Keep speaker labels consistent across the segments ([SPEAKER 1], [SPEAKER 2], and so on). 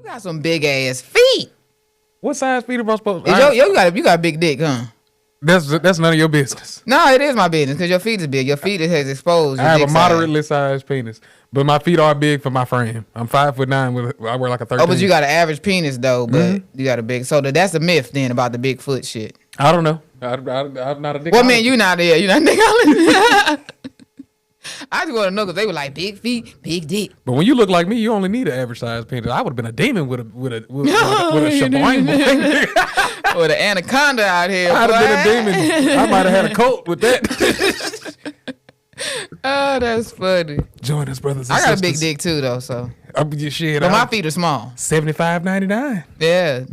[SPEAKER 1] got some big ass feet.
[SPEAKER 2] What size feet am I supposed to?
[SPEAKER 1] You got a big dick, huh?
[SPEAKER 2] That's none of your business.
[SPEAKER 1] No, it is my business because your feet is big. Your feet has exposed.
[SPEAKER 2] I have a moderately sized penis, but my feet are big for my frame. I'm 5'9". I wear like a 13.
[SPEAKER 1] Oh, but you got an average penis though. But you got a big. So that's a myth then about the big foot shit.
[SPEAKER 2] I don't know. I'm not a dick.
[SPEAKER 1] Well, man, you not there. You not dick. I just want to know because they were like big feet, big dick.
[SPEAKER 2] But when you look like me, you only need an average size penis. I would have been a demon with a shaboing.
[SPEAKER 1] With an anaconda out here.
[SPEAKER 2] I'd have been a demon. I might have had a coat with that.
[SPEAKER 1] Oh, that's funny.
[SPEAKER 2] Join us, brothers and
[SPEAKER 1] I got
[SPEAKER 2] sisters.
[SPEAKER 1] a big dick too, though. So,
[SPEAKER 2] shit,
[SPEAKER 1] but my feet are small.
[SPEAKER 2] $75.99.
[SPEAKER 1] Yeah.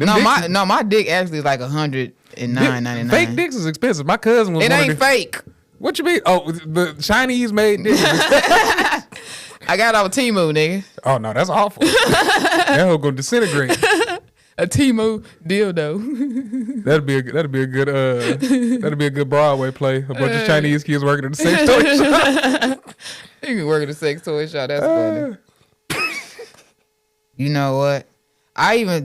[SPEAKER 1] My dick actually is like $109.99.
[SPEAKER 2] Fake dicks is expensive. My cousin was.
[SPEAKER 1] It ain't fake.
[SPEAKER 2] What you mean? Oh, the Chinese made dicks.
[SPEAKER 1] I got it off Temu, nigga.
[SPEAKER 2] Oh no, that's awful. That hoe gonna disintegrate.
[SPEAKER 1] A Temu dildo.
[SPEAKER 2] That'd be a good Broadway play. A bunch of Chinese kids working at the sex toy shop.
[SPEAKER 1] You can work at a sex toy shop. That's funny. You know what?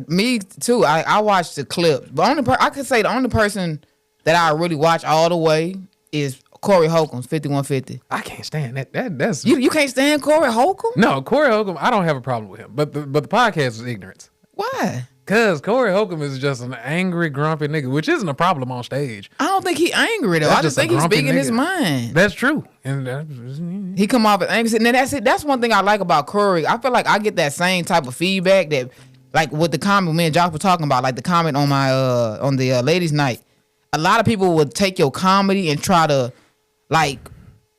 [SPEAKER 1] Me too. I watched the clip, but I could say the only person that I really watch all the way is Corey Holcomb's 5150.
[SPEAKER 2] I can't stand that. That's
[SPEAKER 1] you can't stand Corey Holcomb?
[SPEAKER 2] No, Corey Holcomb. I don't have a problem with him, but the podcast is ignorance.
[SPEAKER 1] Why?
[SPEAKER 2] Because Corey Holcomb is just an angry, grumpy nigga, which isn't a problem on stage.
[SPEAKER 1] I don't think he angry though. I just think he's speaking his mind.
[SPEAKER 2] That's true, and
[SPEAKER 1] he come off as angry. And then that's it. That's one thing I like about Corey. I feel like I get that same type of feedback that, like with the comment me and Josh were talking about, like the comment on my on the ladies' night. A lot of people would take your comedy and try to like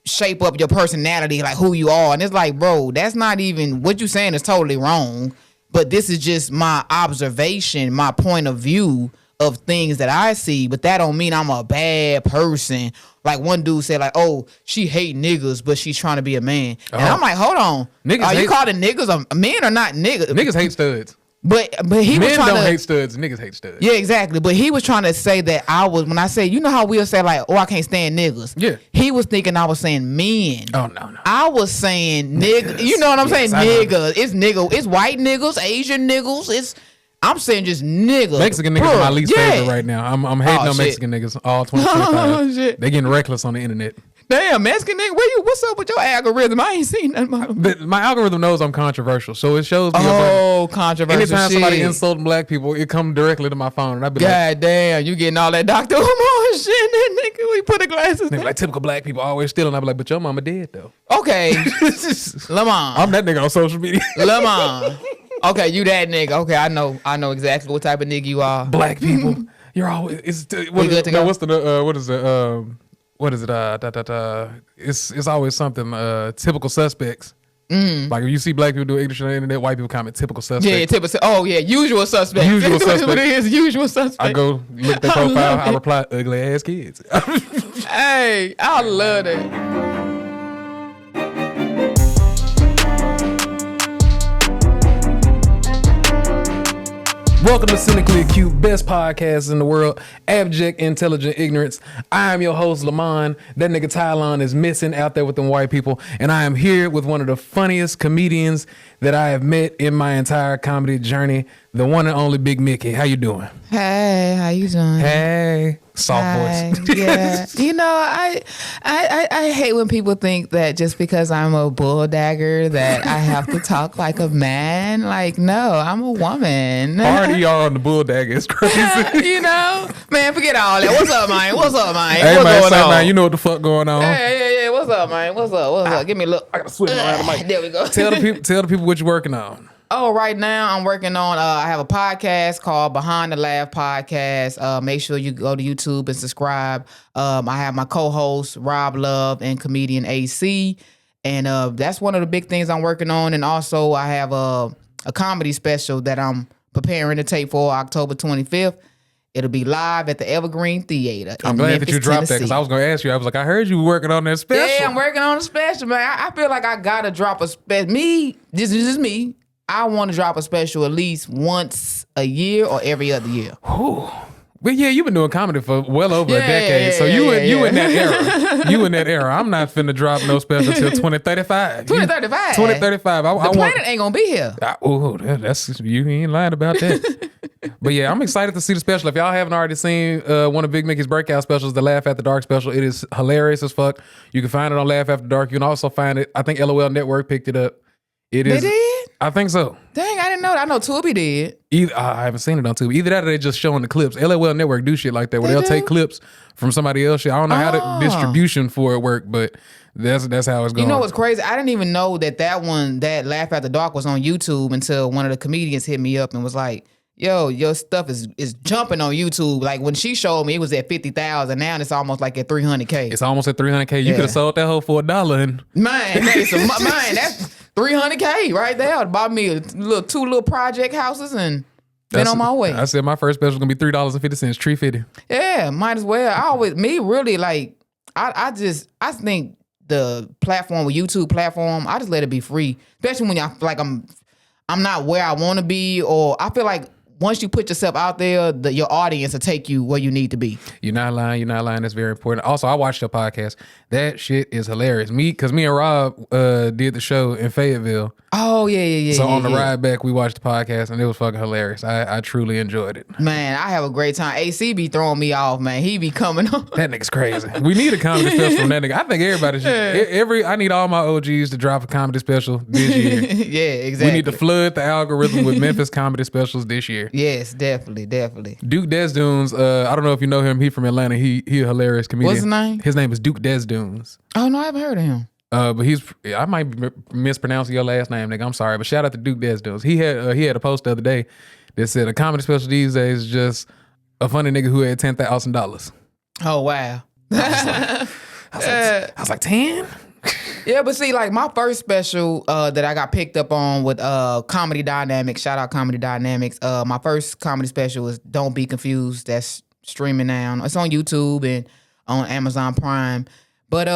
[SPEAKER 1] shape up your personality, like who you are. And it's like, bro, that's not even what you saying is totally wrong. But this is just my observation, my point of view of things that I see. But that don't mean I'm a bad person. Like one dude said, like, oh, she hate niggas, but she's trying to be a man. And I'm like, hold on. Are you calling niggas men or not niggas?
[SPEAKER 2] Niggas hate studs.
[SPEAKER 1] But he
[SPEAKER 2] men
[SPEAKER 1] was trying
[SPEAKER 2] don't
[SPEAKER 1] to
[SPEAKER 2] hate studs. Niggas hate studs.
[SPEAKER 1] Yeah, exactly. But he was trying to say that when I say, you know how we'll say like, oh, I can't stand niggas.
[SPEAKER 2] Yeah.
[SPEAKER 1] He was thinking I was saying men.
[SPEAKER 2] Oh no.
[SPEAKER 1] I was saying niggas. You know what I'm saying? Niggas. It's nigga. It's white niggas, Asian niggas. I'm saying just niggas.
[SPEAKER 2] Mexican niggas are my least favorite right now. I'm hating on Mexican niggas all 2025.
[SPEAKER 1] Oh, shit.
[SPEAKER 2] They getting reckless on the internet.
[SPEAKER 1] Damn, Mexican nigga, what's up with your algorithm? I ain't seen nothing.
[SPEAKER 2] My algorithm knows I'm controversial, so it shows me.
[SPEAKER 1] Controversial.
[SPEAKER 2] Anytime somebody insulting black people, it comes directly to my phone, and I be like,
[SPEAKER 1] God damn, you getting all that Dr. Umar shit, that nigga. We put the glasses.
[SPEAKER 2] Like typical black people always stealing. I be like, but your mama dead though.
[SPEAKER 1] Okay, Lamont.
[SPEAKER 2] I'm that nigga on social media.
[SPEAKER 1] Lamont. Okay, you that nigga. Okay, I know exactly what type of nigga you are.
[SPEAKER 2] Black people, you're always. It's always something. Typical suspects. Like if you see black people do ignorant shit on the internet, white people comment typical suspects.
[SPEAKER 1] Yeah, typical. Oh yeah, usual suspect.
[SPEAKER 2] Usual suspect.
[SPEAKER 1] What it is, usual suspect.
[SPEAKER 2] I go look at their profile. I reply, ugly ass kids.
[SPEAKER 1] Hey, I love that.
[SPEAKER 2] Welcome to Cynically Acute, best podcast in the world, abject, intelligent ignorance. I am your host, Lamont. That nigga Tylon is missing out there with them white people, and I am here with one of the funniest comedians that I have met in my entire comedy journey, the one and only Big Mickey. How you doing?
[SPEAKER 1] Hey, how you doing?
[SPEAKER 2] Hey, soft voice.
[SPEAKER 1] Yeah, you know, I hate when people think that just because I'm a bulldagger that I have to talk like a man. Like, no, I'm a woman.
[SPEAKER 2] Already are on the Bulldaggers. It's crazy.
[SPEAKER 1] You know, man, forget all that. What's up, man? What's up, man?
[SPEAKER 2] Hey,
[SPEAKER 1] what's
[SPEAKER 2] man,
[SPEAKER 1] going on?
[SPEAKER 2] Man, you know what the fuck going on?
[SPEAKER 1] Yeah. What's up, man? What's up? Give me a look.
[SPEAKER 2] I gotta swim around the mic.
[SPEAKER 1] There we go.
[SPEAKER 2] Tell the people what you're working on.
[SPEAKER 1] Oh, right now I'm working on, I have a podcast called Behind the Laugh Podcast. Make sure you go to YouTube and subscribe. I have my co-host, Rob Love, and comedian AC. And that's one of the big things I'm working on. And also I have a comedy special that I'm preparing to tape for October 25th. It'll be live at the Evergreen Theater.
[SPEAKER 2] I'm glad Memphis, that you dropped that because I was going to ask you. I was like, I heard you were working on that special.
[SPEAKER 1] Yeah, I'm working on a special, man. I feel like I got to drop a special. This is me. I want to drop a special at least once a year or every other year.
[SPEAKER 2] Ooh. But yeah, you've been doing comedy for well over a decade. So you in that era. You in that era. I'm not finna drop no special till 2035.
[SPEAKER 1] 2035.
[SPEAKER 2] 2035.
[SPEAKER 1] The planet ain't gonna be here.
[SPEAKER 2] That's you ain't lying about that. But yeah, I'm excited to see the special. If y'all haven't already seen one of Big Mickey's breakout specials, the Laugh After Dark special, it is hilarious as fuck. You can find it on Laugh After Dark. You can also find it, I think LOL Network picked it up. They did?
[SPEAKER 1] I
[SPEAKER 2] think so.
[SPEAKER 1] Dang, I didn't know that. I know Tubi did.
[SPEAKER 2] I haven't seen it on Tubi. Either that or they just showing the clips. LOL Network do shit like that where they'll take clips from somebody else shit. I don't know how the distribution for it work, but that's how it's going.
[SPEAKER 1] You know what's crazy? I didn't even know that Laugh After Dark was on YouTube until one of the comedians hit me up and was like, yo, your stuff is jumping on YouTube. Like when she showed me, it was at 50,000. Now it's almost like at 300K.
[SPEAKER 2] It's almost at 300K. You could have sold that hoe for $1. And
[SPEAKER 1] man, that's 300K right there. Bought me two little project houses and been on my way.
[SPEAKER 2] I said my first special is gonna be $3.50, $3.50.
[SPEAKER 1] Yeah, might as well. I think the platform, with YouTube platform, I just let it be free. Especially when I feel like I'm not where I want to be, or I feel like once you put yourself out there, your audience will take you where you need to be. You're
[SPEAKER 2] not lying. That's very important. Also, I watched your podcast. That shit is hilarious. Because me and Rob did the show in Fayetteville.
[SPEAKER 1] Oh, yeah.
[SPEAKER 2] So on the ride back, we watched the podcast, and it was fucking hilarious. I truly enjoyed it.
[SPEAKER 1] Man, I have a great time. AC be throwing me off, man. He be coming on.
[SPEAKER 2] That nigga's crazy. We need a comedy special from that nigga. I think everybody should. I need all my OGs to drop a comedy special this year.
[SPEAKER 1] Yeah, exactly.
[SPEAKER 2] We need to flood the algorithm with Memphis comedy specials this year.
[SPEAKER 1] Yes, definitely.
[SPEAKER 2] Duke Desdunes, I don't know if you know him. He from Atlanta. He a hilarious comedian.
[SPEAKER 1] What's his name?
[SPEAKER 2] His name is Duke Desdunes.
[SPEAKER 1] Oh, no, I haven't heard of him.
[SPEAKER 2] But I might be mispronouncing your last name, nigga. I'm sorry, but shout out to Duke Desdunes. He had a post the other day that said a comedy special these days is just a funny nigga who had $10,000.
[SPEAKER 1] Oh wow!
[SPEAKER 2] I was like 10.
[SPEAKER 1] Yeah, but see, like my first special that I got picked up on with Comedy Dynamics. Shout out Comedy Dynamics. My first comedy special was Don't Be Confused. That's streaming now. It's on YouTube and on Amazon Prime. But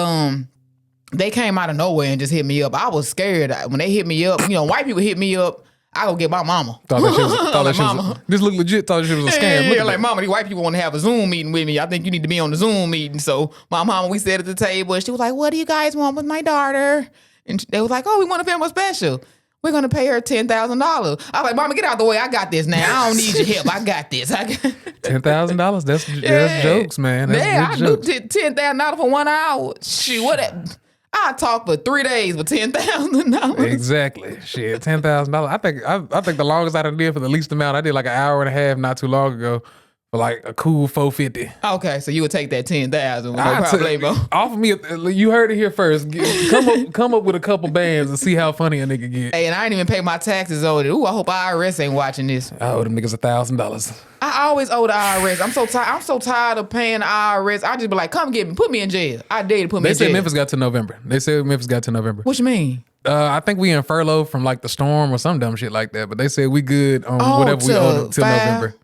[SPEAKER 1] they came out of nowhere and just hit me up. I was scared when they hit me up. You know, white people hit me up. I go get my mama.
[SPEAKER 2] This looked legit. Thought that shit was a scam.
[SPEAKER 1] Yeah, like mama, these white people want to have a Zoom meeting with me. I think you need to be on the Zoom meeting. So my mama, we sat at the table and she was like, "What do you guys want with my daughter?" And they was like, "Oh, we want to film a special. We're gonna pay her $10,000." I was like, "Mama, get out the way. I got this now. I don't need your help. I got this."
[SPEAKER 2] $10,000. That's jokes, man. That's
[SPEAKER 1] I do $10,000 for 1 hour. Shoot, what? I talked for 3 days for $10,000.
[SPEAKER 2] Exactly. Shit, $10,000. I think the longest I done did for the least amount, I did like an hour and a half not too long ago for like a cool $450.
[SPEAKER 1] Okay, so you would take that $10,000 with no problem.
[SPEAKER 2] Offer me, you heard it here first. Come up with a couple bands and see how funny a nigga get.
[SPEAKER 1] Hey, and I ain't even pay my taxes owed it. Ooh, I hope IRS ain't watching this.
[SPEAKER 2] I owe them niggas $1,000.
[SPEAKER 1] I always owe the IRS. I'm so tired of paying the IRS. I just be like, come get me, put me in jail. I dare you to put me in jail.
[SPEAKER 2] They said Memphis got to November.
[SPEAKER 1] What you mean?
[SPEAKER 2] I think we in furlough from like the storm or some dumb shit like that. But they said we good on whatever we owe till November.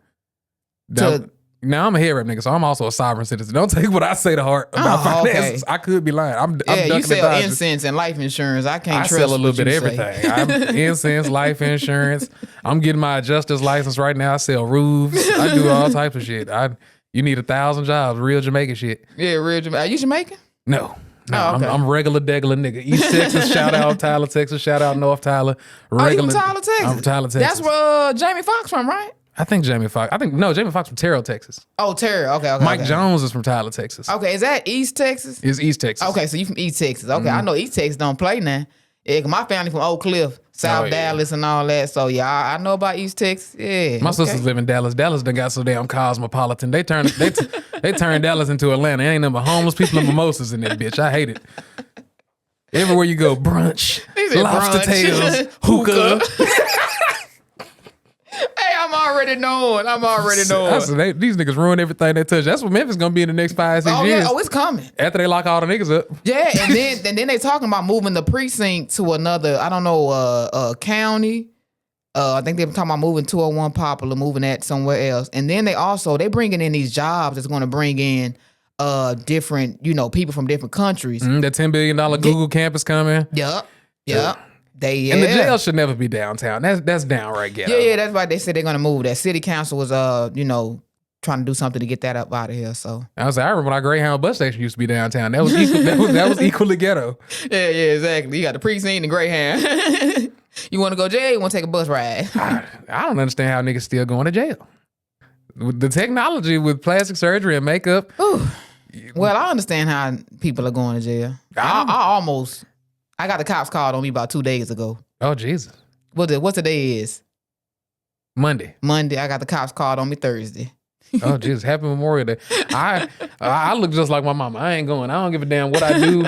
[SPEAKER 2] Now I'm a head rap nigga, so I'm also a sovereign citizen. Don't take what I say to heart about finances. Okay. I could be lying. I'm
[SPEAKER 1] you sell incense and life insurance. I can't trust.
[SPEAKER 2] I sell a little bit of everything. I'm incense, life insurance. I'm getting my adjuster's license right now. I sell roofs. I do all types of shit. You need 1,000 jobs, real Jamaican shit.
[SPEAKER 1] Yeah, real Jamaican. Are you Jamaican?
[SPEAKER 2] No. Okay. I'm regular degular nigga. East Texas, shout out Tyler, Texas, shout out North Tyler.
[SPEAKER 1] You from Tyler, Texas?
[SPEAKER 2] I'm from Tyler, Texas.
[SPEAKER 1] That's where Jamie Foxx from, right?
[SPEAKER 2] Jamie Foxx from Terrell, Texas.
[SPEAKER 1] Oh, Terrell. Okay.
[SPEAKER 2] Mike Jones is from Tyler, Texas.
[SPEAKER 1] Okay, is that East Texas?
[SPEAKER 2] It's East Texas.
[SPEAKER 1] Okay, so you from East Texas. Okay, I know East Texas don't play now. Yeah, my family from Oak Cliff, South Dallas and all that. So yeah, I know about East Texas. Yeah.
[SPEAKER 2] My sisters live in Dallas. Dallas done got so damn cosmopolitan. They turned Dallas into Atlanta. Ain't nothing but homeless people and mimosas in that bitch. I hate it. Everywhere you go, brunch, lobster tails, hookah.
[SPEAKER 1] Hey, I'm already knowing.
[SPEAKER 2] These niggas ruin everything they touch. That's what Memphis gonna be in the next 5-6 years.
[SPEAKER 1] Yeah. Oh, it's coming.
[SPEAKER 2] After they lock all the niggas up.
[SPEAKER 1] Yeah, and then they talking about moving the precinct to another, I don't know, county. I think they're talking about moving 201 Poplar, moving that somewhere else. And then they bringing in these jobs that's gonna bring in different, people from different countries.
[SPEAKER 2] The $10 billion Google campus coming.
[SPEAKER 1] Yep.
[SPEAKER 2] And the jail should never be downtown. That's downright ghetto.
[SPEAKER 1] Yeah, that's why they said they're gonna move. That city council was, trying to do something to get that up out of here. So
[SPEAKER 2] I remember when our Greyhound bus station used to be downtown. That was that was equally ghetto.
[SPEAKER 1] Yeah, exactly. You got the precinct and the Greyhound. You want to go to jail? You want to take a bus ride?
[SPEAKER 2] I don't understand how niggas still going to jail. With the technology with plastic surgery and makeup.
[SPEAKER 1] Ooh. Well, I understand how people are going to jail. I got the cops called on me about 2 days ago.
[SPEAKER 2] Oh, Jesus.
[SPEAKER 1] What's the day is?
[SPEAKER 2] Monday.
[SPEAKER 1] I got the cops called on me Thursday.
[SPEAKER 2] Oh, Jesus. Happy Memorial Day. I look just like my mama. I ain't going. I don't give a damn what I do.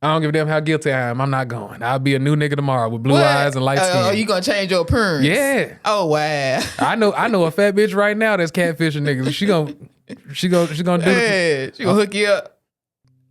[SPEAKER 2] I don't give a damn how guilty I am. I'm not going. I'll be a new nigga tomorrow with blue eyes and light skin.
[SPEAKER 1] Oh, you gonna change your appearance?
[SPEAKER 2] Yeah.
[SPEAKER 1] Oh, wow.
[SPEAKER 2] I know a fat bitch right now that's catfishing niggas. She gonna do it.
[SPEAKER 1] She gonna hook you up.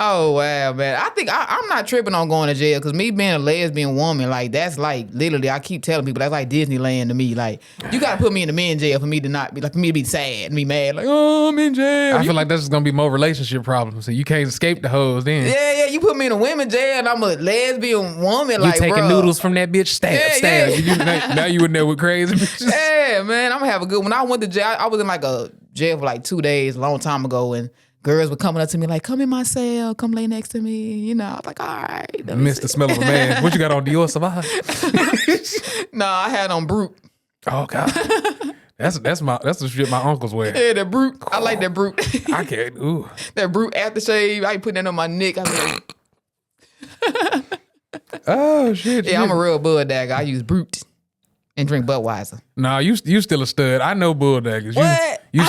[SPEAKER 1] Oh, wow, man. I think I'm not tripping on going to jail because me being a lesbian woman, like, that's like, literally, I keep telling people, that's like Disneyland to me. Like, you got to put me in the men's jail for me to not be, like, for me to be sad and be mad. Like, oh, I'm in jail.
[SPEAKER 2] I feel like that's just going to be more relationship problems. So you can't escape the hoes then.
[SPEAKER 1] Yeah, you put me in a women's jail and I'm a lesbian woman.
[SPEAKER 2] You
[SPEAKER 1] like,
[SPEAKER 2] taking noodles from that bitch, stab.
[SPEAKER 1] Yeah.
[SPEAKER 2] Now you in there with crazy bitches.
[SPEAKER 1] Yeah, man, I'm going to have a good, when I went to jail, I was in like a jail for like 2 days, a long time ago, and girls were coming up to me like, come in my cell, come lay next to me. You know, I was like, all right.
[SPEAKER 2] Miss the smell of a man. What you got on, Dior Sauvage?
[SPEAKER 1] Nah, I had on Brute.
[SPEAKER 2] Oh, God. That's the shit my uncles wear.
[SPEAKER 1] Yeah, that Brute. I like that Brute.
[SPEAKER 2] I can't. Ooh.
[SPEAKER 1] That Brute aftershave. I ain't putting that on my neck. I was like,
[SPEAKER 2] oh, shit.
[SPEAKER 1] Yeah, I'm a real Bulldagger. I use Brute and drink Budweiser.
[SPEAKER 2] Nah, you still a stud. I know Bulldaggers.
[SPEAKER 1] What?
[SPEAKER 2] You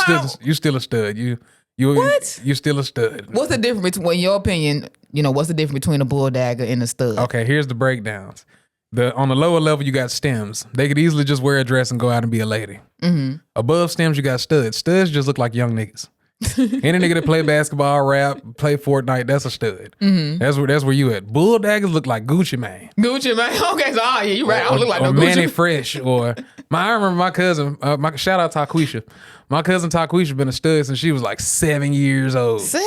[SPEAKER 2] still a stud.
[SPEAKER 1] What?
[SPEAKER 2] You still a stud.
[SPEAKER 1] What's the difference between, in your opinion, what's the difference between a Bulldagger and a stud?
[SPEAKER 2] Okay, here's the breakdowns. On the lower level, you got stems. They could easily just wear a dress and go out and be a lady.
[SPEAKER 1] Mm-hmm.
[SPEAKER 2] Above stems, you got studs. Studs just look like young niggas. Any nigga that play basketball, rap, play Fortnite, that's a stud.
[SPEAKER 1] Mm-hmm.
[SPEAKER 2] That's where you at. Bulldaggers look like Gucci Mane.
[SPEAKER 1] Gucci Mane? Okay, so yeah, you right. I don't look like no Gucci.
[SPEAKER 2] Manny Fresh. I remember my cousin, shout out Taquisha. My cousin Taquisha been a stud since she was like 7 years old.
[SPEAKER 1] 7?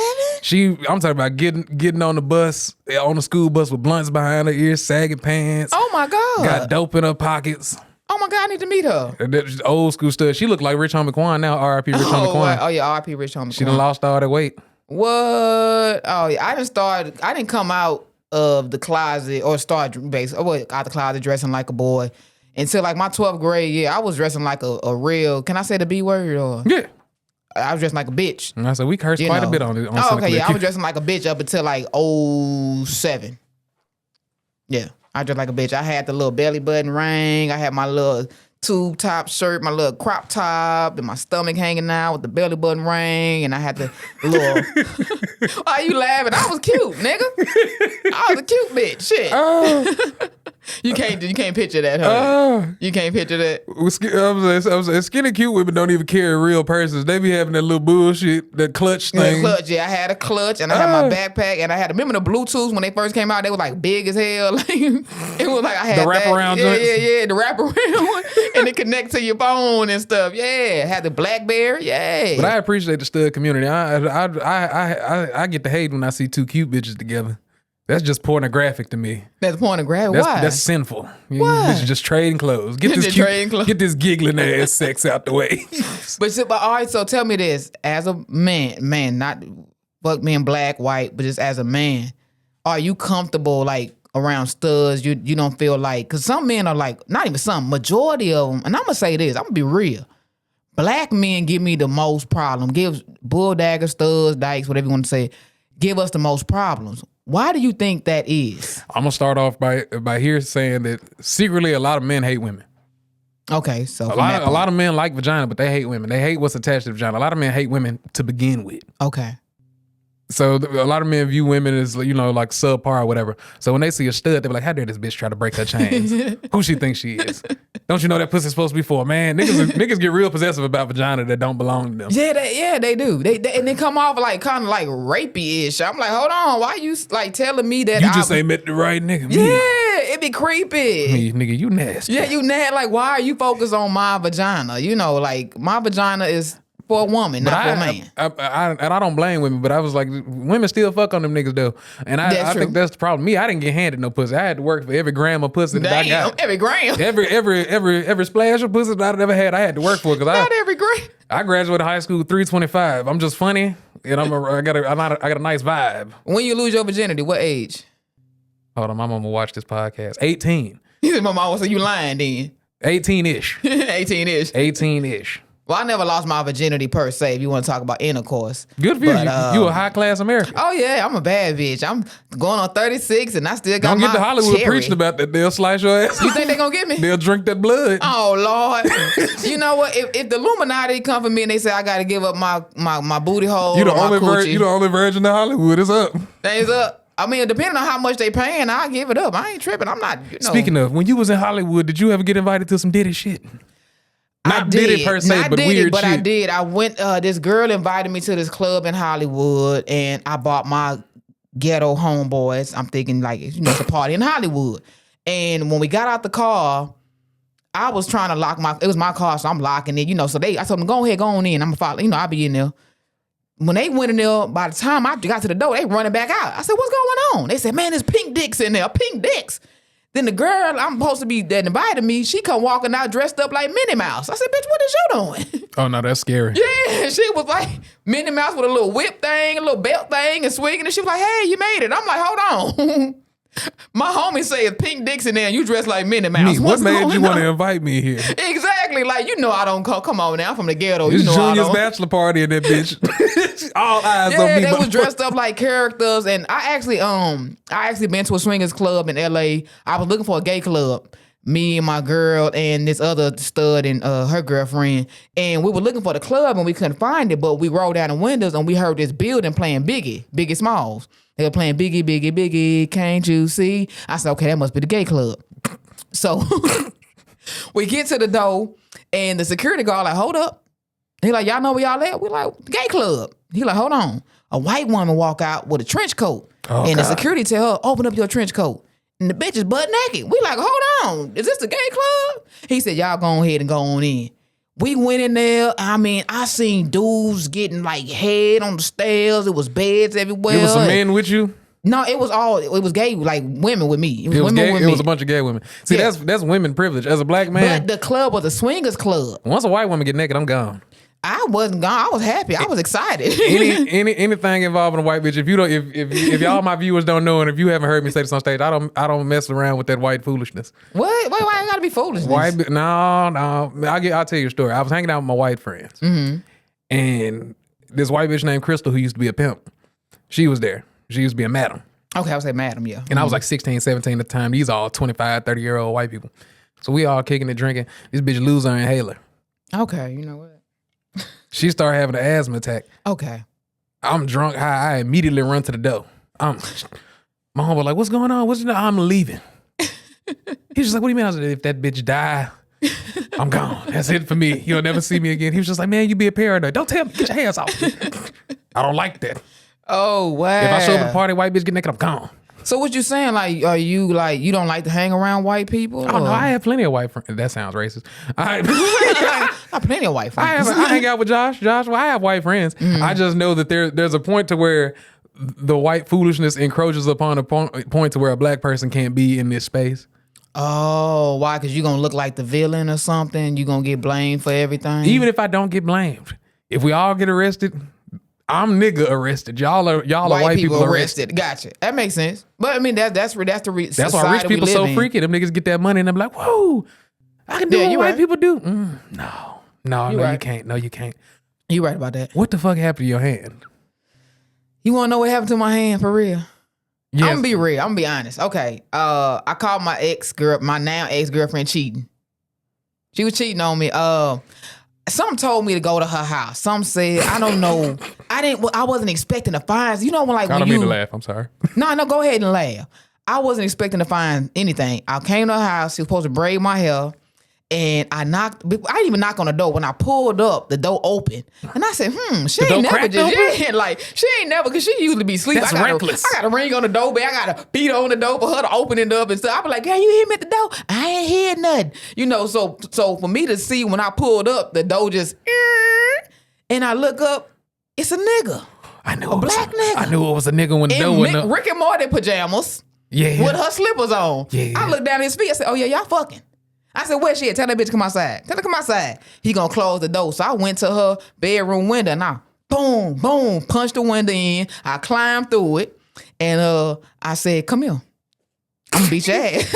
[SPEAKER 2] I'm talking about getting on the bus, on the school bus with blunts behind her ears, sagging pants.
[SPEAKER 1] Oh my God.
[SPEAKER 2] Got dope in her pockets.
[SPEAKER 1] Oh my God, I need to meet her.
[SPEAKER 2] That's old school stud. She look like Rich Homie Quan now, R.I.P. Rich Homie Quan.
[SPEAKER 1] Oh yeah, R.I.P. Rich Homie Quan.
[SPEAKER 2] She done lost all that weight.
[SPEAKER 1] What? Oh yeah, I didn't come out of the closet or start out the closet dressing like a boy until like my 12th grade year. I was dressing like a real, can I say the B word? Or?
[SPEAKER 2] Yeah.
[SPEAKER 1] I was dressing like a bitch.
[SPEAKER 2] And I said, we cursed quite a bit on it.
[SPEAKER 1] Oh, okay, yeah. I was dressing like a bitch up until like 07. Yeah, I dressed like a bitch. I had the little belly button ring. I had my little tube top shirt, my little crop top, and my stomach hanging out with the belly button ring. And I had the little... Why you laughing? I was cute, nigga. I was a cute bitch. Shit. You can't picture that, huh? You can't picture that.
[SPEAKER 2] I was skinny cute women don't even carry real purses. They be having that little bullshit, that clutch thing.
[SPEAKER 1] Clutch, yeah. I had a clutch and I had my backpack and I had. Remember the Bluetooths when they first came out? They were like big as hell. Like, it was like I had
[SPEAKER 2] the wraparound
[SPEAKER 1] joints.
[SPEAKER 2] joints.
[SPEAKER 1] Yeah, the wraparound one, and it connect to your phone and stuff. Yeah, had the BlackBerry. Yeah.
[SPEAKER 2] But I appreciate the stud community. I get the hate when I see two cute bitches together. That's just pornographic to me.
[SPEAKER 1] That's pornographic. Why?
[SPEAKER 2] That's sinful. You
[SPEAKER 1] Why?
[SPEAKER 2] bitches just trading clothes. Get this giggling ass sex out the way.
[SPEAKER 1] But all right. So tell me this: as a man, not fuck being black, white, but just as a man, are you comfortable like around studs? You don't feel like, because some men are like, not even some, majority of them. And I'm gonna say this: I'm gonna be real. Black men give me the most problem. Give Bulldaggers, studs, dykes, whatever you want to say, give us the most problems. Why do you think that is?
[SPEAKER 2] I'm gonna start off by here saying that secretly a lot of men hate women.
[SPEAKER 1] Okay, so
[SPEAKER 2] a lot of men like vagina, but they hate women. They hate what's attached to vagina. A lot of men hate women to begin with.
[SPEAKER 1] Okay.
[SPEAKER 2] So a lot of men view women as, like subpar or whatever. So when they see a stud, they be like, how dare this bitch try to break her chains? Who she thinks she is? Don't you know that pussy's supposed to be for a man? Niggas get real possessive about vagina that don't belong to them.
[SPEAKER 1] Yeah, they do. They and they come off like kind of like rapey-ish. I'm like, hold on, why you like telling me that
[SPEAKER 2] you just ain't met the right nigga?
[SPEAKER 1] Yeah, it be creepy.
[SPEAKER 2] Me, nigga, you nasty.
[SPEAKER 1] Yeah, you nasty. Like, why are you focused on my vagina? Like my vagina is for a woman, not for a man.
[SPEAKER 2] I don't blame women, but I was like, women still fuck on them niggas though. And I think that's the problem. Me, I didn't get handed no pussy. I had to work for every gram of pussy that I got.
[SPEAKER 1] Every gram.
[SPEAKER 2] Every splash of pussy that I've ever had, I had to work for.
[SPEAKER 1] Not every gram.
[SPEAKER 2] I graduated high school 325. I'm just funny, and I got a nice vibe.
[SPEAKER 1] When you lose your virginity, what age?
[SPEAKER 2] Hold on, my mama watch this podcast. 18.
[SPEAKER 1] You said my mama said you lying then.
[SPEAKER 2] 18-ish.
[SPEAKER 1] 18-ish.
[SPEAKER 2] 18-ish.
[SPEAKER 1] Well, I never lost my virginity per se, if you want to talk about intercourse.
[SPEAKER 2] Good for you. You a high-class American.
[SPEAKER 1] Oh, yeah, I'm a bad bitch. I'm going on 36, and I still got
[SPEAKER 2] Don't
[SPEAKER 1] my
[SPEAKER 2] get to Hollywood
[SPEAKER 1] cherry.
[SPEAKER 2] preaching about that. They'll slice your ass.
[SPEAKER 1] You think they gonna get me?
[SPEAKER 2] They'll drink that blood.
[SPEAKER 1] Oh, Lord. You know what? If the Illuminati come for me and they say I got to give up my booty hole,
[SPEAKER 2] You the
[SPEAKER 1] or my coochie,
[SPEAKER 2] you the only virgin in Hollywood. It's up.
[SPEAKER 1] things up. I mean, depending on how much they paying, I give it up. I ain't tripping. I'm not,
[SPEAKER 2] Speaking of, when you was in Hollywood, did you ever get invited to some Diddy shit? Not Diddy per se, but weird shit.
[SPEAKER 1] I did. I went, this girl invited me to this club in Hollywood, and I bought my ghetto homeboys. I'm thinking like, it's a party in Hollywood. And when we got out the car, I was trying to lock it was my car, so I'm locking it, so I told them, go ahead, go on in. I'm gonna follow, I'll be in there. When they went in there, by the time I got to the door, they running back out. I said, what's going on? They said, man, there's pink dicks in there, pink dicks. Then the girl I'm supposed to be that invited me, she come walking out dressed up like Minnie Mouse. I said, bitch, what is you doing?
[SPEAKER 2] Oh, no, that's scary.
[SPEAKER 1] Yeah, she was like Minnie Mouse with a little whip thing, a little belt thing, and swinging. And she was like, hey, you made it. I'm like, hold on. My homie said pink dicks in there and you dressed like Minnie Mouse.
[SPEAKER 2] What made you want to invite me here?
[SPEAKER 1] Exactly. Like, I don't come on now. I'm from the ghetto.
[SPEAKER 2] It's Junior's
[SPEAKER 1] I
[SPEAKER 2] bachelor party in that bitch. All eyes on me.
[SPEAKER 1] Yeah, they was dressed up like characters. And I actually been to a swingers club in LA. I was looking for a gay club. Me and my girl and this other stud and her girlfriend. And we were looking for the club and we couldn't find it, but we rolled down the windows and we heard this building playing Biggie Smalls. They were playing Biggie, Biggie, Biggie, can't you see? I said, okay, that must be the gay club. So we get to the door and the security guard like, hold up. He like, y'all know where y'all at? We like, gay club. He like, hold on. A white woman walk out with a trench coat.
[SPEAKER 2] Oh,
[SPEAKER 1] and
[SPEAKER 2] God.
[SPEAKER 1] the security tell her, open up your trench coat. And the bitch is butt naked. We like, hold on. Is this the gay club? He said, y'all go ahead and go on in. We went in there. I mean, I seen dudes getting like head on the stairs. It was beds everywhere.
[SPEAKER 2] There was some men with you?
[SPEAKER 1] No, it was gay, like women with me. It was women
[SPEAKER 2] gay?
[SPEAKER 1] with
[SPEAKER 2] It
[SPEAKER 1] me.
[SPEAKER 2] was a bunch of gay women. See,
[SPEAKER 1] Yeah.
[SPEAKER 2] that's women privilege. As a black man,
[SPEAKER 1] But the club was a swingers club.
[SPEAKER 2] once a white woman get naked, I'm gone.
[SPEAKER 1] I wasn't gone. I was happy. I was excited.
[SPEAKER 2] Anything involving a white bitch. If you don't, if y'all my viewers don't know, and if you haven't heard me say this on stage, I don't mess around with that white foolishness.
[SPEAKER 1] What? Why I gotta be foolishness?
[SPEAKER 2] No. I'll tell you a story. I was hanging out with my white friends, and this white bitch named Crystal, who used to be a pimp, she was there. She used to be a madam.
[SPEAKER 1] Okay, I would say madam, yeah.
[SPEAKER 2] And I was like 16, 17 at the time. These all 25, 30-year-old white people. So we all kicking and drinking. This bitch lose her inhaler.
[SPEAKER 1] Okay, you know what?
[SPEAKER 2] She started having an asthma attack.
[SPEAKER 1] Okay.
[SPEAKER 2] I'm drunk high. I immediately run to the door. My homeboy like, what's going on? I'm leaving. He's just like, what do you mean? I was like, if that bitch die, I'm gone. That's it for me. You'll never see me again. He was just like, man, you be a paranoid. Don't tell me. Get your hands off me. I don't like that.
[SPEAKER 1] Oh, wow.
[SPEAKER 2] If I show up at a party, white bitch get naked, I'm gone.
[SPEAKER 1] So what you saying? Like, are you like, you don't like to hang around white people?
[SPEAKER 2] Oh, no, I have plenty of white friends. That sounds racist.
[SPEAKER 1] I have plenty of white friends.
[SPEAKER 2] I hang out with Josh. Well, I have white friends. I just know that there's a point to where the white foolishness encroaches upon a point to where a black person can't be in this space.
[SPEAKER 1] Oh, why? Because you're going to look like the villain or something? You're going to get blamed for everything?
[SPEAKER 2] Even if I don't get blamed. If we all get arrested, I'm nigga arrested. Y'all are white people arrested.
[SPEAKER 1] Gotcha. That makes sense. But I mean, that's
[SPEAKER 2] why rich
[SPEAKER 1] society
[SPEAKER 2] people
[SPEAKER 1] we
[SPEAKER 2] so
[SPEAKER 1] live in.
[SPEAKER 2] freaky. Them niggas get that money and they're like, whoa, I can do what white people do. No,
[SPEAKER 1] right.
[SPEAKER 2] you can't. No, you can't.
[SPEAKER 1] You right about that.
[SPEAKER 2] What the fuck happened to your hand?
[SPEAKER 1] You want to know what happened to my hand for real?
[SPEAKER 2] Yes.
[SPEAKER 1] I'm gonna be real. I'm gonna be honest. Okay. I caught my now ex-girlfriend cheating. She was cheating on me. Some told me to go to her house. Some said, I don't know. I wasn't expecting to find. You know when like
[SPEAKER 2] I
[SPEAKER 1] when
[SPEAKER 2] don't
[SPEAKER 1] you
[SPEAKER 2] mean to laugh. I'm sorry.
[SPEAKER 1] No, go ahead and laugh. I wasn't expecting to find anything. I came to her house. She was supposed to braid my hair. And I didn't even knock on the door. When I pulled up, the door opened. And I said, she ain't never she ain't never, because she usually be asleep.
[SPEAKER 2] That's reckless.
[SPEAKER 1] I got to ring on the doorbell. I got to beat on the door for her to open it up and stuff. I be like, "Girl, you hear me at the door?" I ain't hear nothing. So for me to see when I pulled up, the door just, and I look up, it's a nigga.
[SPEAKER 2] I knew
[SPEAKER 1] a black nigga.
[SPEAKER 2] I knew it was a nigga when the door went up.
[SPEAKER 1] Rick and Morty pajamas.
[SPEAKER 2] Yeah.
[SPEAKER 1] With her slippers on.
[SPEAKER 2] Yeah.
[SPEAKER 1] I looked down at his feet. I said, "Oh yeah, y'all fucking." I said, where she at? Tell that bitch to come outside. Tell her to come outside. He gonna close the door. So I went to her bedroom window and I boom, boom, punched the window in. I climbed through it and I said, come here. I'm gonna beat your ass.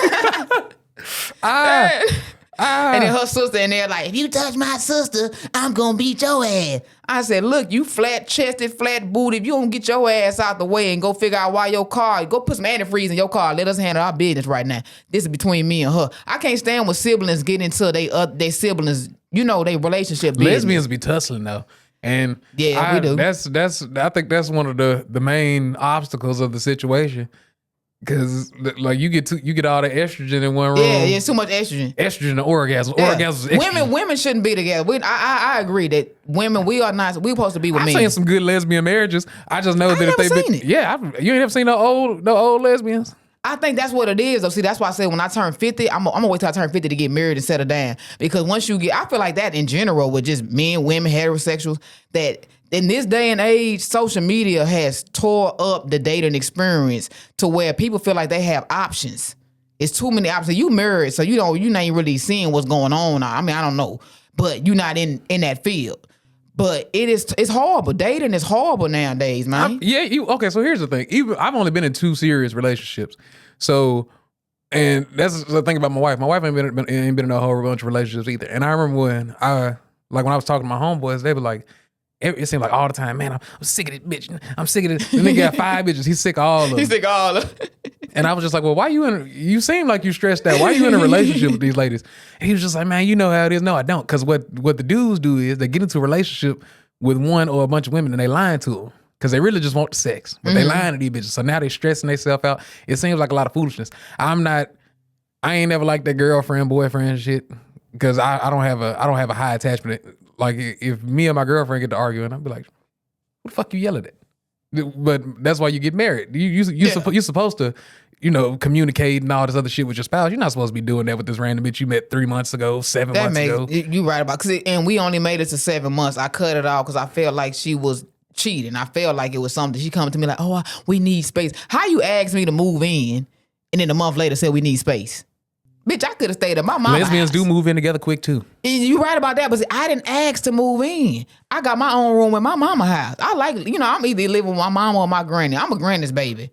[SPEAKER 1] And then her sister in there like, if you touch my sister, I'm gonna beat your ass. I said, look, you flat-chested, flat-booted. If you don't get your ass out the way and go figure out why your car, go put some antifreeze in your car. Let us handle our business right now. This is between me and her. I can't stand when siblings get into they siblings, they relationship business.
[SPEAKER 2] Lesbians be tussling though. And
[SPEAKER 1] yeah, we do.
[SPEAKER 2] I think that's one of the main obstacles of the situation. Cause like you get all the estrogen in one room.
[SPEAKER 1] Yeah, it's too much estrogen.
[SPEAKER 2] Estrogen and orgasm. Yeah. Orgasm.
[SPEAKER 1] Women shouldn't be together. I agree that women we're supposed to be with men.
[SPEAKER 2] I've seen some good lesbian marriages. I just know that if they've been, you ain't ever seen no old lesbians.
[SPEAKER 1] I think that's what it is though. See, that's why I said when I turn 50, I'm gonna wait till I turn 50 to get married and settle down. Because once you I feel like that in general with just men, women, heterosexuals, that in this day and age, social media has tore up the dating experience to where people feel like they have options. It's too many options. You married, so you ain't really seeing what's going on. I mean, I don't know, but you're not in that field. But it's horrible. Dating is horrible nowadays, man.
[SPEAKER 2] Okay, so here's the thing. I've only been in 2 serious relationships. So, and that's the thing about my wife. My wife ain't been in a whole bunch of relationships either. And I remember when I was talking to my homeboys, they were like, it seemed like all the time, man, I'm sick of this bitch. I'm sick of this. The nigga got 5 bitches. He's sick of all of them.
[SPEAKER 1] He's sick of all of them.
[SPEAKER 2] And I was just like, well, why you seem like you stressed out. Why are you in a relationship with these ladies? And he was just like, man, you know how it is. No, I don't. Because what the dudes do is they get into a relationship with one or a bunch of women and they lying to them. Because they really just want the sex. But they lying to these bitches. So now they stressing themselves out. It seems like a lot of foolishness. I ain't never liked that girlfriend, boyfriend shit. Because I don't have a high attachment. Like if me and my girlfriend get to arguing, I'd be like, what the fuck you yelling at? But that's why you get married. You're supposed to, communicate and all this other shit with your spouse. You're not supposed to be doing that with this random bitch you met 3 months ago, 7 months ago.
[SPEAKER 1] You right about and we only made it to 7 months. I cut it off because I felt like she was cheating. I felt like it was something. She come to me like, oh, we need space. How you asked me to move in and then a month later said we need space? Bitch, I could have stayed at my mama's
[SPEAKER 2] Lesbians
[SPEAKER 1] house.
[SPEAKER 2] do move in together quick too.
[SPEAKER 1] You right about that, but see, I didn't ask to move in. I got my own room in my mama's house. I like, I'm either living with my mama or my granny. I'm a granny's baby.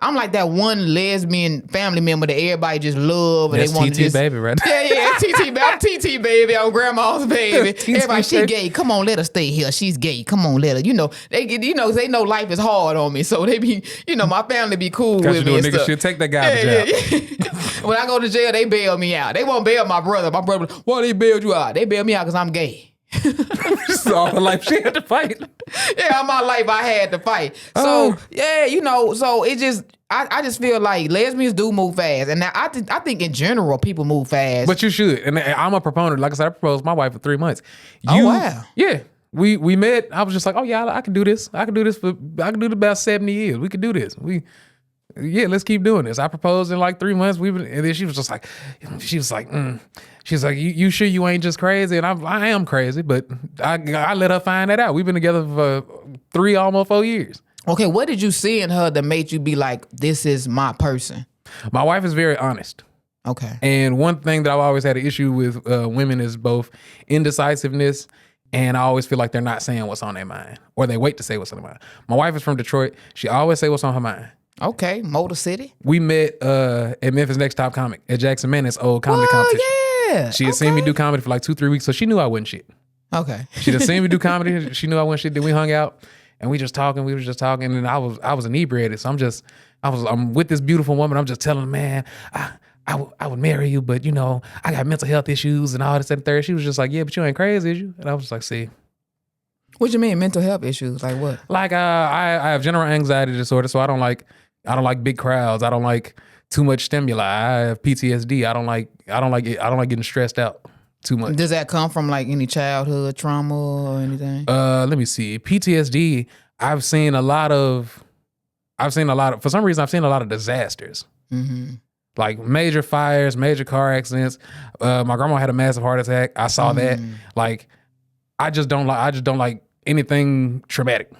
[SPEAKER 1] I'm like that one lesbian family member that everybody just love and
[SPEAKER 2] that's
[SPEAKER 1] they want to
[SPEAKER 2] TT baby, right?
[SPEAKER 1] Yeah, TT baby. I'm TT baby. I'm grandma's baby. Everybody, she gay. Come on, let her stay here. She's gay. Come on, let her. They know life is hard on me, so they be, my family be cool with me.
[SPEAKER 2] You nigga shit. Take that garbage
[SPEAKER 1] out. When I go to jail, they bail me out. They won't bail my brother. My brother, why they bailed you out? They bailed me out because I'm gay.
[SPEAKER 2] All her life she had to fight.
[SPEAKER 1] Yeah, all my life I had to fight. So so it just I just feel like lesbians do move fast, and I think in general people move fast.
[SPEAKER 2] But you should, and I'm a proponent. Like I said, I proposed to my wife for 3 months.
[SPEAKER 1] Oh wow,
[SPEAKER 2] yeah. We met. I was just like, oh yeah, I can do this. I can do this about 70 years. We could do this. Let's keep doing this. I proposed in like 3 months. And then she was like, you sure you ain't just crazy? And I am crazy, but I let her find that out. We've been together for 3, almost 4 years.
[SPEAKER 1] Okay, what did you see in her that made you be like, this is my person?
[SPEAKER 2] My wife is very honest.
[SPEAKER 1] Okay.
[SPEAKER 2] And one thing that I've always had an issue with women is both indecisiveness, and I always feel like they're not saying what's on their mind, or they wait to say what's on their mind. My wife is from Detroit. She always say what's on her mind.
[SPEAKER 1] Okay, Motor City.
[SPEAKER 2] We met at Memphis Next Top Comic at Jackson Manon's old comedy competition.
[SPEAKER 1] Yeah.
[SPEAKER 2] She had seen me do comedy for like 2-3 weeks, so she knew I wasn't shit.
[SPEAKER 1] Okay.
[SPEAKER 2] She had seen me do comedy. She knew I wasn't shit. Then we hung out and we was just talking, and I was inebriated. So I'm with this beautiful woman. I'm just telling her, man, I would marry you, but I got mental health issues and all this and third. She was just like, yeah, but you ain't crazy, is you? And I was like, see.
[SPEAKER 1] What you mean mental health issues? Like what?
[SPEAKER 2] Like I have general anxiety disorder, so I don't like big crowds. I don't like too much stimuli. I have PTSD. I don't like getting stressed out too much.
[SPEAKER 1] Does that come from like any childhood trauma or anything?
[SPEAKER 2] Let me see. PTSD. I've seen a lot of. For some reason, I've seen a lot of disasters. Mm-hmm. Like major fires, major car accidents. My grandma had a massive heart attack. I saw that. Like, I just don't like anything traumatic.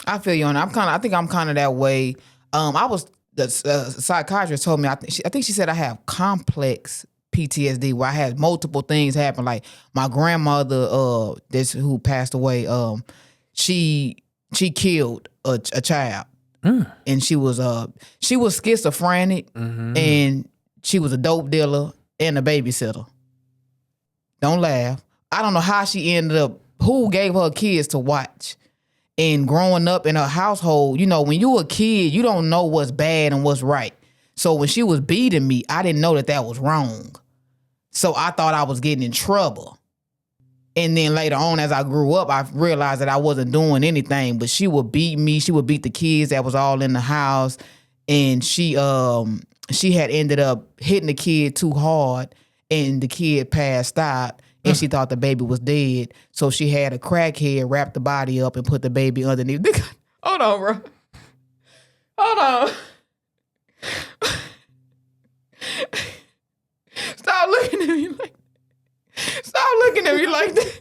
[SPEAKER 1] I feel you on that. I think I'm kind of that way. The psychiatrist told me, I think she said I have complex PTSD where I had multiple things happen. Like my grandmother, this who passed away, she killed a child, and she was schizophrenic, and she was a dope dealer and a babysitter. Don't laugh. I don't know how she ended up. Who gave her kids to watch? And growing up in her household, you know, when you a kid, you don't know what's bad and what's right. So when she was beating me, I didn't know that was wrong. So I thought I was getting in trouble. And then later on, as I grew up, I realized that I wasn't doing anything. But she would beat me. She would beat the kids that was all in the house. And she had ended up hitting the kid too hard, and the kid passed out. And she thought the baby was dead. So she had a crackhead wrap the body up and put the baby underneath. Hold on, bro. Hold on. Stop looking at me like that. Stop looking at me like that.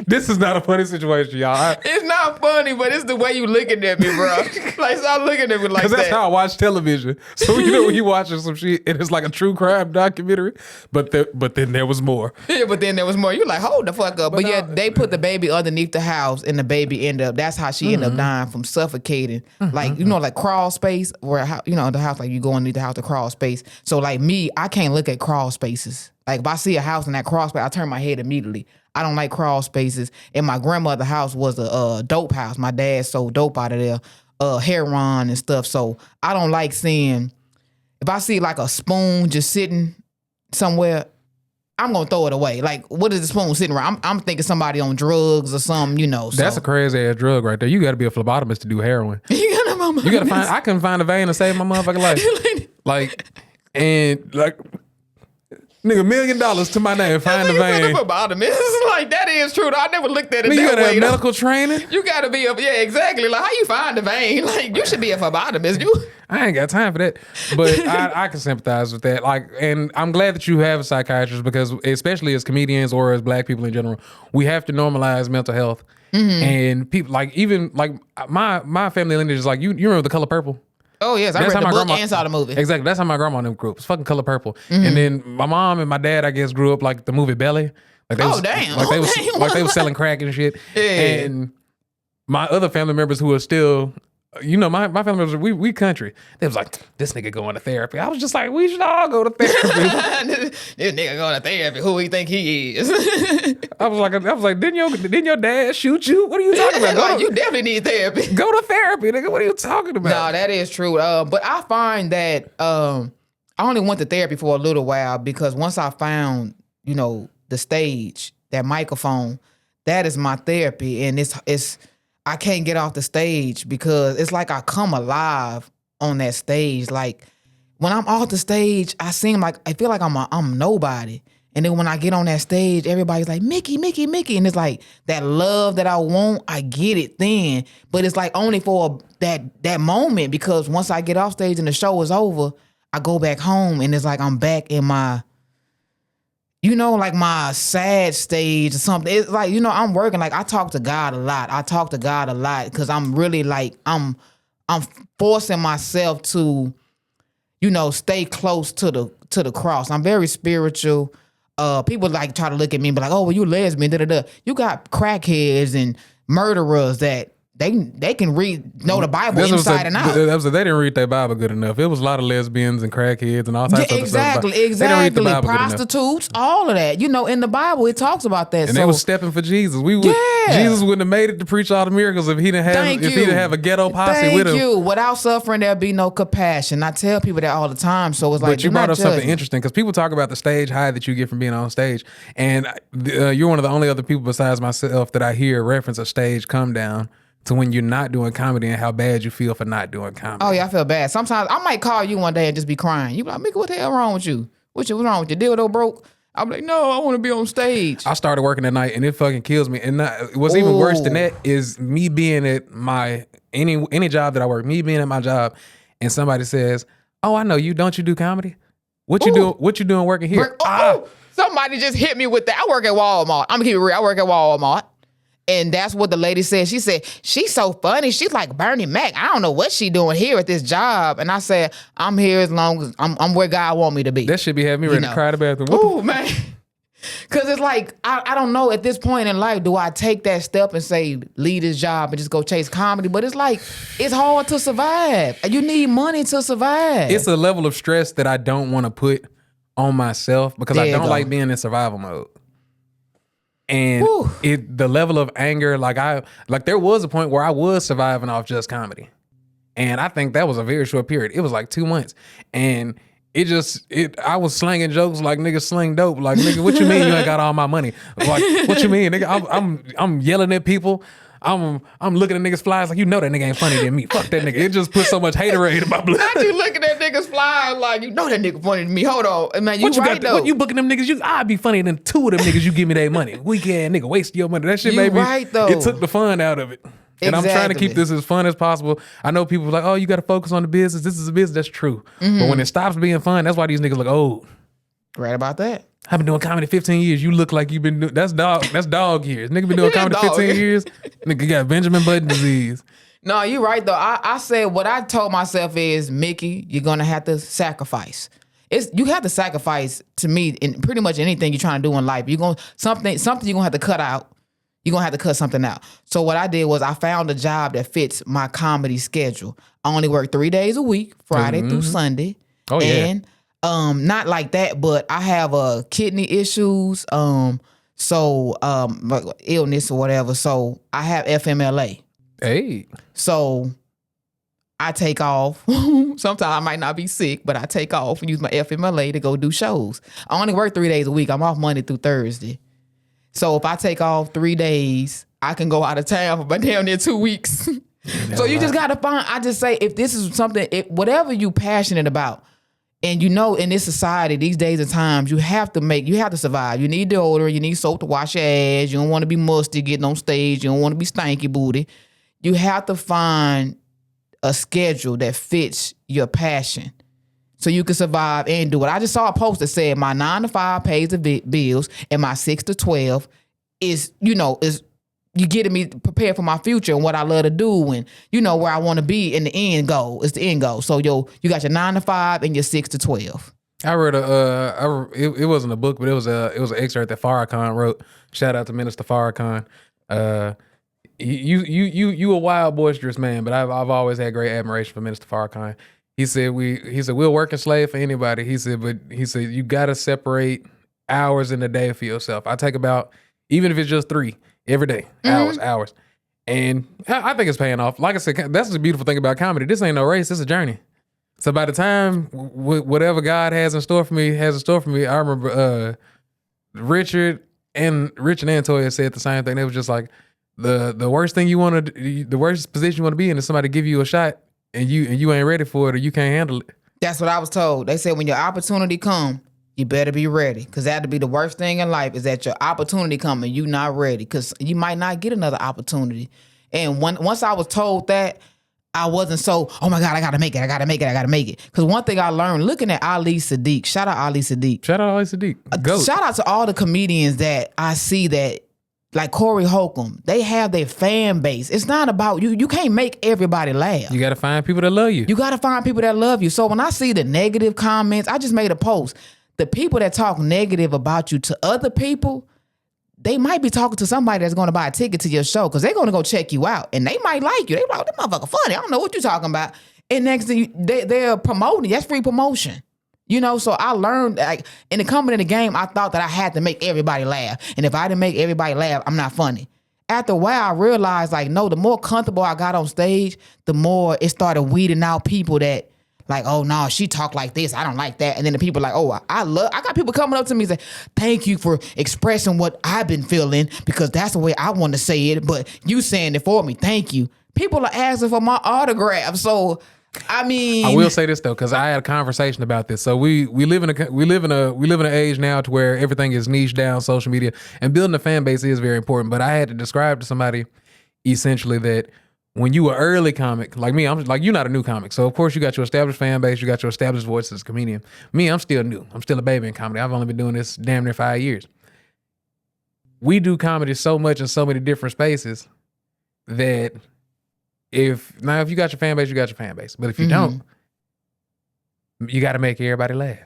[SPEAKER 2] This is not a funny situation, y'all.
[SPEAKER 1] It's not funny, but it's the way you looking at me, bro. Like, stop looking at me like that.
[SPEAKER 2] Because that's how I watch television. So, you know, when you watching some shit and it's like a true crime documentary, but then there was more.
[SPEAKER 1] Yeah, but then there was more. You're like, hold the fuck up. But yeah, they put the baby underneath the house, and the baby ended up, that's how she ended up dying from suffocating. Like, you know, like crawl space, where, you know, the house, like you go underneath the house to crawl space. So like me, I can't look at crawl spaces. Like if I see a house in that crawl space, I turn my head immediately. I don't like crawl spaces. And my grandmother's house was a dope house. My dad sold dope out of there, heroin and stuff. So I don't like seeing, if I see like a spoon just sitting somewhere, I'm going to throw it away. Like, what is the spoon sitting around? I'm thinking somebody on drugs or something, you know. So.
[SPEAKER 2] That's a crazy ass drug right there. You got to be a phlebotomist to do heroin. You got to find, I couldn't find a vein to save my motherfucking life. Like, nigga, $1 million to my name. Find the vein.
[SPEAKER 1] Like, that is true. I never looked at it that way.
[SPEAKER 2] You gotta have medical training.
[SPEAKER 1] You gotta be yeah, exactly. Like, how you find the vein? Like, you should be a phlebotomist.
[SPEAKER 2] I ain't got time for that. But I can sympathize with that. Like, and I'm glad that you have a psychiatrist, because especially as comedians or as black people in general, we have to normalize mental health. And people, like, even like my family lineage is like, you remember The Color Purple?
[SPEAKER 1] Oh, yes. I read the book and saw the movie.
[SPEAKER 2] Exactly. That's how my grandma and them grew up. It's fucking Color Purple. And then my mom and my dad, I guess, grew up like the movie Belly. Like
[SPEAKER 1] damn.
[SPEAKER 2] Like they was selling crack and shit. Yeah. And my other family members who are still, you know, my family members, we country. They was like, this nigga going to therapy. I was just like, we should all go to therapy.
[SPEAKER 1] This nigga going to therapy. Who he think he is?
[SPEAKER 2] I was like, didn't your dad shoot you? What are you talking about?
[SPEAKER 1] You definitely need therapy.
[SPEAKER 2] Go to therapy, nigga. What are you talking about?
[SPEAKER 1] No, that is true. But I find that I only went to therapy for a little while, because once I found, you know, the stage, that microphone, that is my therapy. And it's I can't get off the stage, because it's like I come alive on that stage. Like when I'm off the stage, I feel like I'm nobody. And then when I get on that stage, everybody's like, Mickey, Mickey, Mickey. And it's like that love that I want, I get it then. But it's like only for that moment, because once I get off stage and the show is over, I go back home and it's like I'm back in my, you know, like my sad stage or something. It's like, you know, I'm working. Like I talk to God a lot. Because I'm really like, I'm forcing myself to, you know, stay close to the cross. I'm very spiritual. People like try to look at me and be like, oh, well, you lesbian, da-da-da. You got crackheads and murderers that they can know the Bible inside and out.
[SPEAKER 2] They didn't read their Bible good enough. It was a lot of lesbians and crackheads and all types of stuff.
[SPEAKER 1] Exactly. Prostitutes, all of that. You know, in the Bible, it talks about that.
[SPEAKER 2] And they were stepping for Jesus. Jesus wouldn't have made it to preach all the miracles if he didn't have a ghetto posse with him.
[SPEAKER 1] Thank you. Without suffering, there'll be no compassion. I tell people that all the time. So it's like,
[SPEAKER 2] but you brought up something interesting, because people talk about the stage high that you get from being on stage, and you're one of the only other people besides myself that I hear reference a stage come down to when you're not doing comedy, and how bad you feel for not doing comedy.
[SPEAKER 1] Oh, yeah, I feel bad. Sometimes I might call you one day and just be crying. You be like, Mickey, what the hell wrong with you? What's wrong with your dildo broke? I'm like, no, I want to be on stage.
[SPEAKER 2] I started working at night, and it fucking kills me. And what's even worse than that is me being at my, any job that I work, me being at my job, and somebody says, oh, I know you. Don't you do comedy? What you doing working here?
[SPEAKER 1] Somebody just hit me with that. I work at Walmart. I'm going to keep it real. I work at Walmart. And that's what the lady said. She said, she's so funny. She's like Bernie Mac. I don't know what she doing here at this job. And I said, I'm here as long as I'm where God want me to be.
[SPEAKER 2] That should be having me ready to cry to bathroom.
[SPEAKER 1] Ooh, man. Because it's like, I don't know, at this point in life, do I take that step and say, leave this job and just go chase comedy? But it's like, it's hard to survive. You need money to survive.
[SPEAKER 2] It's a level of stress that I don't want to put on myself because I don't like being in survival mode. And the level of anger, there was a point where I was surviving off just comedy. And I think that was a very short period. It was like 2 months. And I was slanging jokes like niggas sling dope. Like, nigga, what you mean you ain't got all my money? Like, what you mean, nigga? I'm yelling at people. I'm looking at niggas' flies like, you know that nigga ain't funny than me. Fuck that nigga. It just put so much haterade in my blood.
[SPEAKER 1] Not you looking at niggas' flies like, you know that nigga funny than me. Hold on. Man, you right though.
[SPEAKER 2] What you booking them niggas? I'd be funnier than 2 of them niggas you give me their money. Weak ass nigga, waste your money. That shit made me,
[SPEAKER 1] right though.
[SPEAKER 2] It took the fun out of it. And I'm trying to keep this as fun as possible. I know people are like, oh, you got to focus on the business. This is a business. That's true. Mm-hmm. But when it stops being fun, that's why these niggas look old.
[SPEAKER 1] Right about that.
[SPEAKER 2] I've been doing comedy 15 years. You look like you've been doing, that's dog years. Nigga been doing comedy 15 years. Nigga got Benjamin Button disease.
[SPEAKER 1] No, you're right though. I said what I told myself is, Mickey, you're gonna have to sacrifice. You have to sacrifice to me in pretty much anything you're trying to do in life. You're gonna something you're gonna have to cut out. You're gonna have to cut something out. So what I did was I found a job that fits my comedy schedule. I only work 3 days a week, Friday through Sunday.
[SPEAKER 2] Oh yeah.
[SPEAKER 1] And not like that, but I have kidney issues, like illness or whatever. So I have FMLA.
[SPEAKER 2] Hey.
[SPEAKER 1] So I take off. Sometimes I might not be sick, but I take off and use my FMLA to go do shows. I only work 3 days a week. I'm off Monday through Thursday. So if I take off 3 days, I can go out of town for about damn near 2 weeks. So you just gotta find. I just say, if this is something, whatever you passionate about. And you know, in this society, these days and times, you have to survive. You need deodorant, you need soap to wash your ass. You don't want to be musty getting on stage. You don't want to be stanky booty. You have to find a schedule that fits your passion so you can survive and do it. I just saw a post that said my 9 to 5 pays the bills and my 6 to 12 is you getting me prepared for my future and what I love to do and, where I want to be in the end goal. It's the end goal. So, you got your 9 to 5 and your 6 to 12.
[SPEAKER 2] I read it wasn't a book, but it was an excerpt that Farrakhan wrote. Shout out to Minister Farrakhan. You a wild, boisterous man, but I've always had great admiration for Minister Farrakhan. He said we'll work and slave for anybody. He said you gotta separate hours in the day for yourself. I take about, even if it's just 3 every day, hours. And I think it's paying off. Like I said, that's the beautiful thing about comedy. This ain't no race, it's a journey. So by the time whatever God has in store for me, I remember Richard and Toya said the same thing. They was just like, the worst thing the worst position you want to be in is somebody give you a shot and you ain't ready for it or you can't handle it.
[SPEAKER 1] That's what I was told. They said when your opportunity come, you better be ready, because that'd be the worst thing in life, is that your opportunity come and you not ready, because you might not get another opportunity. And once I was told that, I wasn't so, oh my God, I gotta make it. Because one thing I learned looking at Ali Sadiq, shout out Ali Sadiq.
[SPEAKER 2] Shout out to
[SPEAKER 1] all the comedians that I see that, like Corey Holcomb, they have their fan base. It's not about you. You can't make everybody laugh.
[SPEAKER 2] You got to find people that love you.
[SPEAKER 1] You got to find people that love you. So when I see the negative comments, I just made a post. The people that talk negative about you to other people, they might be talking to somebody that's going to buy a ticket to your show, because they're going to go check you out and they might like you. They like, that motherfucker funny. I don't know what you're talking about. And next thing they're promoting. That's free promotion. So I learned, like, in the coming in the game, I thought that I had to make everybody laugh. And if I didn't make everybody laugh, I'm not funny. After a while, I realized, like, no, the more comfortable I got on stage, the more it started weeding out people that, like, oh, no, she talk like this, I don't like that. And then the people like, oh, I got people coming up to me and say, thank you for expressing what I've been feeling, because that's the way I want to say it, but you saying it for me, thank you. People are asking for my autograph. So I mean,
[SPEAKER 2] I will say this though, because I had a conversation about this. So we live in an age now to where everything is niche down, social media, and building a fan base is very important. But I had to describe to somebody essentially that when you were early comic, like me, I'm like, you're not a new comic. So of course you got your established fan base, you got your established voice as a comedian. Me, I'm still new. I'm still a baby in comedy. I've only been doing this damn near 5 years. we do comedy so much in so many different spaces that if you got your fan base, you got your fan base. But if you don't, you got to make everybody laugh.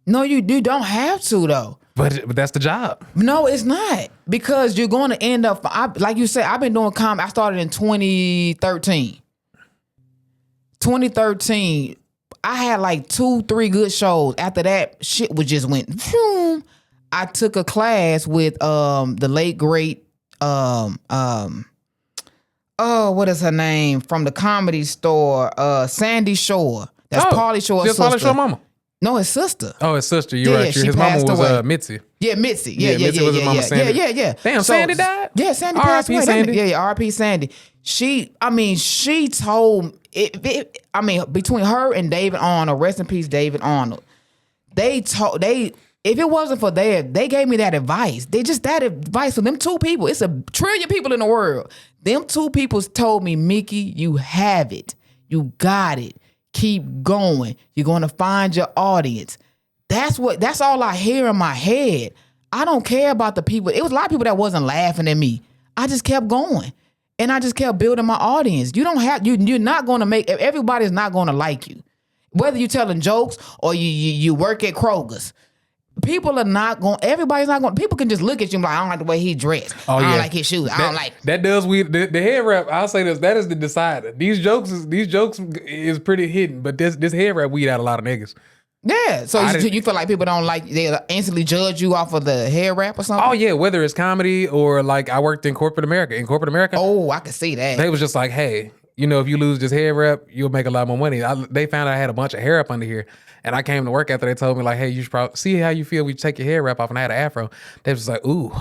[SPEAKER 1] No, you don't have to though.
[SPEAKER 2] But that's the job.
[SPEAKER 1] No, it's not, because you're going to end up. Like you said, I've been doing comedy. I started in 2013. 2013, I had like 2-3 good shows. After that, shit just went. Boom. I took a class with the late great what is her name from the Comedy Store? Sandy Shore. That's Pauly Shore's sister.
[SPEAKER 2] Pauly Shore mama.
[SPEAKER 1] No, his sister.
[SPEAKER 2] Oh, his sister. You're right. His mama was Mitzi.
[SPEAKER 1] Yeah, Mitzi. Yeah.
[SPEAKER 2] Mitzi was his mama, Sandy.
[SPEAKER 1] Yeah.
[SPEAKER 2] Damn, Sandy died?
[SPEAKER 1] Yeah, Sandy passed away.
[SPEAKER 2] Sandy.
[SPEAKER 1] Yeah, R.I.P. Sandy. She told between her and David Arnold, rest in peace, David Arnold. If it wasn't for they gave me that advice. That advice for them two people. It's 1 trillion people in the world. Them two people told me, Mickey, you have it. You got it. Keep going. You're going to find your audience. That's all I hear in my head. I don't care about the people. It was a lot of people that wasn't laughing at me. I just kept going. And I just kept building my audience. You're not going to make, everybody's not going to like you. Whether you're telling jokes or you work at Kroger's. People are not going, everybody's not going, people can just look at you and be like, I don't like the way he dressed. I don't like his shoes. I don't like.
[SPEAKER 2] That does, the head wrap, I'll say this, that is the decider. These jokes is pretty hidden, but this head wrap weed out a lot of niggas.
[SPEAKER 1] Yeah, so you feel like people don't like, they instantly judge you off of the hair wrap or something?
[SPEAKER 2] Oh yeah, whether it's comedy or like I worked in corporate America.
[SPEAKER 1] Oh, I can see that.
[SPEAKER 2] They was just like, hey, if you lose this hair wrap, you'll make a lot more money. They found out I had a bunch of hair up under here. And I came to work after they told me like, hey, you should probably see how you feel when you take your hair wrap off, and I had an afro. They was like, ooh.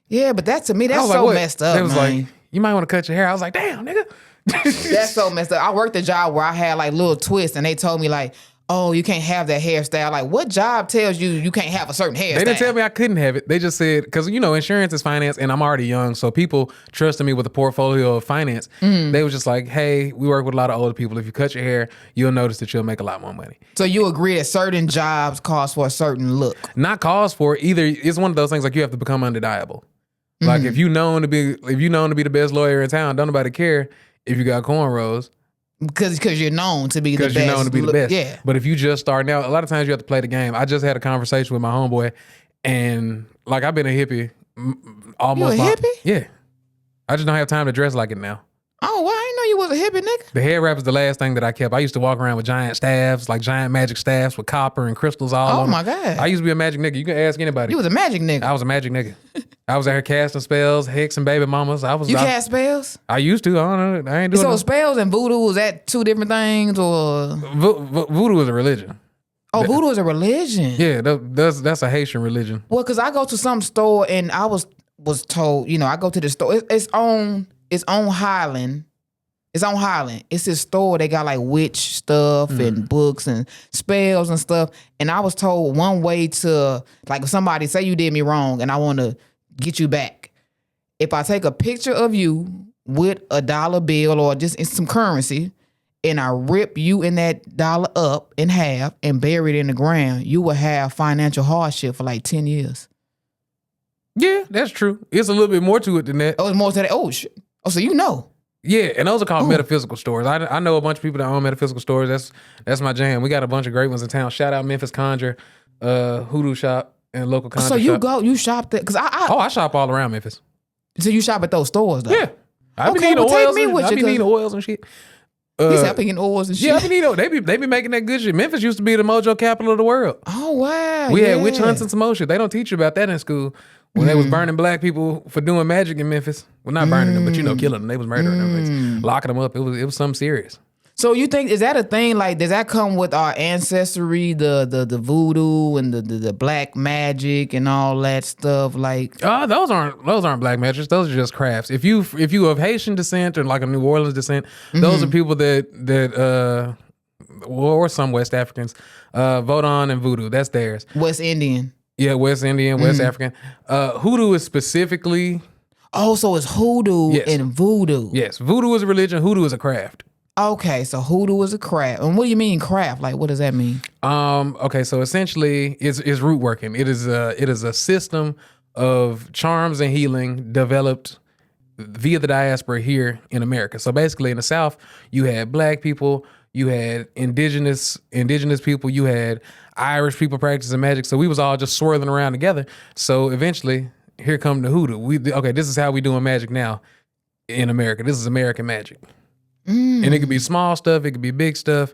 [SPEAKER 1] Yeah, but to me, that's so messed up,
[SPEAKER 2] They was like, you might want to cut your hair. I was like, damn, nigga.
[SPEAKER 1] That's so messed up. I worked a job where I had like little twists, and they told me like, oh, you can't have that hairstyle. Like, what job tells you can't have a certain hairstyle?
[SPEAKER 2] They didn't tell me I couldn't have it. They just said, because, insurance is finance, and I'm already young, so people trusted me with a portfolio of finance. They was just like, hey, we work with a lot of older people. If you cut your hair, you'll notice that you'll make a lot more money.
[SPEAKER 1] So you agree that certain jobs cause for a certain look?
[SPEAKER 2] Not cause for it. Either it's one of those things like you have to become undeniable. Like if you known to be the best lawyer in town, don't nobody care if you got cornrows.
[SPEAKER 1] Because you're known to be the best.
[SPEAKER 2] Because you're known to be the best.
[SPEAKER 1] Yeah.
[SPEAKER 2] But if you just starting out, a lot of times you have to play the game. I just had a conversation with my homeboy, and like I've been a hippie almost.
[SPEAKER 1] You a hippie?
[SPEAKER 2] Yeah. I just don't have time to dress like it now.
[SPEAKER 1] Oh, well, I didn't know you was a hippie, nigga.
[SPEAKER 2] The hair wrap is the last thing that I kept. I used to walk around with giant staffs, like giant magic staffs with copper and crystals all on them.
[SPEAKER 1] Oh, my God.
[SPEAKER 2] I used to be a magic nigga. You can ask anybody.
[SPEAKER 1] You was a magic nigga.
[SPEAKER 2] I was a magic nigga. I was out here casting spells, hexing baby mamas.
[SPEAKER 1] You cast spells?
[SPEAKER 2] I used to. I don't know. I ain't doing
[SPEAKER 1] So spells and voodoo, is that two different things, or?
[SPEAKER 2] Voodoo is a religion.
[SPEAKER 1] Oh, voodoo is a religion?
[SPEAKER 2] Yeah, that's a Haitian religion.
[SPEAKER 1] Well, because I go to some store and I was told, I go to the store. It's on Highland. It's on Highland. It's this store. They got like witch stuff and books and spells and stuff. And I was told one way to, like, if somebody say you did me wrong and I want to get you back, if I take a picture of you with a dollar bill or just some currency and I rip you in that dollar up in half and bury it in the ground, you will have financial hardship for like 10 years.
[SPEAKER 2] Yeah, that's true. It's a little bit more to it than that.
[SPEAKER 1] Oh, it's more to that. Oh, shit. Oh, so you know.
[SPEAKER 2] Yeah, and those are called metaphysical stores. I know a bunch of people that own metaphysical stores. That's my jam. We got a bunch of great ones in town. Shout out Memphis Conjure, Hoodoo Shop, and local Conjure
[SPEAKER 1] So you shop there? Because
[SPEAKER 2] I shop all around Memphis.
[SPEAKER 1] So you shop at those stores, though?
[SPEAKER 2] Yeah. I be needing oils and shit.
[SPEAKER 1] He's helping oils and shit.
[SPEAKER 2] Yeah, I mean, they be making that good shit. Memphis used to be the mojo capital of the world.
[SPEAKER 1] Oh, wow.
[SPEAKER 2] We had witch hunts and some more shit. They don't teach you about that in school. When they was burning black people for doing magic in Memphis. Well, not burning them, but killing them. They was murdering them, locking them up. It was something serious. So
[SPEAKER 1] you think, is that a thing? Like, does that come with our ancestry, the voodoo and the black magic and all that stuff? Like,
[SPEAKER 2] those aren't black magic. Those are just crafts. If you of Haitian descent or like a New Orleans descent, those are people that or some West Africans vote on and voodoo. That's theirs.
[SPEAKER 1] West Indian.
[SPEAKER 2] Yeah, West Indian, West African. Hoodoo is specifically...
[SPEAKER 1] Oh, so it's hoodoo and voodoo.
[SPEAKER 2] Yes, voodoo is a religion, hoodoo is a craft.
[SPEAKER 1] Okay, so hoodoo is a craft. And what do you mean craft? Like, what does that mean?
[SPEAKER 2] Okay, so essentially it's root working. It is a system of charms and healing developed via the diaspora here in America. So basically in the South, you had black people, you had indigenous people, you had Irish people practicing magic. So we was all just swirling around together. So eventually, here come the hoodoo. This is how we doing magic now in America. This is American magic. And it could be small stuff, it could be big stuff.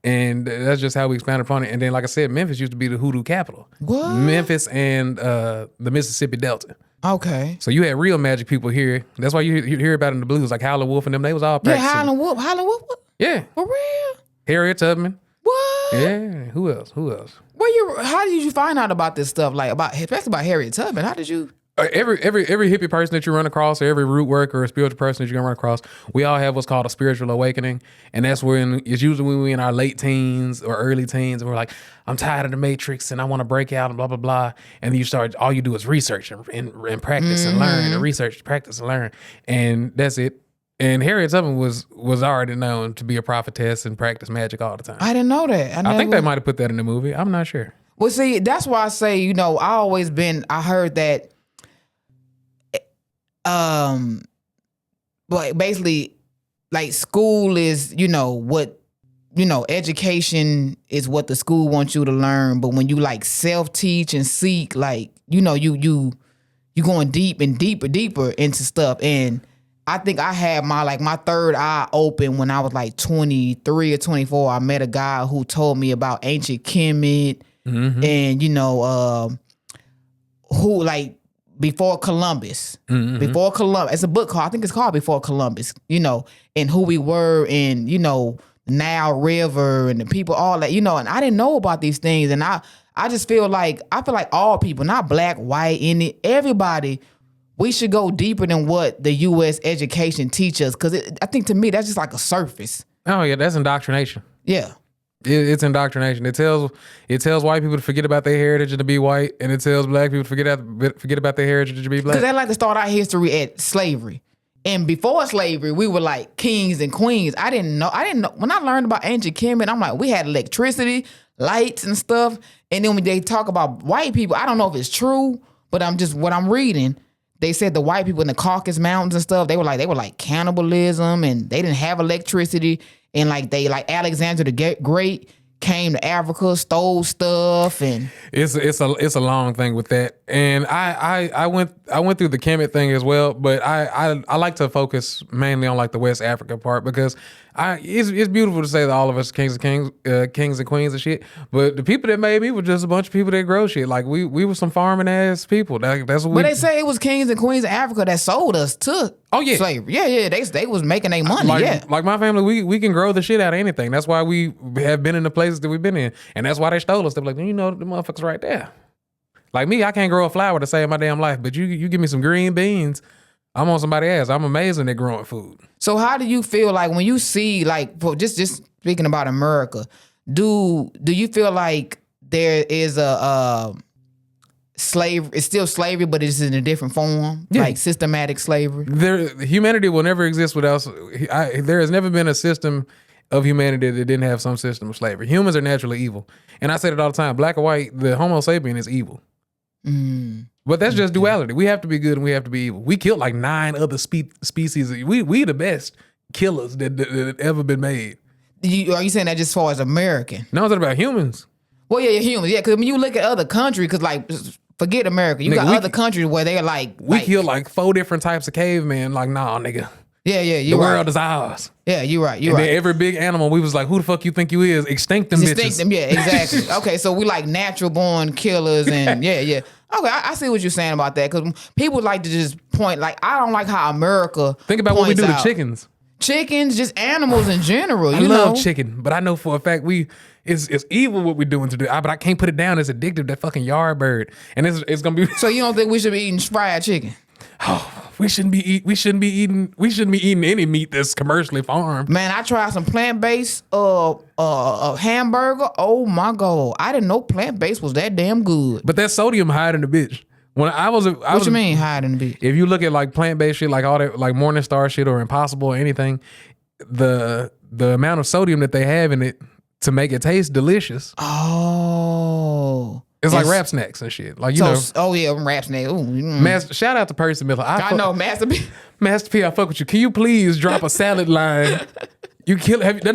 [SPEAKER 2] And that's just how we expanded upon it. And then, like I said, Memphis used to be the hoodoo capital.
[SPEAKER 1] What?
[SPEAKER 2] Memphis and the Mississippi Delta.
[SPEAKER 1] Okay.
[SPEAKER 2] So you had real magic people here. That's why you hear about it in the blues, like Howlin' Wolf and them. They was all practicing.
[SPEAKER 1] Yeah, Howlin' Wolf.
[SPEAKER 2] Yeah.
[SPEAKER 1] For real?
[SPEAKER 2] Harriet Tubman.
[SPEAKER 1] What?
[SPEAKER 2] Yeah. Who else?
[SPEAKER 1] How did you find out about this stuff? Like especially about Harriet Tubman. How did you?
[SPEAKER 2] Every hippie person that you run across, or every root worker or spiritual person that you're gonna run across, we all have what's called a spiritual awakening, and that's when it's usually when we're in our late teens or early teens, and we're like, I'm tired of the matrix and I want to break out and blah blah blah, and then you start, all you do is research and practice and learn, and research, practice and learn, and that's it. And Harriet Tubman was already known to be a prophetess and practice magic all the time.
[SPEAKER 1] I didn't know that.
[SPEAKER 2] I think they might have put that in the movie. I'm not sure.
[SPEAKER 1] Well, see, that's why I say, I heard that. But basically, like, school is, education is what the school wants you to learn. But when you like self-teach and seek, like, you going deep and deeper into stuff. And I think I had my third eye open when I was like 23 or 24. I met a guy who told me about ancient Kemet and, who like, Before Columbus. Before Columbus. It's a book called, I think it's called Before Columbus, and who we were, and, Nile River and the people, all that, and I didn't know about these things. And I just feel like all people, not black, white, everybody, we should go deeper than what the U.S. education teaches. Because I think to me, that's just like a surface.
[SPEAKER 2] Oh, yeah, that's indoctrination.
[SPEAKER 1] Yeah.
[SPEAKER 2] It's indoctrination. It tells white people to forget about their heritage and to be white, and it tells black people to forget about their heritage and to be black.
[SPEAKER 1] Because they like to start our history at slavery, and before slavery, we were like kings and queens. I didn't know. When I learned about ancient Kemet, I'm like, we had electricity, lights, and stuff. And then when they talk about white people, I don't know if it's true, but what I'm reading. They said the white people in the Caucasus Mountains and stuff, they were like cannibalism, and they didn't have electricity. And like Alexander the Great came to Africa, stole stuff, and
[SPEAKER 2] it's a long thing with that. And I went through the Kemet thing as well, but I like to focus mainly on like the West Africa part, because it's beautiful to say that all of us kings and queens and shit. But the people that made me were just a bunch of people that grow shit. Like we were some farming ass people. That's what.
[SPEAKER 1] But they say it was kings and queens of Africa that sold us to slavery. Yeah. They was making their money.
[SPEAKER 2] Like my family, we can grow the shit out of anything. That's why we have been in the places that we've been in, and that's why they stole us. They're like, the motherfuckers right there. Like me, I can't grow a flower to save my damn life, but you give me some green beans, I'm on somebody's ass. I'm amazing at growing food. So
[SPEAKER 1] how do you feel like when you see, like, just speaking about America, do you feel like there is a slavery? It's still slavery, but it's in a different form, like systematic slavery.
[SPEAKER 2] Humanity will never exist without. There has never been a system of humanity that didn't have some system of slavery. Humans are naturally evil, and I say it all the time. Black or white, the Homo sapien is evil. But that's just duality. We have to be good and we have to be evil. We killed like 9 other species. We the best killers that ever been made.
[SPEAKER 1] Are you saying that just as far as American?
[SPEAKER 2] No, it's about humans.
[SPEAKER 1] Well, yeah, humans. Yeah, because when you look at other countries, because like, forget America. You got other countries where they're like...
[SPEAKER 2] We killed like 4 different types of cavemen. Like, nah, nigga.
[SPEAKER 1] Yeah,
[SPEAKER 2] the world is ours.
[SPEAKER 1] Yeah, you're right.
[SPEAKER 2] Then every big animal, we was like, who the fuck you think you is? Extinct them bitches.
[SPEAKER 1] Extinct them, yeah, exactly. Okay, so we like natural born killers and yeah. Okay, I see what you're saying about that, because people like to just point, like, I don't like how America
[SPEAKER 2] think about what we do to chickens.
[SPEAKER 1] Chickens, just animals in general.
[SPEAKER 2] I love chicken, but I know for a fact it's evil what we're doing to do. But I can't put it down. It's addictive. That fucking yard bird, and it's gonna be.
[SPEAKER 1] So you don't think we should be eating fried chicken?
[SPEAKER 2] Oh, we shouldn't be eating any meat that's commercially farmed.
[SPEAKER 1] Man, I tried some plant-based hamburger. Oh my God, I didn't know plant-based was that damn good.
[SPEAKER 2] But that sodium higher than the bitch.
[SPEAKER 1] What you mean higher than the bitch?
[SPEAKER 2] If you look at like plant-based shit, like all that, like Morningstar shit or Impossible or anything, the amount of sodium that they have in it to make it taste delicious.
[SPEAKER 1] Oh.
[SPEAKER 2] It's like rap snacks and shit. Like, you know.
[SPEAKER 1] Oh yeah, rap snacks. Ooh,
[SPEAKER 2] Shout out to Percy Miller.
[SPEAKER 1] I know, Master P.
[SPEAKER 2] Master P, I fuck with you. Can you please drop a salad line? That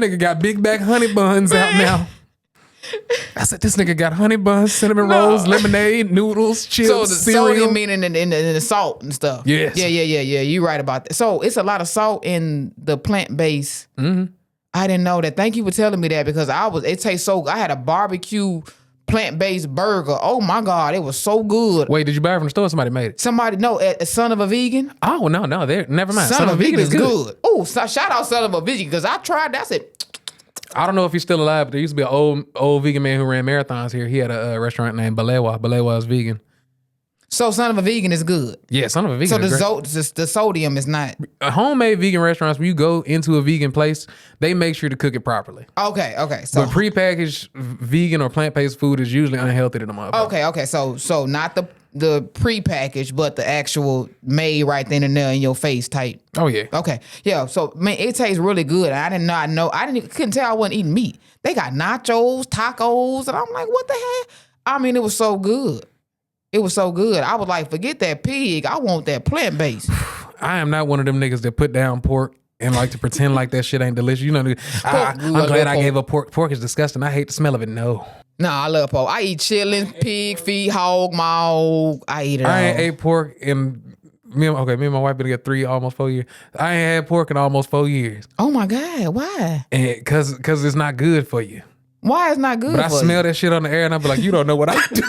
[SPEAKER 2] nigga got Big Back honey buns out now. I said, this nigga got honey buns, cinnamon rolls, lemonade, noodles, chips,
[SPEAKER 1] so the
[SPEAKER 2] cereal.
[SPEAKER 1] sodium meaning in the salt and stuff.
[SPEAKER 2] Yes.
[SPEAKER 1] Yeah. You right about that. So it's a lot of salt in the plant-based. Mm-hmm. I didn't know that. Thank you for telling me that because it tastes so good. I had a barbecue plant-based burger. Oh my God, it was so good.
[SPEAKER 2] Wait, did you buy it from the store or somebody made it?
[SPEAKER 1] A Son of a Vegan.
[SPEAKER 2] Oh, no, never mind.
[SPEAKER 1] Son of a Vegan is good. Oh, shout out Son of a Vegan because I tried that. I said,
[SPEAKER 2] I don't know if he's still alive, but there used to be an old vegan man who ran marathons here. He had a restaurant named Balewa. Balewa is vegan.
[SPEAKER 1] So Son of a Vegan is good.
[SPEAKER 2] Yeah, Son of a Vegan is great.
[SPEAKER 1] The sodium is not.
[SPEAKER 2] Homemade vegan restaurants, when you go into a vegan place, they make sure to cook it properly.
[SPEAKER 1] Okay. So
[SPEAKER 2] but prepackaged vegan or plant-based food is usually unhealthy to the motherfucker.
[SPEAKER 1] Okay. So not the prepackaged, but the actual made right then and there in your face type.
[SPEAKER 2] Oh yeah.
[SPEAKER 1] Okay. Yeah. So man, it tastes really good. I did not know. Couldn't tell I wasn't eating meat. They got nachos, tacos, and I'm like, what the hell? I mean, it was so good. It was so good. I was like, forget that pig. I want that plant-based.
[SPEAKER 2] I am not one of them niggas that put down pork and like to pretend like that shit ain't delicious. You know, I'm glad I gave up pork. Pork is disgusting. I hate the smell of it. No.
[SPEAKER 1] Nah, I love pork. I eat chillin', pig, feet, hog, maw. I eat it all.
[SPEAKER 2] I ain't ate pork in me and my wife been together 3, almost 4 years. I ain't had pork in almost 4 years.
[SPEAKER 1] Oh my God, why?
[SPEAKER 2] And cause it's not good for you.
[SPEAKER 1] Why it's not good for you?
[SPEAKER 2] But I smell that shit on the air and I be like, you don't know what I do.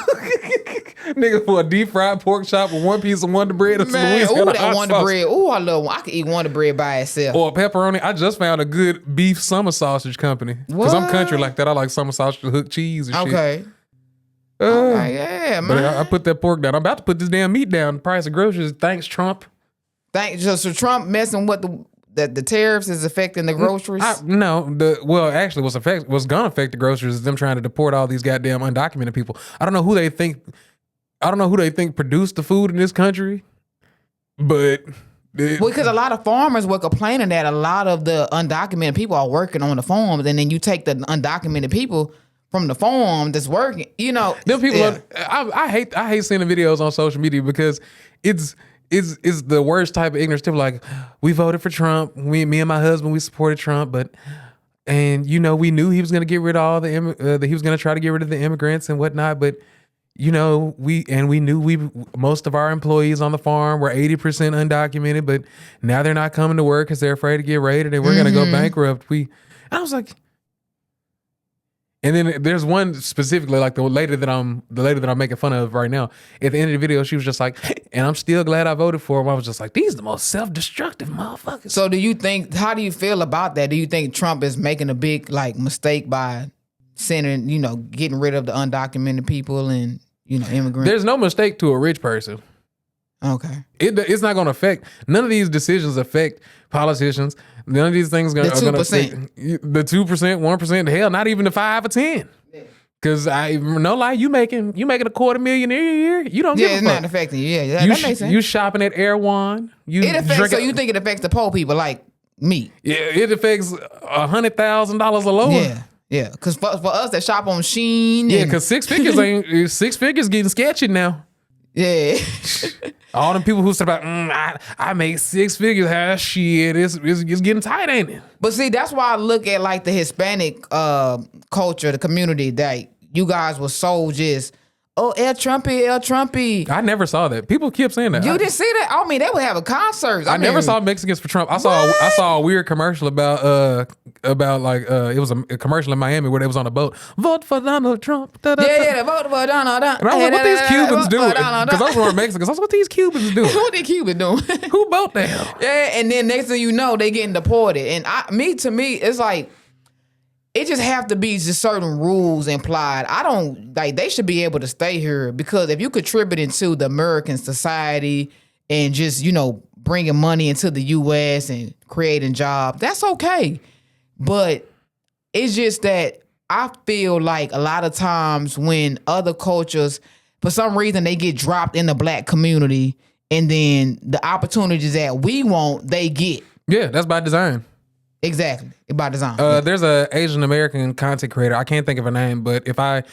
[SPEAKER 2] Nigga, for a deep fried pork chop with one piece of Wonder Bread and some Louisiana
[SPEAKER 1] ooh, that
[SPEAKER 2] hot
[SPEAKER 1] Wonder
[SPEAKER 2] sauce.
[SPEAKER 1] Bread. Ooh, I love one. I could eat Wonder Bread by itself.
[SPEAKER 2] Or pepperoni. I just found a good beef summer sausage company. Because I'm country like that. I like summer sausage with hooked cheese and shit.
[SPEAKER 1] Okay. Yeah, man.
[SPEAKER 2] But I put that pork down. I'm about to put this damn meat down. The price of groceries. Thanks, Trump.
[SPEAKER 1] So Trump messing with the tariffs is affecting the groceries?
[SPEAKER 2] Actually what's gonna affect the groceries is them trying to deport all these goddamn undocumented people. I don't know who they think produced the food in this country, but
[SPEAKER 1] because a lot of farmers were complaining that a lot of the undocumented people are working on the farms, and then you take the undocumented people from the farm that's working. You know,
[SPEAKER 2] them people. I hate seeing the videos on social media because it's the worst type of ignorance. People like, we voted for Trump. Me and my husband, we supported Trump, and you know, we knew he was going to get rid of all he was going to try to get rid of the immigrants and whatnot, but. You know, we knew most of our employees on the farm were 80% undocumented, but now they're not coming to work because they're afraid to get raided and we're gonna go bankrupt. I was like, and then there's one specifically, like the lady that I'm making fun of right now. At the end of the video, she was just like, and I'm still glad I voted for him. I was just like, these are the most self-destructive motherfuckers.
[SPEAKER 1] So how do you feel about that? Do you think Trump is making a big mistake by sending, getting rid of the undocumented people and immigrants?
[SPEAKER 2] There's no mistake to a rich person.
[SPEAKER 1] Okay.
[SPEAKER 2] It's not going to affect, none of these decisions affect politicians. None of these things are going to affect the 2%, 1%, hell, not even the 5 or 10. Because no lie, you making $250,000 a year. You don't give a fuck.
[SPEAKER 1] It's not affecting you. Yeah, that makes sense.
[SPEAKER 2] You shopping at Air One.
[SPEAKER 1] So you think it affects the poor people like me?
[SPEAKER 2] Yeah, it affects $100,000 or lower.
[SPEAKER 1] Yeah, because for us that shop on Shein.
[SPEAKER 2] Yeah, because six figures getting sketchy now.
[SPEAKER 1] Yeah.
[SPEAKER 2] All them people who say about, I make 6 figures. Shit, it's getting tight, ain't it?
[SPEAKER 1] But see, that's why I look at the Hispanic culture, the community, that you guys were so just, oh, El Trumpy.
[SPEAKER 2] I never saw that. People keep saying that.
[SPEAKER 1] You didn't see that? I mean, they would have a concert.
[SPEAKER 2] I never saw Mexicans for Trump. I saw a weird commercial about it was a commercial in Miami where they was on a boat. Vote for Donald Trump.
[SPEAKER 1] Yeah, vote for Donald Trump.
[SPEAKER 2] And I was like, what these Cubans doing? Because those were Mexicans. I was like, what these Cubans doing?
[SPEAKER 1] What the Cubans doing?
[SPEAKER 2] Who boat the hell?
[SPEAKER 1] Yeah, and then next thing you know, they getting deported. And to me, it's like, it just have to be just certain rules implied. I don't they should be able to stay here, because if you contributing to the American society and just, bringing money into the U.S. and creating jobs, that's okay. But it's just that I feel like a lot of times when other cultures, for some reason, they get dropped in the black community, and then the opportunities that we want, they get.
[SPEAKER 2] Yeah, that's by design.
[SPEAKER 1] Exactly. By design.
[SPEAKER 2] There's a Asian American content creator. I can't think of her name, but if I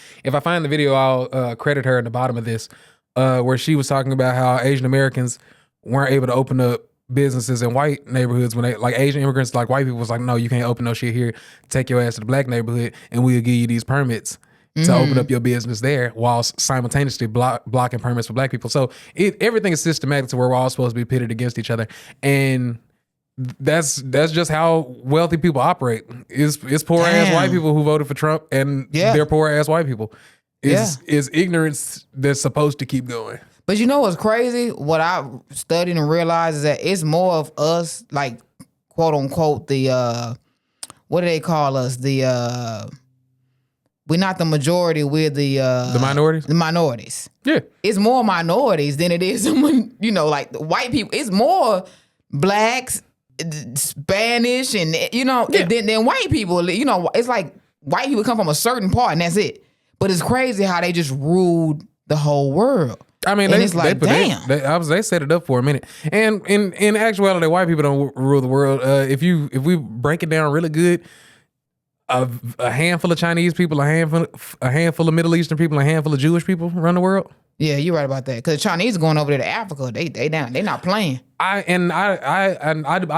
[SPEAKER 2] find the video, I'll credit her at the bottom of this, where she was talking about how Asian Americans weren't able to open up businesses in white neighborhoods when they like Asian immigrants, like white people was like, no, you can't open no shit here. Take your ass to the black neighborhood, and we'll give you these permits to open up your business there, whilst simultaneously blocking permits for black people. So everything is systematic to where we're all supposed to be pitted against each other, and that's just how wealthy people operate. It's poor ass white people who voted for Trump, and they're poor ass white people. It's ignorance that's supposed to keep going.
[SPEAKER 1] But you know what's crazy? What I studied and realized is that it's more of us, like, quote unquote, the what do they call us? The we're not the majority, we're the
[SPEAKER 2] minorities?
[SPEAKER 1] The minorities. Yeah. It's more minorities than it is when, like the white people. It's more blacks, Spanish, and than white people. It's like white people come from a certain part and that's it. But it's crazy how they just ruled the whole world.
[SPEAKER 2] I mean, they set it up for a minute. And in actuality, white people don't rule the world. If we break it down really good, a handful of Chinese people, a handful of Middle Eastern people, a handful of Jewish people run the world.
[SPEAKER 1] Yeah, you're right about that. Because the Chinese are going over there to Africa. They down. They not playing.
[SPEAKER 2] I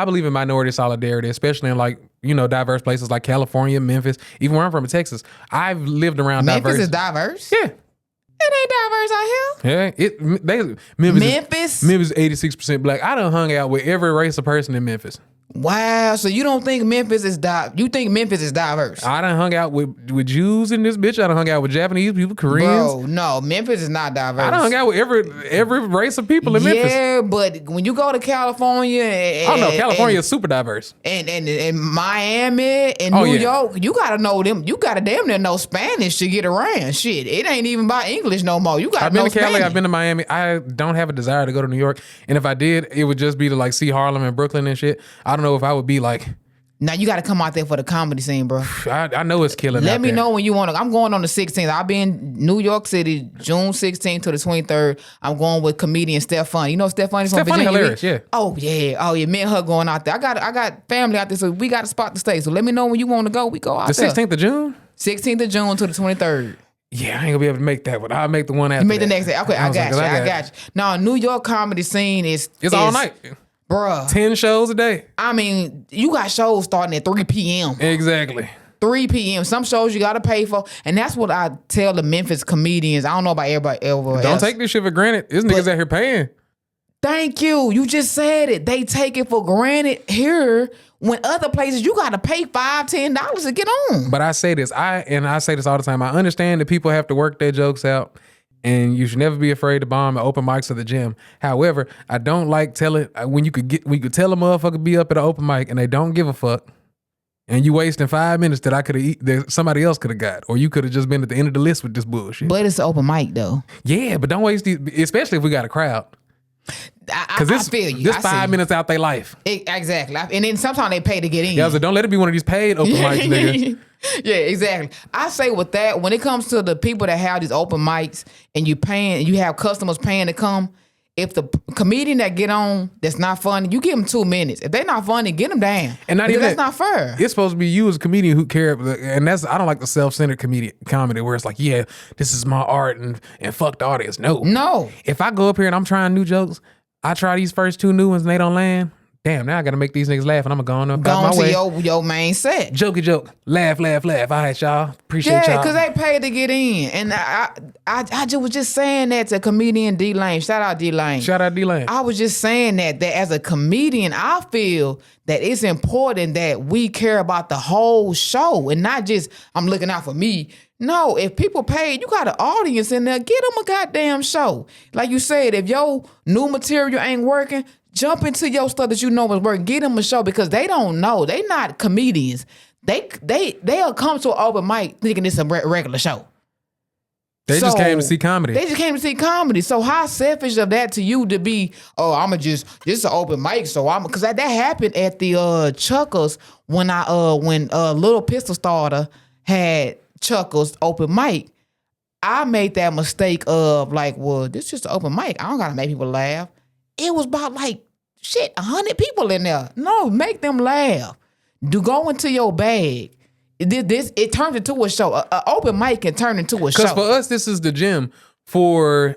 [SPEAKER 2] believe in minority solidarity, especially in diverse places like California, Memphis, even where I'm from in Texas. I've lived around
[SPEAKER 1] Memphis is diverse?
[SPEAKER 2] Yeah.
[SPEAKER 1] It ain't diverse out
[SPEAKER 2] Yeah,
[SPEAKER 1] here.
[SPEAKER 2] Memphis is 86% black. I done hung out with every race of person in Memphis.
[SPEAKER 1] Wow, so you don't think Memphis is you think Memphis is diverse?
[SPEAKER 2] I done hung out with Jews in this bitch. I done hung out with Japanese people, Koreans.
[SPEAKER 1] Bro, no, Memphis is not diverse.
[SPEAKER 2] I done hung out with every race of people in Memphis.
[SPEAKER 1] Yeah, but when you go to California,
[SPEAKER 2] California is super diverse.
[SPEAKER 1] And Miami and New York, you gotta know them. You gotta damn near know Spanish to get around. Shit, it ain't even about English no more. You gotta know Spanish. I've been to Cali.
[SPEAKER 2] I've been to Miami. I don't have a desire to go to New York, and if I did, it would just be to see Harlem and Brooklyn and shit. I don't know if I would be like.
[SPEAKER 1] Now you got to come out there for the comedy scene, bro.
[SPEAKER 2] I know it's killing.
[SPEAKER 1] Let me know when you want to. I'm going on the 16th. I'll be in New York City, June 16th to the 23rd. I'm going with comedian Steph Funny. You know Steph Funny from Virginia.
[SPEAKER 2] Hilarious, yeah.
[SPEAKER 1] Oh yeah. Me and her going out there. I got family out there, so we got a spot to stay. So let me know when you want to go. We go out there.
[SPEAKER 2] The 16th of June.
[SPEAKER 1] 16th of June to the 23rd.
[SPEAKER 2] Yeah, I ain't gonna be able to make that one. I'll make the one after.
[SPEAKER 1] You make the next day. Okay, I got you. Now, New York comedy scene is
[SPEAKER 2] all night.
[SPEAKER 1] Bruh.
[SPEAKER 2] 10 shows a day.
[SPEAKER 1] I mean, you got shows starting at 3 p.m.
[SPEAKER 2] Exactly.
[SPEAKER 1] 3 p.m. Some shows you got to pay for. And that's what I tell the Memphis comedians. I don't know about everybody else.
[SPEAKER 2] Don't take this shit for granted. This niggas out here paying.
[SPEAKER 1] Thank you. You just said it. They take it for granted here when other places you got to pay $5-10 to get on.
[SPEAKER 2] But I say this. I say this all the time. I understand that people have to work their jokes out. And you should never be afraid to bomb at open mics at the gym. However, I don't like telling when you could tell a motherfucker be up at an open mic and they don't give a fuck, and you wasting 5 minutes that somebody else could have got, or you could have just been at the end of the list with this bullshit.
[SPEAKER 1] But it's an open mic though.
[SPEAKER 2] Yeah, but don't waste these, especially if we got a crowd. Because
[SPEAKER 1] I feel you.
[SPEAKER 2] This 5 minutes out their life.
[SPEAKER 1] Exactly. And then sometimes they pay to get in.
[SPEAKER 2] Yeah, so don't let it be one of these paid open mics, nigga.
[SPEAKER 1] Yeah, exactly. I say with that, when it comes to the people that have these open mics and you have customers paying to come, if the comedian that get on that's not funny, you give them 2 minutes. If they're not funny, get them down. And not even that's not fair.
[SPEAKER 2] It's supposed to be you as a comedian who care, and I don't like the self-centered comedy where it's like, yeah, this is my art and fuck the audience. No. If I go up here and I'm trying new jokes, I try these first 2 new ones and they don't land. Damn, now I gotta make these niggas laugh and I'm going up out my way.
[SPEAKER 1] Go to your main set.
[SPEAKER 2] Jokey joke. Laugh. All right, y'all. Appreciate y'all.
[SPEAKER 1] Yeah, because they paid to get in. And I was just saying that to comedian D-Lane. Shout out D-Lane. I was just saying that as a comedian, I feel that it's important that we care about the whole show and not just, I'm looking out for me. No, if people paid, you got an audience in there, get them a goddamn show. Like you said, if your new material ain't working, jump into your stuff that you know is working. Get them a show because they don't know. They not comedians. They'll come to an open mic thinking it's a regular show.
[SPEAKER 2] They just came to see comedy.
[SPEAKER 1] They just came to see comedy. So how selfish of that to you to be, this is an open mic, because that happened at the Chuckers when Little Pistol Starter had Chuckles open mic. I made that mistake of this is just an open mic. I don't gotta make people laugh. It was about 100 people in there. No, make them laugh. Do go into your bag. It turns into a show. An open mic can turn into a show.
[SPEAKER 2] Because for us, this is the gym. For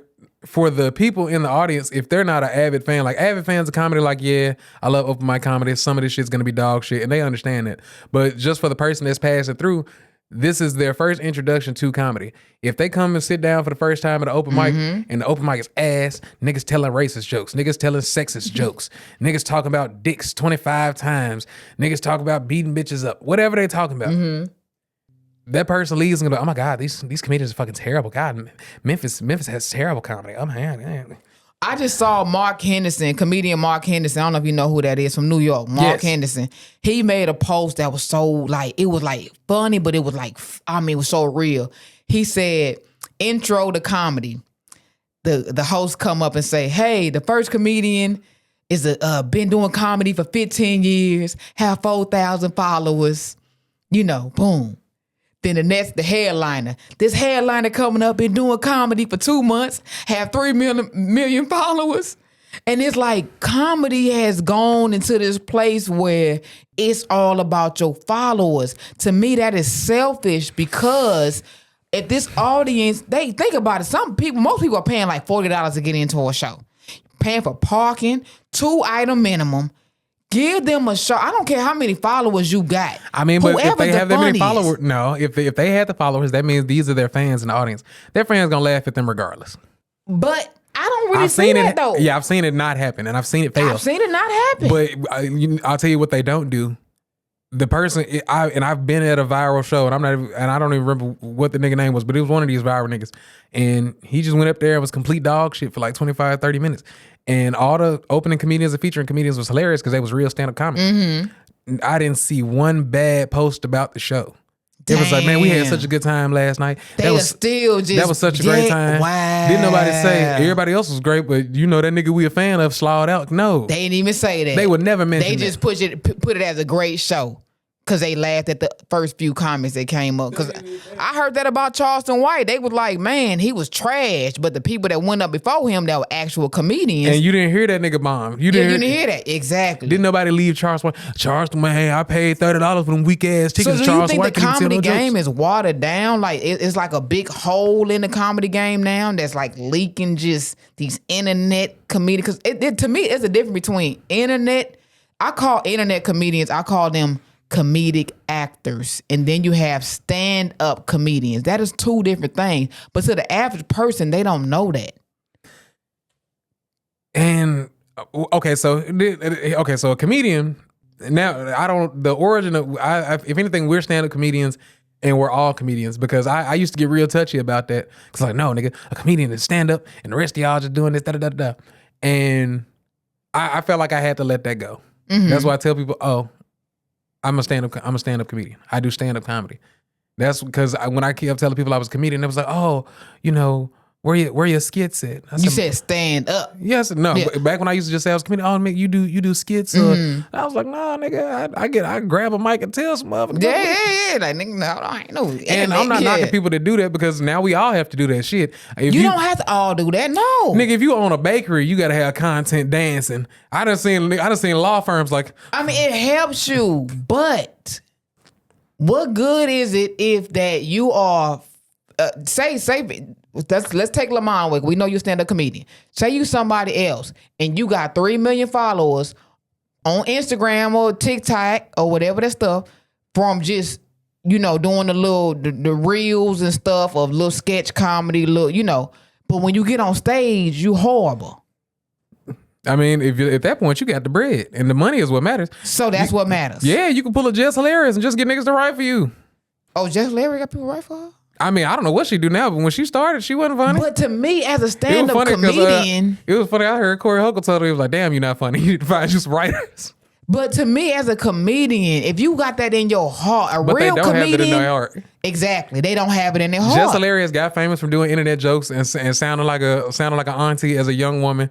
[SPEAKER 2] the people in the audience, if they're not an avid fan, like avid fans of comedy, like, yeah, I love open mic comedy. Some of this shit's gonna be dog shit, and they understand that. But just for the person that's passing through, this is their first introduction to comedy. If they come and sit down for the first time at an open mic, and the open mic is ass, niggas telling racist jokes, niggas telling sexist jokes, niggas talking about dicks 25 times, niggas talking about beating bitches up, whatever they talking about. That person leaves and go, oh my God, these comedians are fucking terrible. God, Memphis has terrible comedy. Oh man.
[SPEAKER 1] I just saw comedian Mark Henderson. I don't know if you know who that is, from New York. Mark Henderson. He made a post that was so like, it was like funny, but it was like, it was so real. He said, intro to comedy. The host come up and say, hey, the first comedian is been doing comedy for 15 years, have 4,000 followers, boom. Then the headliner. This headliner coming up, been doing comedy for 2 months, have 3 million followers. And it's like comedy has gone into this place where it's all about your followers. To me, that is selfish, because at this audience, they think about it. Most people are paying like $40 to get into a show. Paying for parking, 2-item minimum. Give them a shot. I don't care how many followers you got.
[SPEAKER 2] I mean, but if they have that many followers, if they had the followers, that means these are their fans in the audience. Their fans gonna laugh at them regardless.
[SPEAKER 1] But I don't really see that though.
[SPEAKER 2] Yeah, I've seen it not happen, and I've seen it fail.
[SPEAKER 1] I've seen it not happen.
[SPEAKER 2] But I'll tell you what they don't do. The person, I've been at a viral show, and I don't even remember what the nigga name was, but it was one of these viral niggas, and he just went up there and was complete dog shit for like 25, 30 minutes. And all the opening comedians and featuring comedians was hilarious because they was real stand-up comedy. I didn't see one bad post about the show. It was like, man, we had such a good time last night. That was such a great time.
[SPEAKER 1] Wow.
[SPEAKER 2] Didn't nobody say everybody else was great, but that nigga we a fan of slawed out. No,
[SPEAKER 1] they didn't even say that.
[SPEAKER 2] They would never mention.
[SPEAKER 1] They just put it as a great show. Because they laughed at the first few comments that came up. Because I heard that about Charleston White. They was like, man, he was trash. But the people that went up before him that were actual comedians.
[SPEAKER 2] And you didn't hear that nigga bomb. You
[SPEAKER 1] didn't hear that. Exactly.
[SPEAKER 2] Didn't nobody leave Charleston White? Charleston, man, I paid $30 for them weak ass tickets.
[SPEAKER 1] So do you think the comedy game is watered down? Like, it's like a big hole in the comedy game now that's like leaking just these internet comedians. Because to me, it's a difference between internet. I call internet comedians, I call them comedic actors, and then you have stand-up comedians. That is two different things. But to the average person, they don't know that.
[SPEAKER 2] And so a comedian. Now the origin of if anything, we're stand-up comedians, and we're all comedians, because I used to get real touchy about that. Cause like, no, nigga, a comedian is stand-up, and the rest of y'all just doing this, da da da da. And I felt like I had to let that go. That's why I tell people, I'm a stand-up comedian. I do stand-up comedy. That's because when I kept telling people I was a comedian, it was like, where your skits at?
[SPEAKER 1] You said stand up.
[SPEAKER 2] Yes, no. Yeah. Back when I used to just say I was a comedian, man, you do skits. I was like, nah, nigga, I grab a mic and tell some motherfuckers.
[SPEAKER 1] Yeah. Like, nigga, no, I ain't know.
[SPEAKER 2] And I'm not knocking people that do that, because now we all have to do that shit. If
[SPEAKER 1] you don't have to all do that, no.
[SPEAKER 2] Nigga, if you own a bakery, you gotta have content dancing. I done seen law firms like.
[SPEAKER 1] I mean, it helps you, but what good is it if that you are say let's take Lamont away. We know you're a stand-up comedian. Say you somebody else and you got 3 million followers on Instagram or TikTok or whatever that stuff from just, doing the reels and stuff of little sketch comedy, but when you get on stage, you horrible.
[SPEAKER 2] I mean, if at that point you got the bread and the money is what matters.
[SPEAKER 1] So that's what matters.
[SPEAKER 2] Yeah, you can pull a Jess Hilarious and just get niggas to write for you.
[SPEAKER 1] Oh, Jess Hilarious got people write for her?
[SPEAKER 2] I mean, I don't know what she do now, but when she started, she wasn't funny.
[SPEAKER 1] But to me, as a stand-up comedian...
[SPEAKER 2] it was funny. I heard Corey Huckle told her, he was like, damn, you're not funny. You need to find just writers.
[SPEAKER 1] But to me, as a comedian, if you got that in your heart, real comedian... But they don't have it in their heart. Exactly. They don't have it in their heart.
[SPEAKER 2] Jess Hilarious got famous from doing internet jokes and sounding like an auntie as a young woman.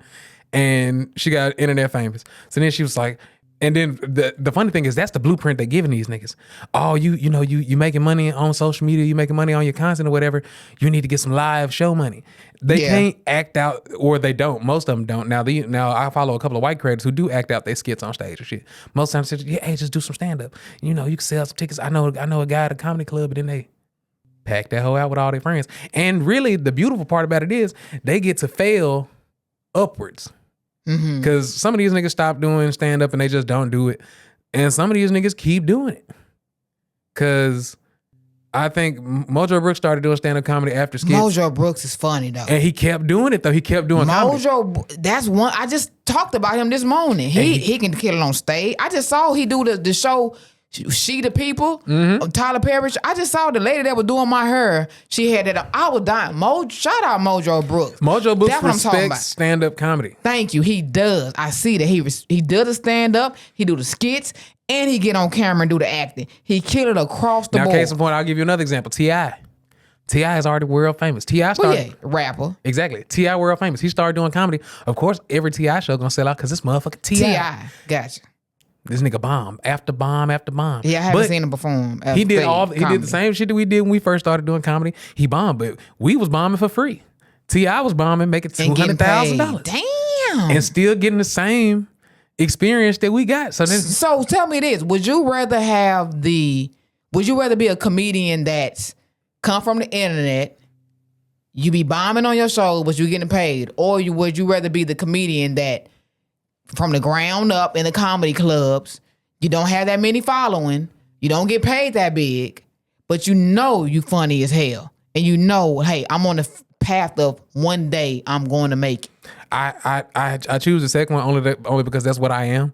[SPEAKER 2] And she got internet famous. So then she was like, And then the funny thing is that's the blueprint they're giving these niggas. Oh, you making money on social media, you making money on your content or whatever. You need to get some live show money. They can't act out, or they don't. Most of them don't. Now I follow a couple of white creators who do act out their skits on stage or shit. Most times, hey, just do some stand up. You can sell some tickets. I know a guy at a comedy club, and then they pack that hoe out with all their friends. And really, the beautiful part about it is they get to fail upwards. Because some of these niggas stop doing stand up and they just don't do it, and some of these niggas keep doing it. Because I think Mojo Brooks started doing stand up comedy after skits.
[SPEAKER 1] Mojo Brooks is funny though,
[SPEAKER 2] and he kept doing it though. He kept doing comedy.
[SPEAKER 1] That's one. I just talked about him this morning. He can kill it on stage. I just saw he do the show. She the People, Tyler Perry. I just saw the lady that was doing my hair. She had that. I was dying. Shout out Mojo Brooks.
[SPEAKER 2] Mojo Brooks respects stand up comedy.
[SPEAKER 1] Thank you. He does. I see that he does the stand up. He do the skits, and he get on camera and do the acting. He killed it across the board.
[SPEAKER 2] Case in point, I'll give you another example. T.I. T.I. is already world famous. T.I. started
[SPEAKER 1] rapper.
[SPEAKER 2] Exactly. T.I. world famous. He started doing comedy. Of course, every T.I. show gonna sell out because this motherfucker T.I.
[SPEAKER 1] T.I. Gotcha.
[SPEAKER 2] This nigga bomb after bomb after bomb.
[SPEAKER 1] Yeah, I haven't seen him perform.
[SPEAKER 2] He did the same shit that we did when we first started doing comedy. He bombed, but we was bombing for free. T.I. was bombing, making $200,000.
[SPEAKER 1] Damn.
[SPEAKER 2] And still getting the same experience that we got. So
[SPEAKER 1] tell me this: would you rather be a comedian that's come from the internet, you be bombing on your show, but you getting paid, or would you rather be the comedian that from the ground up in the comedy clubs, you don't have that many following, you don't get paid that big, but you funny as hell, and hey, I'm on the path of one day I'm going to make it.
[SPEAKER 2] I choose the second one only because that's what I am.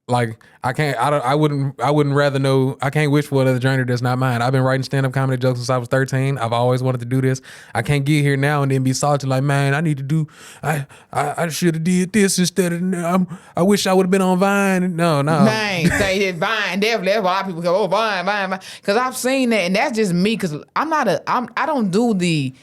[SPEAKER 2] Like I wouldn't rather know. I can't wish for another journey that's not mine. I've been writing stand-up comedy jokes since I was 13. I've always wanted to do this. I can't get here now and then be salty like, man, I need to do. I should have did this instead of. I wish I would have been on Vine. No.
[SPEAKER 1] Man, say Vine. Definitely, that's why a lot of people go, oh, Vine. Because I've seen that, and that's just me. Because I don't do the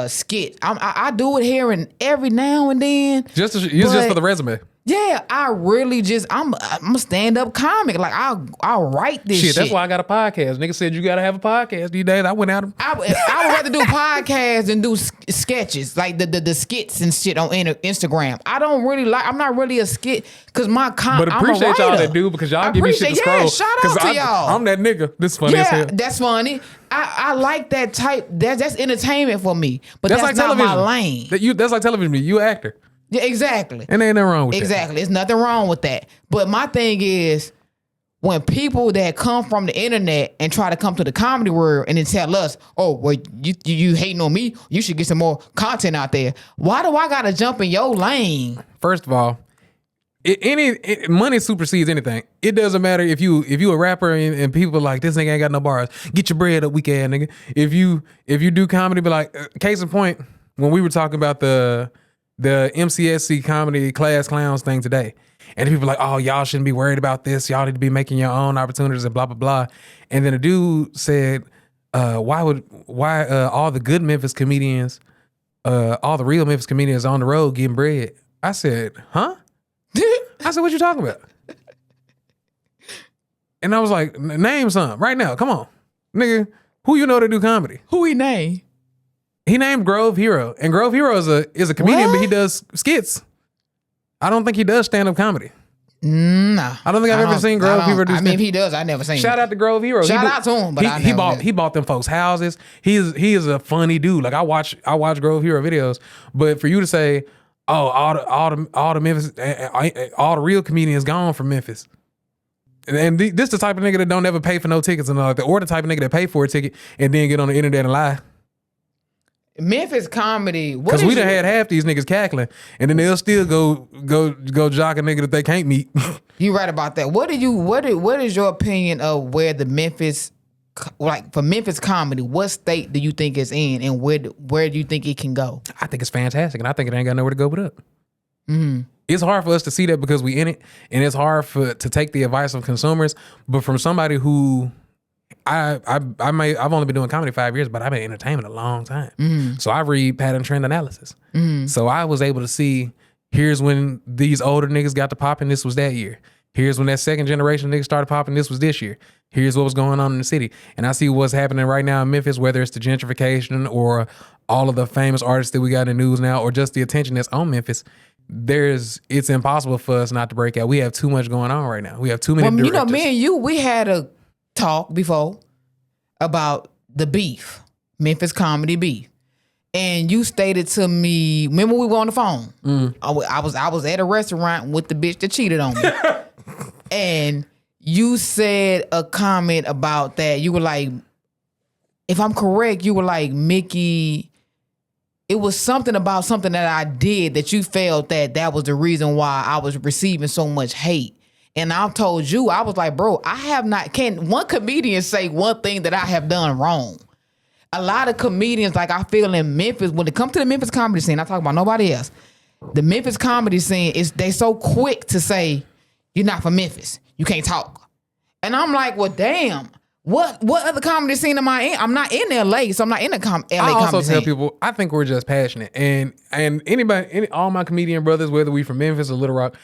[SPEAKER 1] skit. I do it here and every now and then.
[SPEAKER 2] Just for the resume.
[SPEAKER 1] Yeah, I really I'm a stand-up comic. Like I'll write this shit.
[SPEAKER 2] That's why I got a podcast. Nigga said you gotta have a podcast these days. I went out.
[SPEAKER 1] I would rather do podcasts than do sketches, like the skits and shit on Instagram. I'm not really a skit because
[SPEAKER 2] But appreciate y'all that do, because y'all give me shit to scroll.
[SPEAKER 1] Yeah, shout out to y'all.
[SPEAKER 2] I'm that nigga. This is funny as hell.
[SPEAKER 1] That's funny. I like that type. That's entertainment for me. But that's
[SPEAKER 2] like
[SPEAKER 1] not
[SPEAKER 2] television.
[SPEAKER 1] my lane.
[SPEAKER 2] That's like television. You an actor.
[SPEAKER 1] Yeah, exactly.
[SPEAKER 2] And there ain't nothing wrong with that.
[SPEAKER 1] Exactly. There's nothing wrong with that. But my thing is, when people that come from the internet and try to come to the comedy world and then tell us, oh, well, you hating on me, you should get some more content out there. Why do I gotta jump in your lane?
[SPEAKER 2] First of all, money supersedes anything. It doesn't matter if you a rapper and people are like, this nigga ain't got no bars. Get your bread up, weak ass nigga. If you do comedy, but like, case in point, when we were talking about the MCSC comedy class clowns thing today, and people like, oh, y'all shouldn't be worried about this. Y'all need to be making your own opportunities and blah blah blah. And then a dude said, why all the good Memphis comedians, all the real Memphis comedians on the road getting bread? I said, huh? I said, what you talking about? And I was like, name something right now. Come on, nigga. Who you know that do comedy?
[SPEAKER 1] Who he name?
[SPEAKER 2] He named Grove Hero, and Grove Hero is a comedian, but he does skits. I don't think he does stand-up comedy.
[SPEAKER 1] Nah.
[SPEAKER 2] I don't think I've ever seen Grove Hero do skits.
[SPEAKER 1] I mean, if he does, I never seen him.
[SPEAKER 2] Shout out to Grove Hero.
[SPEAKER 1] Shout out to him, but
[SPEAKER 2] he bought them folks houses. He is a funny dude. Like I watch Grove Hero videos, but for you to say, oh, all the Memphis, all the real comedians gone from Memphis. And this the type of nigga that don't ever pay for no tickets and all that, or the type of nigga that pay for a ticket and then get on the internet and lie.
[SPEAKER 1] Memphis comedy,
[SPEAKER 2] because we done had half these niggas cackling, and then they'll still go jock a nigga that they can't meet.
[SPEAKER 1] You right about that. What is your opinion of where the Memphis, like for Memphis comedy, what state do you think it's in, and where do you think it can go?
[SPEAKER 2] I think it's fantastic, and I think it ain't got nowhere to go but up.
[SPEAKER 1] Mm-hmm.
[SPEAKER 2] It's hard for us to see that because we in it, and it's hard to take the advice of consumers. But from somebody who I've only been doing comedy 5 years, but I've been in entertainment a long time.
[SPEAKER 1] Mm-hmm.
[SPEAKER 2] So I read pattern trend analysis.
[SPEAKER 1] Mm-hmm.
[SPEAKER 2] So I was able to see Here's when these older niggas got to popping. This was that year. Here's when that second generation niggas started popping. This was this year. Here's what was going on in the city. And I see what's happening right now in Memphis, whether it's the gentrification or all of the famous artists that we got in the news now, or just the attention that's on Memphis. It's impossible for us not to break out. We have too much going on right now. We have too many directors.
[SPEAKER 1] You know, me and you, we had a talk before about the beef, Memphis comedy beef. And you stated to me, remember we were on the phone? I was at a restaurant with the bitch that cheated on me. And you said a comment about that. You were like, if I'm correct, you were like, Mickey, it was something about something that I did that you felt that was the reason why I was receiving so much hate. And I told you, I was like, bro, can one comedian say one thing that I have done wrong? A lot of comedians, like I feel in Memphis, when it comes to the Memphis comedy scene, I talk about nobody else. The Memphis comedy scene, they so quick to say, you're not from Memphis. You can't talk. And I'm like, well, damn. What other comedy scene am I in? I'm not in LA, so I'm not in the LA comedy scene. I also tell
[SPEAKER 2] people, I think we're just passionate. And all my comedian brothers, whether we from Memphis or Little Rock,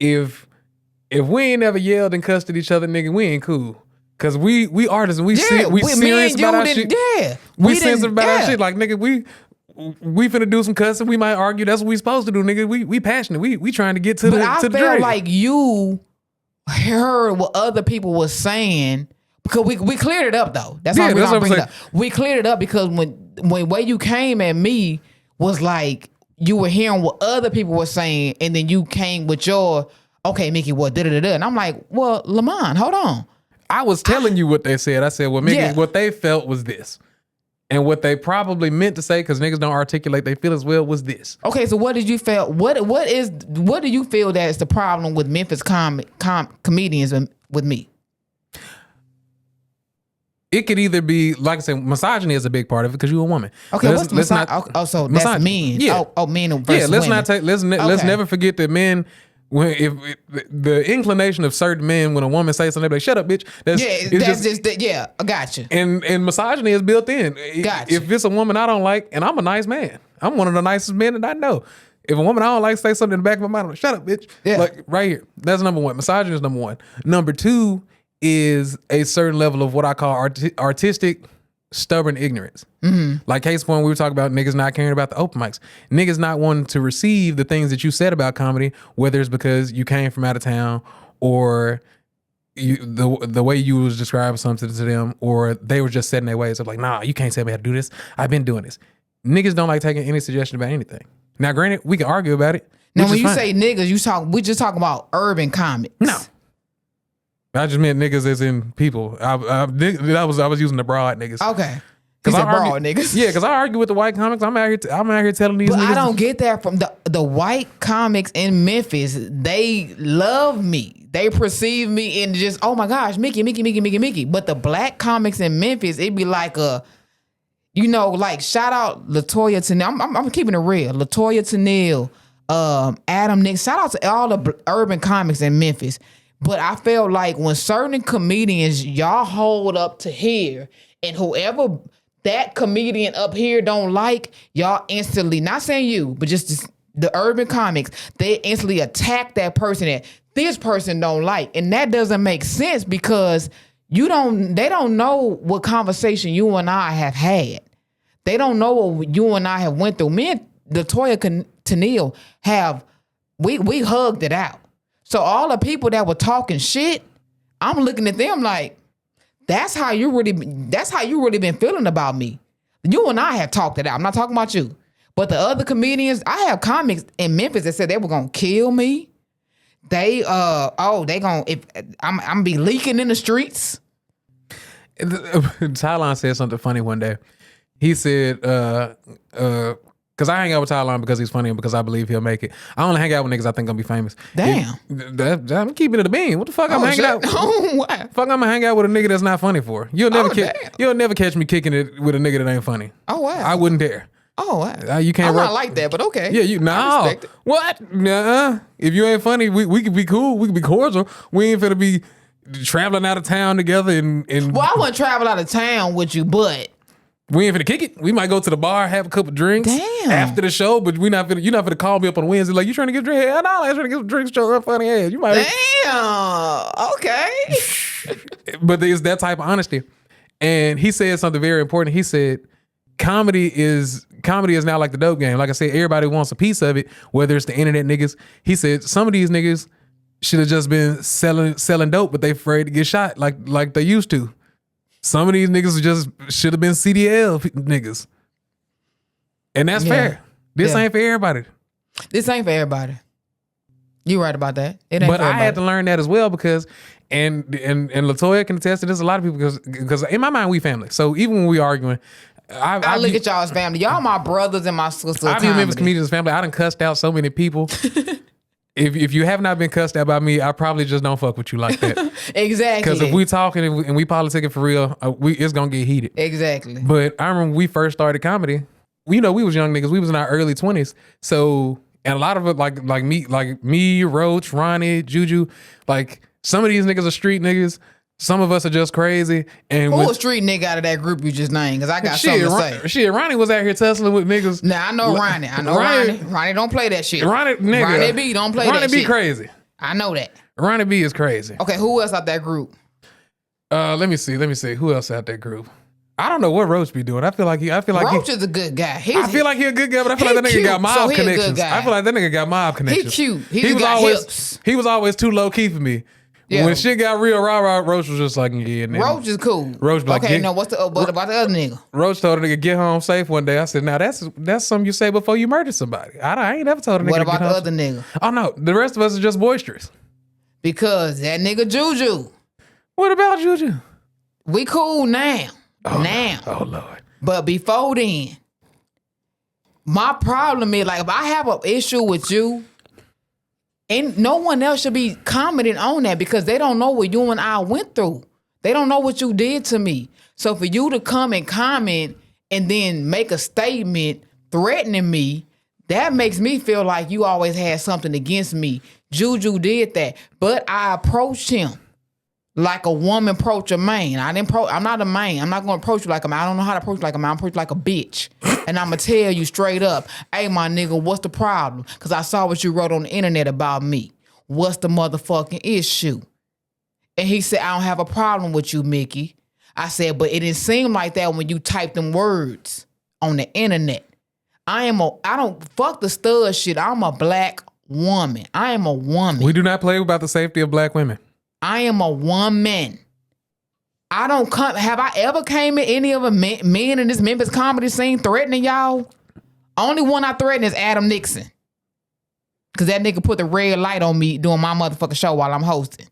[SPEAKER 2] if we ain't never yelled and cussed at each other, nigga, we ain't cool. Cause we artists and we serious about our shit.
[SPEAKER 1] Yeah.
[SPEAKER 2] We sensitive about our shit. Like, nigga, we finna do some cussing. We might argue. That's what we supposed to do, nigga. We passionate. We trying to get to the
[SPEAKER 1] I
[SPEAKER 2] felt
[SPEAKER 1] dream. Like you heard what other people was saying. Because we cleared it up though. That's why we bring it up. We cleared it up because when way you came at me was like you were hearing what other people were saying, and then you came with your okay, Mickey, what da-da-da-da. And I'm like, well, Lamont, hold on.
[SPEAKER 2] I was telling you what they said. I said, well, Mickey, what they felt was this. And what they probably meant to say, because niggas don't articulate they feel as well, was this.
[SPEAKER 1] Okay, so what did you feel? What do you feel that is the problem with Memphis comedians with me?
[SPEAKER 2] It could either be, like I said, misogyny is a big part of it because you're a woman.
[SPEAKER 1] Okay, what's misogyny? So that's men.
[SPEAKER 2] Yeah.
[SPEAKER 1] Men versus women.
[SPEAKER 2] Let's never forget that men. If the inclination of certain men, when a woman says something, they be like, "Shut up, bitch."
[SPEAKER 1] I got you.
[SPEAKER 2] And misogyny is built in.
[SPEAKER 1] Gotcha.
[SPEAKER 2] If it's a woman I don't like, and I'm a nice man, I'm one of the nicest men that I know. If a woman I don't like say something in the back of my mind, I'm like, "Shut up, bitch." Yeah. Like right here. That's number one. Misogyny is number one. Number two is a certain level of what I call artistic stubborn ignorance. Mm-hmm. Like case point, we were talking about niggas not caring about the open mics. Niggas not wanting to receive the things that you said about comedy, whether it's because you came from out of town or the way you was describing something to them, or they were just setting their ways of like, nah, you can't tell me how to do this. I've been doing this. Niggas don't like taking any suggestion about anything. Now, granted, we can argue about it.
[SPEAKER 1] Now, when you say niggas, we just talking about urban comics.
[SPEAKER 2] No. I just meant niggas as in people. I was using the broad niggas.
[SPEAKER 1] Okay. Because broad niggas.
[SPEAKER 2] Yeah, because I argue with the white comics. I'm out here telling these niggas.
[SPEAKER 1] I don't get that from the white comics in Memphis. They love me. They perceive me in just, oh my gosh, Mickey. But the black comics in Memphis, it'd be like like shout out LaToya Tennille. I'm keeping it real. LaToya Tennille, Adam Nick. Shout out to all the urban comics in Memphis. But I feel like when certain comedians, y'all hold up to here, and whoever that comedian up here don't like, y'all instantly, not saying you, but just the urban comics, they instantly attack that person that this person don't like. And that doesn't make sense because they don't know what conversation you and I have had. They don't know what you and I have went through. Me and LaToya Tennille we hugged it out. So all the people that were talking shit, I'm looking at them like, that's how you really been feeling about me. You and I have talked it out. I'm not talking about you. But the other comedians, I have comics in Memphis that said they were gonna kill me. I'm be leaking in the streets.
[SPEAKER 2] Tylon said something funny one day. He said, because I hang out with Tylon because he's funny and because I believe he'll make it. I only hang out with niggas I think gonna be famous.
[SPEAKER 1] Damn.
[SPEAKER 2] I'm keeping it a bean. What the fuck I'm hanging out? Fuck, I'm gonna hang out with a nigga that's not funny for. You'll never catch me kicking it with a nigga that ain't funny.
[SPEAKER 1] Oh wow.
[SPEAKER 2] I wouldn't dare.
[SPEAKER 1] Oh wow.
[SPEAKER 2] You can't.
[SPEAKER 1] I'm not like that, but okay.
[SPEAKER 2] Yeah, no. Respect it. What? Nah. If you ain't funny, we could be cool. We could be cordial. We ain't finna be traveling out of town together and.
[SPEAKER 1] Well, I wouldn't travel out of town with you, but
[SPEAKER 2] We ain't finna kick it. We might go to the bar, have a couple drinks after the show, but you're not finna call me up on Wednesday like, you trying to get a drink? Hell no, I ain't trying to get some drinks, your funny ass. You might.
[SPEAKER 1] Damn. Okay.
[SPEAKER 2] But it's that type of honesty. And he said something very important. He said, comedy is now like the dope game. Like I said, everybody wants a piece of it, whether it's the internet niggas. He said some of these niggas should have just been selling dope, but they afraid to get shot like they used to. Some of these niggas just should have been CDL niggas. And that's fair. This ain't for everybody.
[SPEAKER 1] This ain't for everybody. You right about that. It ain't
[SPEAKER 2] but
[SPEAKER 1] for everybody.
[SPEAKER 2] I had to learn that as well because and LaToya can attest to this, a lot of people because in my mind we family. So even when we arguing, I
[SPEAKER 1] look at y'all as family. Y'all my brothers and my sisters.
[SPEAKER 2] I view Memphis comedians as family. I done cussed out so many people. If you have not been cussed out by me, I probably just don't fuck with you like that.
[SPEAKER 1] Exactly.
[SPEAKER 2] Because if we talking and we politicking for real, it's gonna get heated.
[SPEAKER 1] Exactly.
[SPEAKER 2] But I remember when we first started comedy, we was young niggas. We was in our early 20s. So, and a lot of it like me, Roach, Ronnie, Juju, like some of these niggas are street niggas. Some of us are just crazy. And
[SPEAKER 1] who a street nigga out of that group you just named? Because I got something to say.
[SPEAKER 2] Shit, Ronnie was out here tussling with niggas.
[SPEAKER 1] Nah, I know Ronnie. Ronnie don't play that shit. Ronnie B don't play that shit.
[SPEAKER 2] Ronnie B crazy.
[SPEAKER 1] I know that.
[SPEAKER 2] Ronnie B is crazy.
[SPEAKER 1] Okay, who else out that group?
[SPEAKER 2] Let me see. Who else out that group? I don't know what Roach be doing. I feel like
[SPEAKER 1] Roach is a good guy.
[SPEAKER 2] I feel like he a good guy, but I feel like that nigga got mob connections. I feel like that nigga got mob connections.
[SPEAKER 1] He cute. He
[SPEAKER 2] was always too low key for me. Yeah. When shit got real, Roach was just like, yeah, nigga.
[SPEAKER 1] Roach is cool.
[SPEAKER 2] Roach like,
[SPEAKER 1] okay, no, what about the other nigga?
[SPEAKER 2] Roach told a nigga get home safe one day. I said, now that's something you say before you murder somebody. I ain't never told a nigga.
[SPEAKER 1] What about the other nigga?
[SPEAKER 2] Oh no, the rest of us are just boisterous.
[SPEAKER 1] Because that nigga Juju.
[SPEAKER 2] What about Juju?
[SPEAKER 1] We cool now.
[SPEAKER 2] Oh Lord.
[SPEAKER 1] But before then, my problem is like if I have an issue with you, and no one else should be commenting on that because they don't know what you and I went through. They don't know what you did to me. So for you to come and comment and then make a statement threatening me, that makes me feel like you always had something against me. Juju did that, but I approached him like a woman approach a man. I'm not a man. I'm not going to approach you like a man. I don't know how to approach you like a man. I approach you like a bitch. And I'm going to tell you straight up, hey, my nigga, what's the problem? Because I saw what you wrote on the internet about me. What's the motherfucking issue? And he said, I don't have a problem with you, Mickey. I said, but it didn't seem like that when you typed them words on the internet. I don't fuck the stud shit. I'm a black woman. I am a woman.
[SPEAKER 2] We do not play about the safety of black women.
[SPEAKER 1] I am a woman. Have I ever came at any of the men in this Memphis comedy scene threatening y'all? Only one I threaten is Adam Nixon. Cause that nigga put the red light on me doing my motherfucking show while I'm hosting.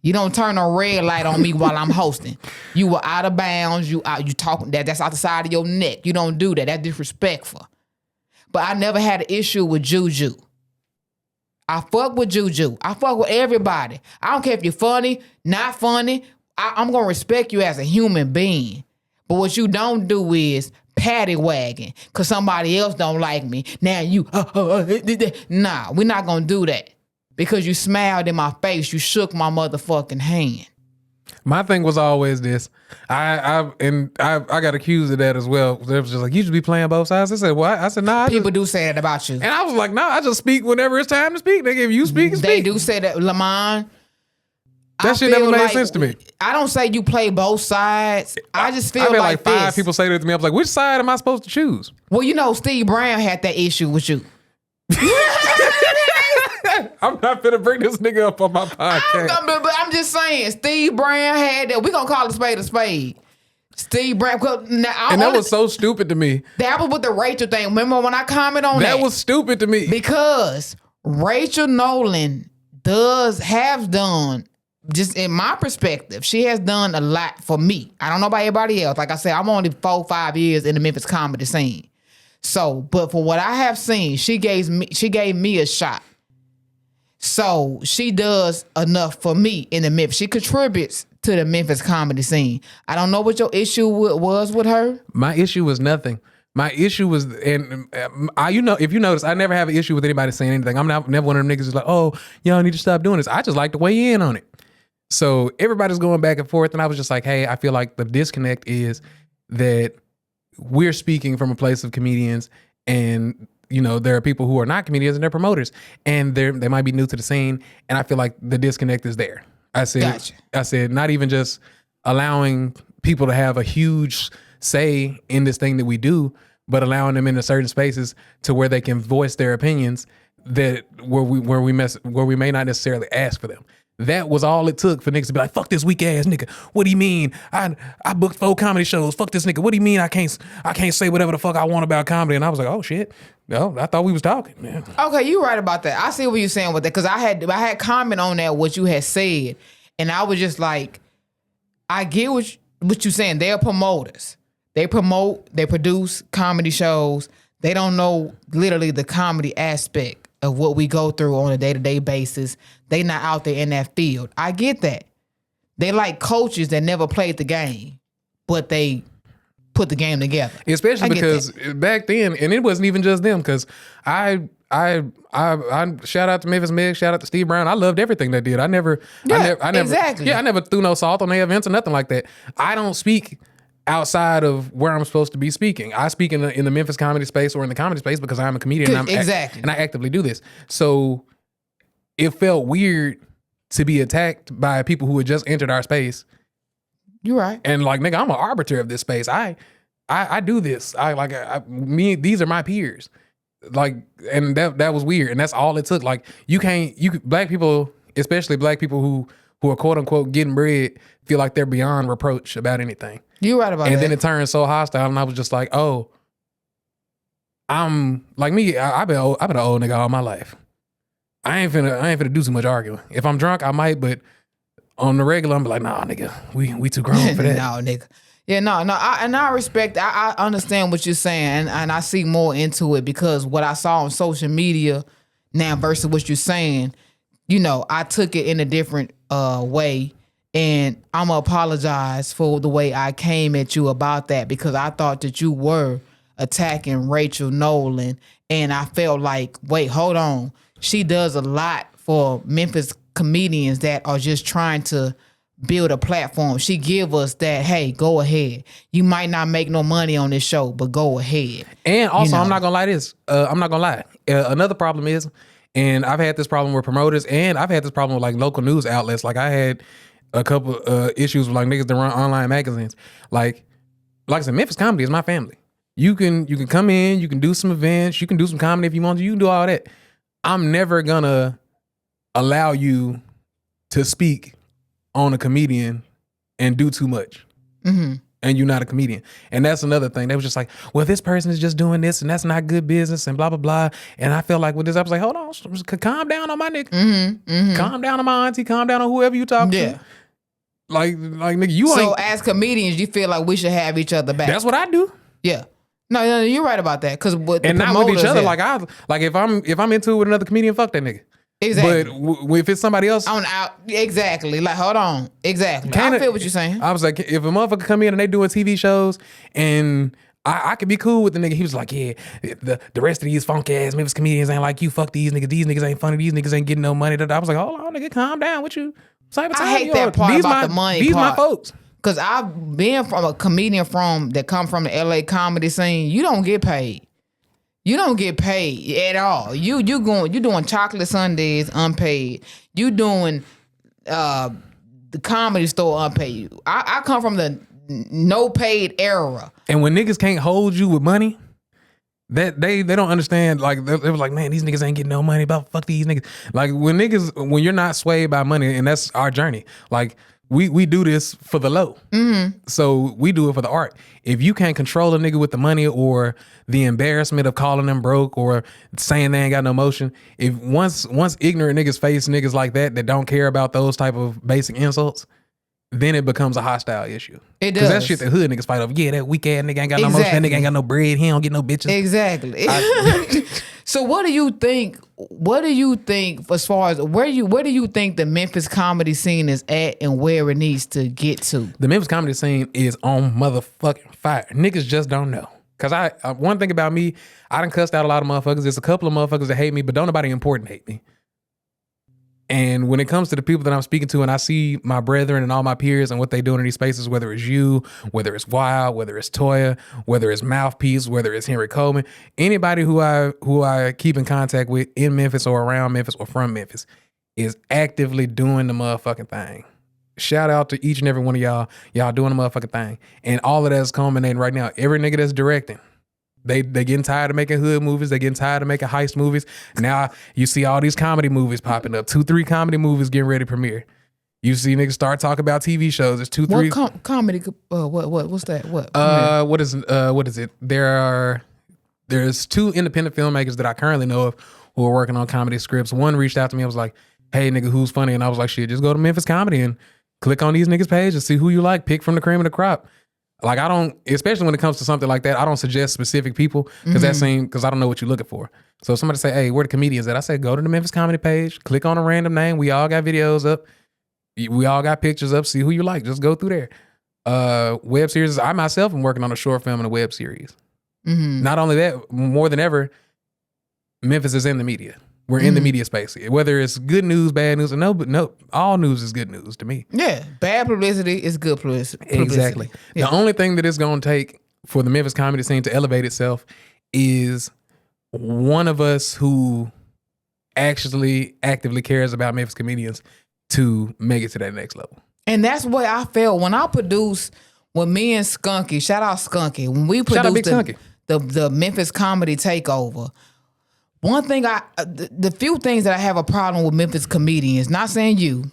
[SPEAKER 1] You don't turn a red light on me while I'm hosting. You were out of bounds. You talking that's out the side of your neck. You don't do that. That's disrespectful. But I never had an issue with Juju. I fuck with Juju. I fuck with everybody. I don't care if you're funny, not funny. I'm going to respect you as a human being. But what you don't do is paddy wagging because somebody else don't like me. Now you, nah, we're not going to do that. Because you smiled in my face. You shook my motherfucking hand.
[SPEAKER 2] My thing was always this. I got accused of that as well. They was just like, you should be playing both sides. I said, what? I said, nah.
[SPEAKER 1] People do say that about you.
[SPEAKER 2] And I was like, nah, I just speak whenever it's time to speak. Nigga, if you speak,
[SPEAKER 1] they do say that, Lamont.
[SPEAKER 2] That shit never made sense to me.
[SPEAKER 1] I don't say you play both sides. I just feel like
[SPEAKER 2] five people say that to me. I was like, which side am I supposed to choose?
[SPEAKER 1] Well, you know, Steve Brown had that issue with you.
[SPEAKER 2] I'm not finna bring this nigga up on my podcast.
[SPEAKER 1] But I'm just saying, Steve Brown had that. We gonna call a spade a spade. Steve Brown.
[SPEAKER 2] That was so stupid to me.
[SPEAKER 1] That was with the Rachel thing. Remember when I comment on that?
[SPEAKER 2] That was stupid to me.
[SPEAKER 1] Because Rachel Nolan have done, just in my perspective, she has done a lot for me. I don't know about everybody else. Like I said, I'm only 4-5 years in the Memphis comedy scene. So, but for what I have seen, she gave me a shot. So she does enough for me in the Memphis. She contributes to the Memphis comedy scene. I don't know what your issue was with her.
[SPEAKER 2] My issue was nothing. My issue was, and if you notice, I never have an issue with anybody saying anything. I'm never one of them niggas who's like, oh, y'all need to stop doing this. I just like to weigh in on it. So everybody's going back and forth, and I was just like, hey, I feel like the disconnect is that we're speaking from a place of comedians, and there are people who are not comedians and they're promoters, and they might be new to the scene, and I feel like the disconnect is there. I said not even just allowing people to have a huge say in this thing that we do, but allowing them into certain spaces to where they can voice their opinions where we may not necessarily ask for them. That was all it took for niggas to be like, fuck this weak ass nigga. What do you mean? I booked 4 comedy shows. Fuck this nigga. What do you mean I can't say whatever the fuck I want about comedy? And I was like, oh shit. No, I thought we was talking, man.
[SPEAKER 1] Okay, you right about that. I see what you're saying with that, because I had comment on that, what you had said, and I was just like, I get what you're saying. They're promoters. They promote, they produce comedy shows. They don't know literally the comedy aspect of what we go through on a day-to-day basis. They not out there in that field. I get that. They like coaches that never played the game, but they put the game together.
[SPEAKER 2] Especially because back then, and it wasn't even just them, because I shout out to Memphis Meg, shout out to Steve Brown. I loved everything they did. I never
[SPEAKER 1] exactly.
[SPEAKER 2] Yeah, I never threw no salt on their events or nothing like that. I don't speak outside of where I'm supposed to be speaking. I speak in the Memphis comedy space or in the comedy space because I'm a comedian and and I actively do this. So it felt weird to be attacked by people who had just entered our space.
[SPEAKER 1] You're right.
[SPEAKER 2] And like, nigga, I'm an arbiter of this space. I do this. These are my peers. Like, and that was weird. And that's all it took. Like, black people, especially black people who are quote unquote getting bread, feel like they're beyond reproach about anything.
[SPEAKER 1] You're right about that.
[SPEAKER 2] And then it turned so hostile, and I was just like, oh, I'm like me. I've been an old nigga all my life. I ain't finna do too much arguing. If I'm drunk, I might, but on the regular, I'm like, nah, nigga, we too grown for that.
[SPEAKER 1] No, nigga. Yeah, no. I respect. I understand what you're saying, and I see more into it, because what I saw on social media now versus what you're saying, I took it in a different way. And I'm going to apologize for the way I came at you about that, because I thought that you were attacking Rachel Nolan. And I felt like, wait, hold on. She does a lot for Memphis comedians that are just trying to build a platform. She give us that, hey, go ahead. You might not make no money on this show, but go ahead.
[SPEAKER 2] And also, I'm not going to lie. Another problem is, and I've had this problem with promoters, and I've had this problem with like local news outlets. Like I had a couple issues with like niggas that run online magazines. Like I said, Memphis comedy is my family. You can come in, you can do some events, you can do some comedy if you want to, you can do all that. I'm never gonna allow you to speak on a comedian and do too much. Mm-hmm. And you're not a comedian. And that's another thing. They was just like, well, this person is just doing this and that's not good business and blah, blah, blah. And I felt like with this, I was like, hold on, calm down on my nigga. Mm-hmm. Mm-hmm. Calm down on my auntie, calm down on whoever you talk to. Like nigga, you ain't.
[SPEAKER 1] So as comedians, you feel like we should have each other back.
[SPEAKER 2] That's what I do.
[SPEAKER 1] Yeah. No, you're right about that. Cause
[SPEAKER 2] and not with each other. Like if I'm into it with another comedian, fuck that nigga.
[SPEAKER 1] Exactly.
[SPEAKER 2] But if it's somebody else,
[SPEAKER 1] exactly. Like, hold on. Exactly. I feel what you're saying.
[SPEAKER 2] I was like, if a motherfucker come in and they doing TV shows and I could be cool with the nigga. He was like, yeah, the rest of these funk ass Memphis comedians ain't like you. Fuck these niggas. These niggas ain't funny. These niggas ain't getting no money. I was like, hold on, nigga, calm down with you.
[SPEAKER 1] I hate that part about the money
[SPEAKER 2] These
[SPEAKER 1] part.
[SPEAKER 2] My folks.
[SPEAKER 1] Cause I've been from a comedian that come from the LA comedy scene. You don't get paid. You don't get paid at all. You doing chocolate sundaes unpaid. You doing the Comedy Store unpaid. I come from the no paid era.
[SPEAKER 2] And when niggas can't hold you with money, that they don't understand. Like they was like, man, these niggas ain't getting no money. About fuck these niggas. Like when you're not swayed by money, and that's our journey. Like we do this for the low. Mm-hmm. So we do it for the art. If you can't control a nigga with the money or the embarrassment of calling them broke or saying they ain't got no motion, if once ignorant niggas face niggas like that don't care about those type of basic insults, then it becomes a hostile issue.
[SPEAKER 1] It does.
[SPEAKER 2] Because that shit the hood niggas fight over. Yeah, that weak ass nigga ain't got no motion. That nigga ain't got no bread. He don't get no bitches.
[SPEAKER 1] Exactly. So what do you think? What do you think as far as where do you think the Memphis comedy scene is at and where it needs to get to?
[SPEAKER 2] The Memphis comedy scene is on motherfucking fire. Niggas just don't know. Cause one thing about me, I done cussed out a lot of motherfuckers. There's a couple of motherfuckers that hate me, but don't nobody important hate me. And when it comes to the people that I'm speaking to, and I see my brethren and all my peers and what they doing in these spaces, whether it's you, whether it's Wild, whether it's Toya, whether it's Mouthpiece, whether it's Henry Coleman, anybody who I keep in contact with in Memphis or around Memphis or from Memphis is actively doing the motherfucking thing. Shout out to each and every one of y'all. Y'all doing the motherfucking thing. And all of that is culminating right now. Every nigga that's directing, They getting tired of making hood movies. They getting tired of making heist movies. Now you see all these comedy movies popping up. 2-3 comedy movies getting ready to premiere. You see niggas start talking about TV shows. It's 2-3
[SPEAKER 1] comedy. What's that?
[SPEAKER 2] What is it? There's 2 independent filmmakers that I currently know of who are working on comedy scripts. One reached out to me. I was like, "Hey nigga, who's funny?" And I was like, "Shit, just go to Memphis Comedy and click on these niggas' page and see who you like. Pick from the cream of the crop." Like I don't, especially when it comes to something like that, I don't suggest specific people because I don't know what you're looking for. So if somebody say, "Hey, where the comedians at?" I say, go to the Memphis Comedy page, click on a random name. We all got videos up. We all got pictures up. See who you like. Just go through there. Web series. I myself am working on a short film and a web series. Not only that, more than ever, Memphis is in the media. We're in the media space. Whether it's good news, bad news, no, all news is good news to me.
[SPEAKER 1] Yeah, bad publicity is good publicity.
[SPEAKER 2] Exactly. Yeah. The only thing that it's going to take for the Memphis comedy scene to elevate itself is one of us who actually actively cares about Memphis comedians to make it to that next level.
[SPEAKER 1] And that's what I felt when I produced, when me and Skunky, shout out Skunky, when we produced the Memphis Comedy Takeover. One thing the few things that I have a problem with Memphis comedians, not saying you,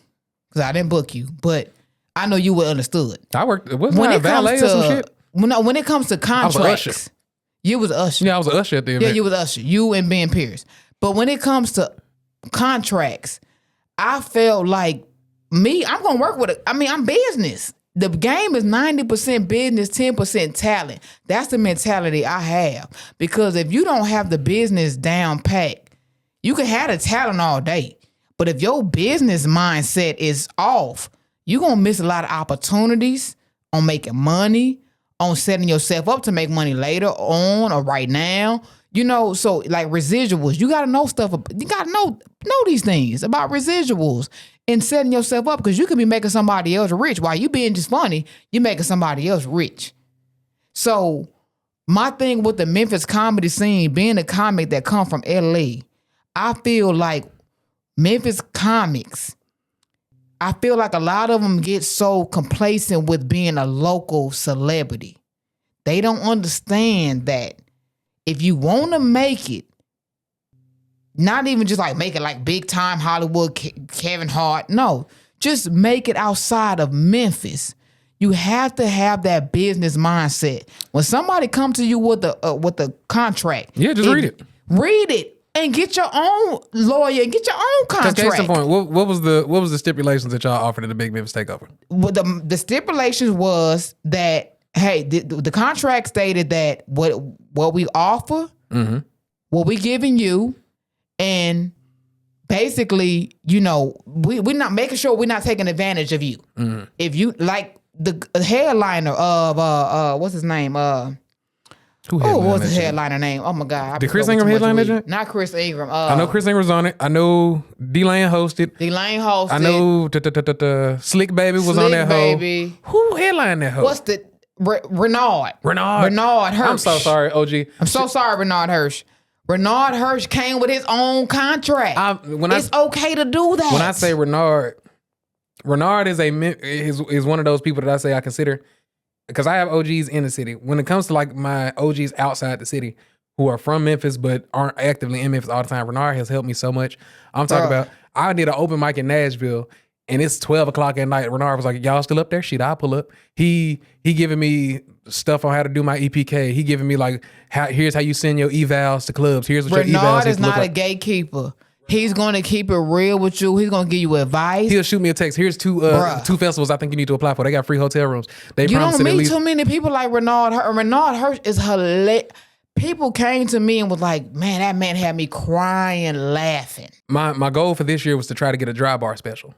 [SPEAKER 1] because I didn't book you, but I know you were understood.
[SPEAKER 2] I worked, wasn't I a valet or some shit?
[SPEAKER 1] When it comes to contracts, you was usher.
[SPEAKER 2] Yeah, I was an usher at the event.
[SPEAKER 1] Yeah, you was usher. You and Ben Pierce. But when it comes to contracts, I felt like I'm going to work with it. I mean, I'm business. The game is 90% business, 10% talent. That's the mentality I have. Because if you don't have the business down pat, you can have the talent all day. But if your business mindset is off, you're going to miss a lot of opportunities on making money, on setting yourself up to make money later on or right now. You know, so like residuals, you got to know stuff. You got to know these things about residuals and setting yourself up, because you could be making somebody else rich while you being just funny. You're making somebody else rich. So my thing with the Memphis comedy scene, being a comic that come from LA, I feel like Memphis comics, I feel like a lot of them get so complacent with being a local celebrity. They don't understand that if you want to make it, not even just like make it like big time Hollywood, Kevin Hart. No, just make it outside of Memphis. You have to have that business mindset. When somebody come to you with a contract,
[SPEAKER 2] just read it.
[SPEAKER 1] Read it and get your own lawyer and get your own contract.
[SPEAKER 2] Case in point, what was the stipulations that y'all offered in the Big Memphis Takeover?
[SPEAKER 1] Well, the stipulations was that, hey, the contract stated that what we offer, what we giving you. And basically, you know, we're not making sure we're not taking advantage of you. If you like the headliner of what's his name? What's the headliner name? Oh my God!
[SPEAKER 2] Did Chris Ingram headline that?
[SPEAKER 1] Not Chris Ingram.
[SPEAKER 2] I know Chris Ingram's on it. I know D-Lane hosted.
[SPEAKER 1] I
[SPEAKER 2] know Slick Baby was on that hoe. Who headlined that hoe?
[SPEAKER 1] What's the Renard Hirsch?
[SPEAKER 2] I'm so sorry, OG.
[SPEAKER 1] I'm so sorry, Renard Hirsch. Renard Hirsch came with his own contract. It's okay to do that.
[SPEAKER 2] When I say Renard is one of those people that I say I consider, because I have OGs in the city. When it comes to like my OGs outside the city who are from Memphis but aren't actively in Memphis all the time, Renard has helped me so much. I'm talking about, I did an open mic in Nashville and it's 12 o'clock at night. Renard was like, "Y'all still up there?" Shit, I'll pull up. He giving me stuff on how to do my EPK. He giving me like, here's how you send your evals to clubs. Here's what your evals
[SPEAKER 1] Renard is
[SPEAKER 2] not
[SPEAKER 1] a gatekeeper. He's going to keep it real with you. He's going to give you advice.
[SPEAKER 2] He'll shoot me a text. Here's two festivals I think you need to apply for. They got free hotel rooms. You
[SPEAKER 1] don't meet too many people like Renard Hirsch. Renard Hirsch is hilarious. People came to me and was like, "Man, that man had me crying, laughing."
[SPEAKER 2] My goal for this year was to try to get a dry bar special.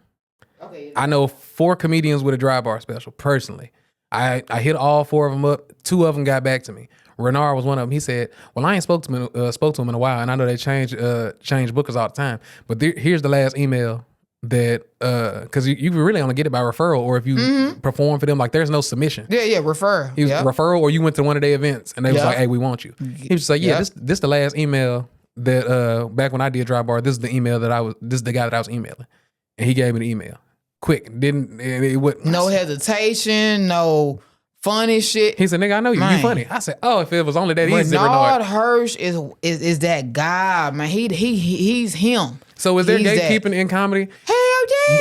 [SPEAKER 2] Okay. I know 4 comedians with a dry bar special, personally. I hit all 4 of them up. 2 of them got back to me. Renard was one of them. He said, "Well, I ain't spoke to him in a while, and I know they change bookers all the time. But here's the last email that because you really only get it by referral, or if you perform for them, like there's no submission.
[SPEAKER 1] Yeah, refer.
[SPEAKER 2] He was referral, or you went to one of their events and they was like, "Hey, we want you." He was like, "Yeah, this the last email that back when I did Dry Bar, this is the email this is the guy that I was emailing," and he gave me the email quick. It wouldn't
[SPEAKER 1] no hesitation, no funny shit.
[SPEAKER 2] He said, "Nigga, I know you. Man. You funny." I said, "Oh, if it was only that easy."
[SPEAKER 1] Bernard Hirsch is that guy, man. He's him.
[SPEAKER 2] So is there gatekeeping in comedy?
[SPEAKER 1] Hell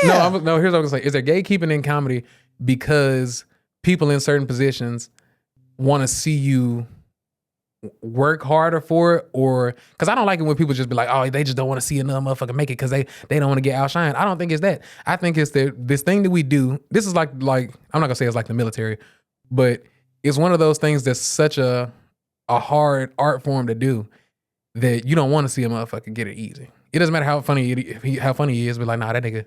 [SPEAKER 1] yeah.
[SPEAKER 2] No. Here's what I'm gonna say: is there gatekeeping in comedy because people in certain positions want to see you work harder for it, or because I don't like it when people just be like, "Oh, they just don't want to see another motherfucker make it because they don't want to get outshined." I don't think it's that. I think it's this thing that we do. This is like I'm not gonna say it's like the military, but it's one of those things that's such a hard art form to do that you don't want to see a motherfucker get it easy. It doesn't matter how funny he is, but like, nah, that nigga,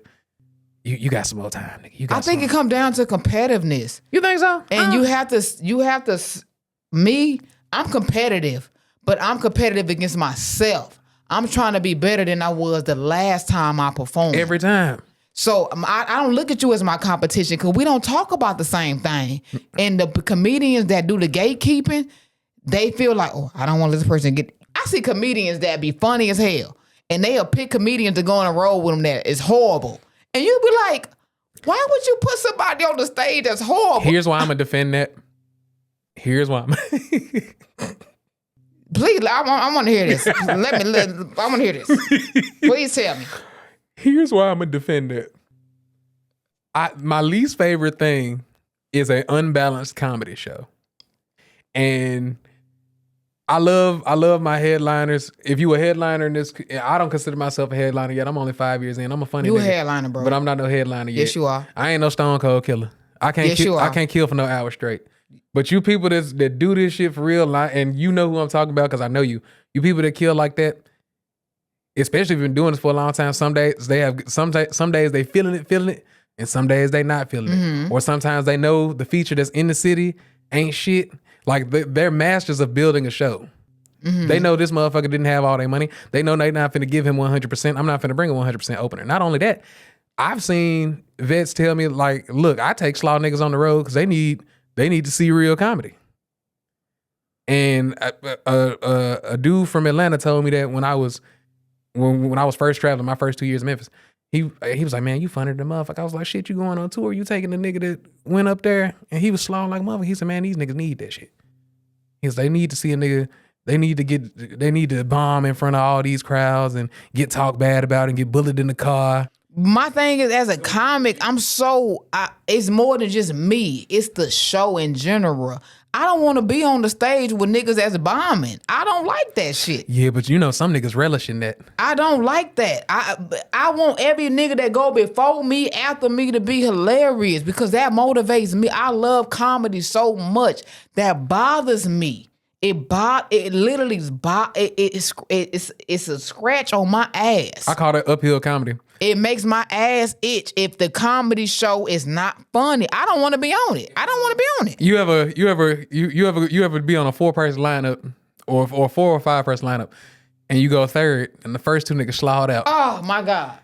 [SPEAKER 2] you got some more time, nigga.
[SPEAKER 1] I think it comes down to competitiveness.
[SPEAKER 2] You think so?
[SPEAKER 1] And you have to. Me, I'm competitive, but I'm competitive against myself. I'm trying to be better than I was the last time I performed.
[SPEAKER 2] Every time.
[SPEAKER 1] So I don't look at you as my competition because we don't talk about the same thing. And the comedians that do the gatekeeping, they feel like, oh, I don't want this person to get. I see comedians that be funny as hell, and they'll pick comedians to go on a road with them that is horrible. And you be like, why would you put somebody on the stage that's horrible?
[SPEAKER 2] Here's why I'm going to defend that. Here's why I'm
[SPEAKER 1] Please, I want to hear this. I want to hear this. Please tell me.
[SPEAKER 2] Here's why I'm going to defend it. My least favorite thing is an unbalanced comedy show. And I love my headliners. If you a headliner in this, I don't consider myself a headliner yet. I'm only 5 years in. I'm a funny nigga.
[SPEAKER 1] You a headliner, bro.
[SPEAKER 2] But I'm not no headliner yet.
[SPEAKER 1] Yes, you are.
[SPEAKER 2] I ain't no Stone Cold Killer. I can't kill for no hour straight. But you people that do this shit for real, and you know who I'm talking about because I know you. You people that kill like that, especially if you've been doing this for a long time, some days they feeling it, and some days they not feeling it. Or sometimes they know the feature that's in the city ain't shit. Like they're masters of building a show. They know this motherfucker didn't have all their money. They know they not finna give him 100%. I'm not finna bring a 100% opener. Not only that, I've seen vets tell me like, look, I take slaw niggas on the road because they need to see real comedy. And a dude from Atlanta told me that when I was first traveling, my first 2 years in Memphis, he was like, man, you funny than motherfucker. I was like, shit, you going on tour? You taking the nigga that went up there and he was slawing like motherfucker. He said, man, these niggas need that shit. He said, they need to see a nigga. They need to bomb in front of all these crowds and get talked bad about and get bullied in the car.
[SPEAKER 1] My thing is, as a comic, it's more than just me. It's the show in general. I don't want to be on the stage with niggas that's bombing. I don't like that shit.
[SPEAKER 2] Yeah, but you know some niggas relish in that.
[SPEAKER 1] I don't like that. I want every nigga that go before me, after me to be hilarious because that motivates me. I love comedy so much that bothers me. It literally it's a scratch on my ass.
[SPEAKER 2] I call that uphill comedy.
[SPEAKER 1] It makes my ass itch if the comedy show is not funny. I don't want to be on it. I don't want to be on it.
[SPEAKER 2] You ever be on a 4-person lineup or 4 or 5-person lineup and you go third and the first two niggas slawed out?
[SPEAKER 1] Oh my God.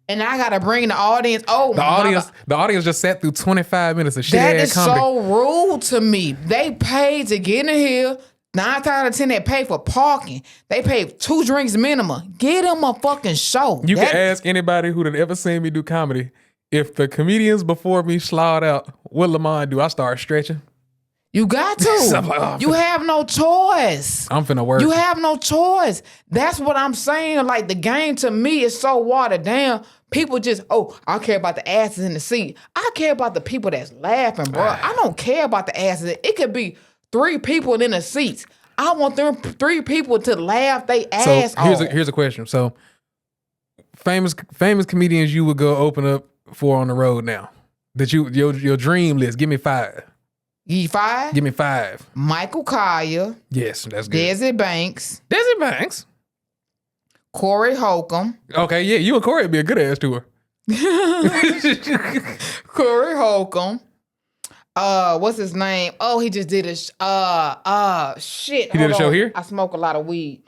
[SPEAKER 1] And I gotta bring the audience.
[SPEAKER 2] The audience just sat through 25 minutes of shit ass comedy.
[SPEAKER 1] That is so rude to me. They paid to get in here. 9 times out of 10, they pay for parking. They pay 2 drinks minimum. Get them a fucking show.
[SPEAKER 2] You can ask anybody who done ever seen me do comedy. If the comedians before me slawed out, what Lamont do? I start stretching.
[SPEAKER 1] You got to. Like, you have no choice.
[SPEAKER 2] I'm finna work.
[SPEAKER 1] You have no choice. That's what I'm saying. Like, the game to me is so watered down. People just, I care about the asses in the seat. I care about the people that's laughing, bro. I don't care about the asses. It could be 3 people in the seats. I want them 3 people to laugh they ass off.
[SPEAKER 2] Here's a question. So, famous comedians you would go open up for on the road now. That your dream list. Give me 5.
[SPEAKER 1] You 5?
[SPEAKER 2] Give me 5.
[SPEAKER 1] Michael Kaya.
[SPEAKER 2] Yes, that's good.
[SPEAKER 1] Desi Banks. Corey Holcomb.
[SPEAKER 2] Okay, yeah, you and Corey would be a good ass tour.
[SPEAKER 1] Corey Holcomb. What's his name? Oh, he just did a shit.
[SPEAKER 2] He did a show here?
[SPEAKER 1] I smoke a lot of weed.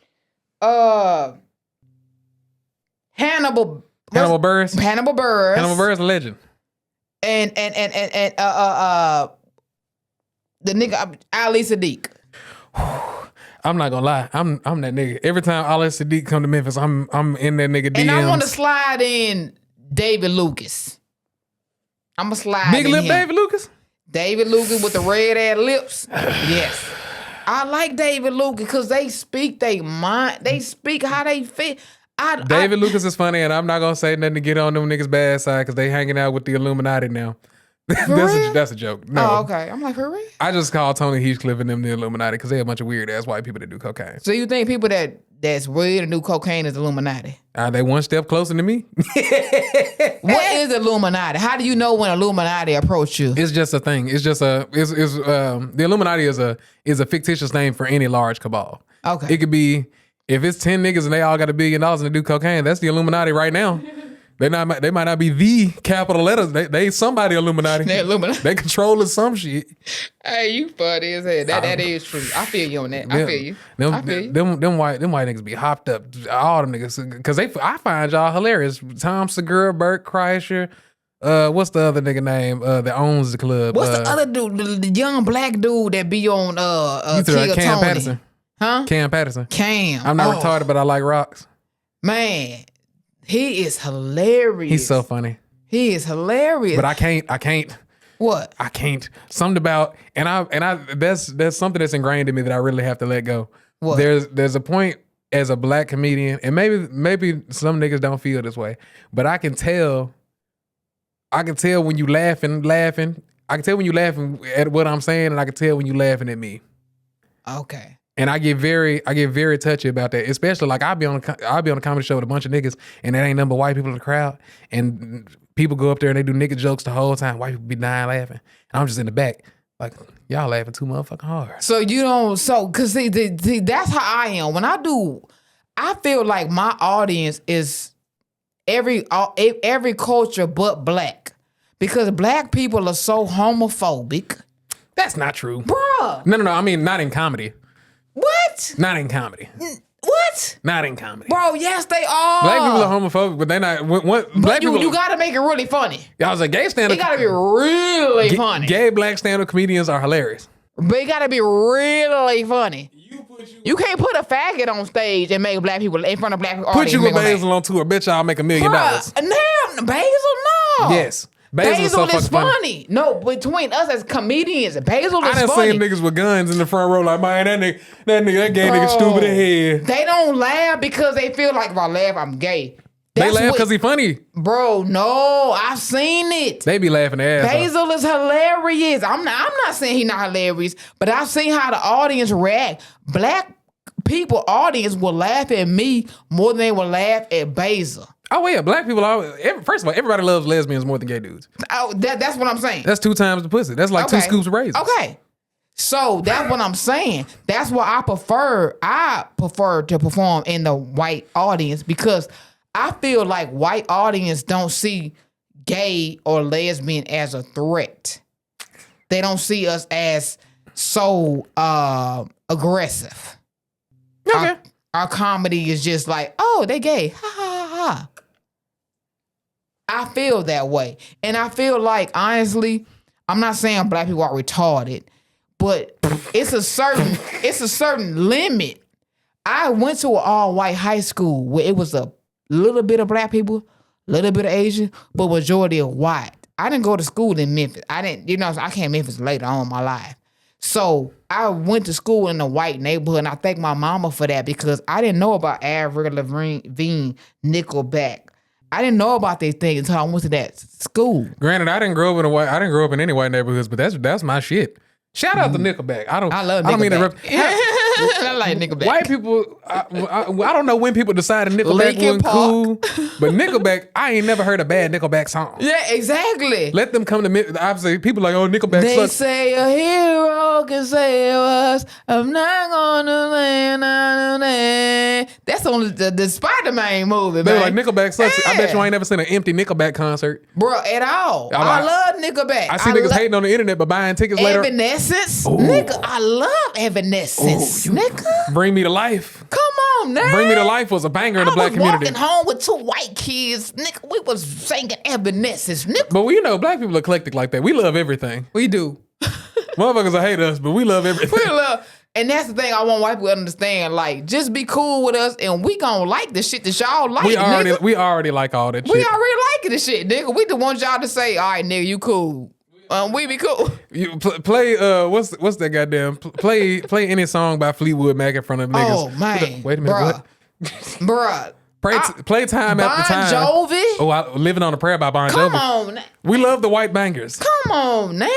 [SPEAKER 1] Hannibal
[SPEAKER 2] Hannibal Buress.
[SPEAKER 1] Hannibal Buress,
[SPEAKER 2] a legend.
[SPEAKER 1] And the nigga Ali Sadiq.
[SPEAKER 2] I'm not gonna lie. I'm that nigga. Every time Ali Sadiq come to Memphis, I'm in that nigga DMs.
[SPEAKER 1] And I want to slide in David Lucas. I'm gonna slide
[SPEAKER 2] Big
[SPEAKER 1] in
[SPEAKER 2] lip
[SPEAKER 1] him.
[SPEAKER 2] David Lucas.
[SPEAKER 1] David Lucas with the red ass lips. Yes. I like David Lucas because they speak their mind. They speak how they feel.
[SPEAKER 2] David Lucas is funny, and I'm not gonna say nothing to get on them niggas' bad side because they hanging out with the Illuminati now. That's a joke. No.
[SPEAKER 1] Oh, okay. I'm like, for real?
[SPEAKER 2] I just call Tony Hinchcliffe and them the Illuminati because they a bunch of weird ass white people that do cocaine.
[SPEAKER 1] So you think people that's weird and do cocaine is Illuminati?
[SPEAKER 2] They one step closer to me.
[SPEAKER 1] What is Illuminati? How do you know when Illuminati approach you?
[SPEAKER 2] It's just a thing. It's just the Illuminati is a fictitious name for any large cabal.
[SPEAKER 1] Okay.
[SPEAKER 2] It could be if it's 10 niggas and they all got $1 billion and they do cocaine, that's the Illuminati right now. They might not be the capital letters. They somebody Illuminati.
[SPEAKER 1] They Illuminati.
[SPEAKER 2] They controlling some shit.
[SPEAKER 1] Hey, you funny as hell. That is true. I feel you on that. I feel you.
[SPEAKER 2] Them white niggas be hopped up. All them niggas because I find y'all hilarious. Tom Segura, Burt Kreischer. What's the other nigga name that owns the club?
[SPEAKER 1] What's the other dude? The young black dude that be on King
[SPEAKER 2] Cam
[SPEAKER 1] Tony.
[SPEAKER 2] Patterson.
[SPEAKER 1] Huh?
[SPEAKER 2] Cam Patterson.
[SPEAKER 1] Cam.
[SPEAKER 2] I'm not retarded, but I like rocks.
[SPEAKER 1] Man, he is hilarious.
[SPEAKER 2] He's so funny.
[SPEAKER 1] He is hilarious.
[SPEAKER 2] But I can't.
[SPEAKER 1] What?
[SPEAKER 2] I can't. Something about and I that's something that's ingrained in me that I really have to let go.
[SPEAKER 1] What?
[SPEAKER 2] There's a point as a black comedian, and maybe some niggas don't feel this way, but I can tell when you laughing. I can tell when you laughing at what I'm saying, and I can tell when you laughing at me.
[SPEAKER 1] Okay.
[SPEAKER 2] And I get very touchy about that, especially like I'll be on a comedy show with a bunch of niggas, and there ain't nothing but white people in the crowd, and people go up there and they do nigga jokes the whole time. White people be dying laughing, and I'm just in the back like y'all laughing too motherfucking hard.
[SPEAKER 1] So you don't cause see that's how I am when I feel like my audience is every culture but black, because black people are so homophobic.
[SPEAKER 2] That's not true,
[SPEAKER 1] bruh.
[SPEAKER 2] No. I mean, not in comedy.
[SPEAKER 1] What?
[SPEAKER 2] Not in comedy.
[SPEAKER 1] What?
[SPEAKER 2] Not in comedy.
[SPEAKER 1] Bro, yes, they are.
[SPEAKER 2] Black people are homophobic, but they not. Black people,
[SPEAKER 1] you gotta make it really funny.
[SPEAKER 2] I was like, gay stand-up.
[SPEAKER 1] It gotta be really funny.
[SPEAKER 2] Gay black stand-up comedians are hilarious.
[SPEAKER 1] But it gotta be really funny. You can't put a faggot on stage and make black people in front of black people.
[SPEAKER 2] Put you with Basil on tour. Bet y'all make $1 million.
[SPEAKER 1] Damn, Basil, no.
[SPEAKER 2] Yes. Basil
[SPEAKER 1] is funny. No, between us as comedians, Basil is funny.
[SPEAKER 2] I done seen niggas with guns in the front row like, man, that gay nigga stupid as hell.
[SPEAKER 1] They don't laugh because they feel like if I laugh, I'm gay.
[SPEAKER 2] They laugh because he funny.
[SPEAKER 1] Bro, no, I've seen it.
[SPEAKER 2] They be laughing their ass
[SPEAKER 1] Basil is hilarious. I'm not saying he's not hilarious, but I've seen how the audience react. Black people audience will laugh at me more than they will laugh at Basil.
[SPEAKER 2] Oh yeah, black people first of all, everybody loves lesbians more than gay dudes.
[SPEAKER 1] Oh, that's what I'm saying.
[SPEAKER 2] That's 2 times the pussy. That's like 2 scoops of raisins.
[SPEAKER 1] Okay. So that's what I'm saying. That's why I prefer to perform in the white audience, because I feel like white audience don't see gay or lesbian as a threat. They don't see us as so aggressive.
[SPEAKER 2] Okay.
[SPEAKER 1] Our comedy is just like, oh, they gay. Ha ha ha. I feel that way. And I feel like, honestly, I'm not saying black people are retarded, but it's a certain limit. I went to an all-white high school where it was a little bit of black people, a little bit of Asian, but majority of white. I didn't go to school in Memphis. I came to Memphis later on in my life. So I went to school in a white neighborhood, and I thank my mama for that, because I didn't know about Avril Lavigne, Nickelback. I didn't know about these things until I went to that school.
[SPEAKER 2] Granted, I didn't grow up in any white neighborhoods, but that's my shit. Shout out to Nickelback. I love Nickelback. I don't mean to
[SPEAKER 1] I like Nickelback.
[SPEAKER 2] White people, I don't know when people decided Nickelback wasn't cool, but Nickelback, I ain't never heard a bad Nickelback song.
[SPEAKER 1] Yeah, exactly.
[SPEAKER 2] Let them come to me. Obviously, people like, oh, Nickelback
[SPEAKER 1] they
[SPEAKER 2] sucks.
[SPEAKER 1] Say a hero Lord can save us. I'm not gonna land on the land. That's on the Spider-Man movie,
[SPEAKER 2] They were
[SPEAKER 1] man.
[SPEAKER 2] like, Nickelback sucks. I bet you ain't never seen an empty Nickelback concert.
[SPEAKER 1] Bro, at all. I love Nickelback.
[SPEAKER 2] I see niggas hating on the internet but buying tickets later.
[SPEAKER 1] Evanescence. Nigga, I love Evanescence. Nigga.
[SPEAKER 2] Bring Me to Life.
[SPEAKER 1] Come on, man.
[SPEAKER 2] Bring Me to Life was a banger in the black community.
[SPEAKER 1] I was walking home with 2 white kids. Nigga, we was singing Evanescence. Nigga.
[SPEAKER 2] But we know black people are eclectic like that. We love everything.
[SPEAKER 1] We do.
[SPEAKER 2] Motherfuckers will hate us, but we love everything.
[SPEAKER 1] We love. And that's the thing I want white people to understand. Like, just be cool with us and we gonna like the shit that y'all like, nigga.
[SPEAKER 2] We already like all that shit.
[SPEAKER 1] We already liking the shit, nigga. We the ones y'all to say, all right, nigga, you cool. We be cool.
[SPEAKER 2] You play what's that goddamn play any song by Fleetwood Mac in front of niggas.
[SPEAKER 1] Oh man,
[SPEAKER 2] wait a minute, what?
[SPEAKER 1] Bruh.
[SPEAKER 2] Play time after time.
[SPEAKER 1] Bon Jovi.
[SPEAKER 2] Oh, Living on a Prayer by Bon Jovi.
[SPEAKER 1] Come on,
[SPEAKER 2] we love the white bangers.
[SPEAKER 1] Come on, man.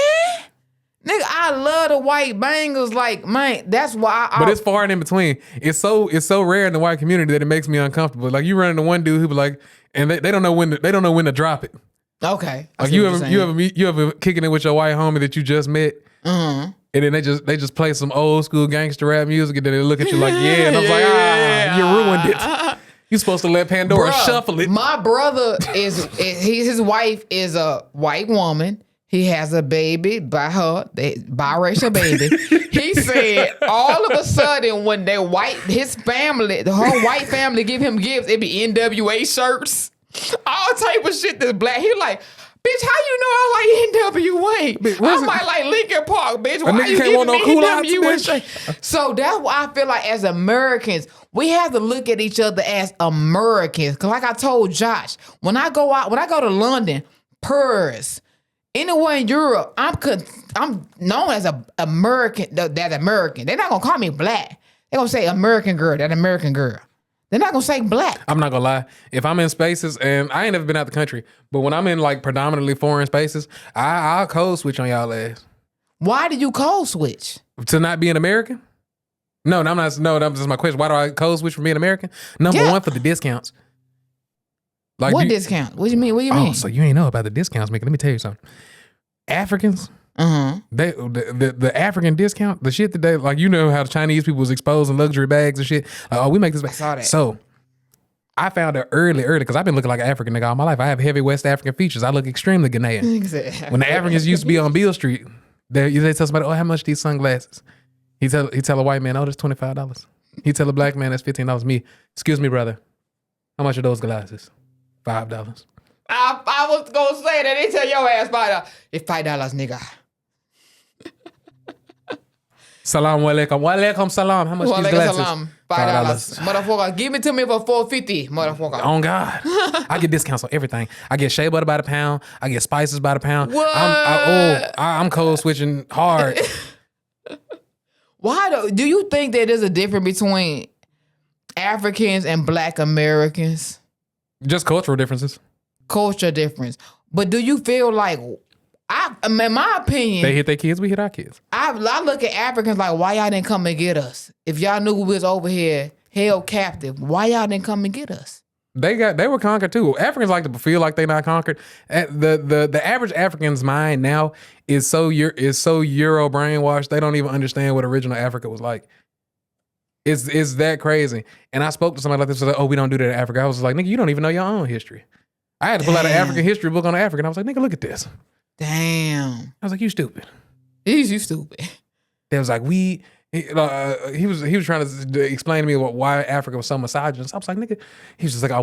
[SPEAKER 1] Nigga, I love the white bangers. Like, man, that's why
[SPEAKER 2] But it's far and in between. It's so rare in the white community that it makes me uncomfortable. Like you run into one dude who be like, and they don't know when to drop it.
[SPEAKER 1] Okay.
[SPEAKER 2] Like you ever kicking it with your white homie that you just met, and then they just play some old school gangster rap music, and then they look at you like, yeah, and I'm like, you ruined it. You supposed to let Pandora shuffle it.
[SPEAKER 1] My brother his wife is a white woman. He has a baby by her, biracial baby. He said all of a sudden when her white family give him gifts, it be NWA shirts, all type of shit that's black. He like, bitch, how you know I like NWA?
[SPEAKER 2] Bitch,
[SPEAKER 1] I might like Linkin Park, bitch.
[SPEAKER 2] A
[SPEAKER 1] Why
[SPEAKER 2] nigga
[SPEAKER 1] you
[SPEAKER 2] can't want no
[SPEAKER 1] giving me
[SPEAKER 2] cool outs,
[SPEAKER 1] NWA?
[SPEAKER 2] bitch.
[SPEAKER 1] So that's why I feel like as Americans, we have to look at each other as Americans. Cause like I told Josh, when I go to London, Paris, anywhere in Europe, I'm known as a American. That American. They're not gonna call me black. They're gonna say American girl. That American girl. They're not gonna say black.
[SPEAKER 2] I'm not gonna lie. If I'm in spaces, and I ain't never been out the country, but when I'm in like predominantly foreign spaces, I'll code switch on y'all ass.
[SPEAKER 1] Why do you code switch?
[SPEAKER 2] To not be an American? No, I'm not. No, that was just my question. Why do I code switch from being American? Number one, for the discounts.
[SPEAKER 1] Like what discount? What do you mean? What do you mean?
[SPEAKER 2] So you ain't know about the discounts, Mickey. Let me tell you something. Africans, they the African discount, the shit that they like, you know how the Chinese people was exposing luxury bags and shit. Like, oh, we make this. I
[SPEAKER 1] saw that.
[SPEAKER 2] So I found it early because I've been looking like an African nigga all my life. I have heavy West African features. I look extremely Ghanaian. When the Africans used to be on Beale Street, they tell somebody, oh, how much these sunglasses? He tell a white man, oh, that's $25. He tell a black man, that's $15. Me, excuse me, brother, how much are those glasses? $5.
[SPEAKER 1] I was gonna say that. They tell your ass $5. It's $5, nigga.
[SPEAKER 2] Salam alaikum. Wa alaikum salam. How much these glasses?
[SPEAKER 1] Salam. $5. Motherfucker, give it to me for $4.50, motherfucker.
[SPEAKER 2] Oh God. I get discounts on everything. I get shea butter by the pound. I get spices by the pound.
[SPEAKER 1] What?
[SPEAKER 2] I'm code switching hard.
[SPEAKER 1] Why do you think that there's a difference between Africans and Black Americans?
[SPEAKER 2] Just cultural differences.
[SPEAKER 1] Culture difference. But do you feel like, in my opinion,
[SPEAKER 2] they hit their kids, we hit our kids.
[SPEAKER 1] I look at Africans like, why y'all didn't come and get us? If y'all knew we was over here held captive, why y'all didn't come and get us?
[SPEAKER 2] They were conquered too. Africans like to feel like they not conquered. The average African's mind now is so Euro brainwashed. They don't even understand what original Africa was like. It's that crazy. And I spoke to somebody like this. Like, oh, we don't do that in Africa. I was like, nigga, you don't even know your own history. I had to pull out an African history book on the African. I was like, nigga, look at this.
[SPEAKER 1] Damn.
[SPEAKER 2] I was like, you stupid.
[SPEAKER 1] You stupid.
[SPEAKER 2] They was like, he was trying to explain to me why Africa was so misogynist. I was like, nigga, he was just like, a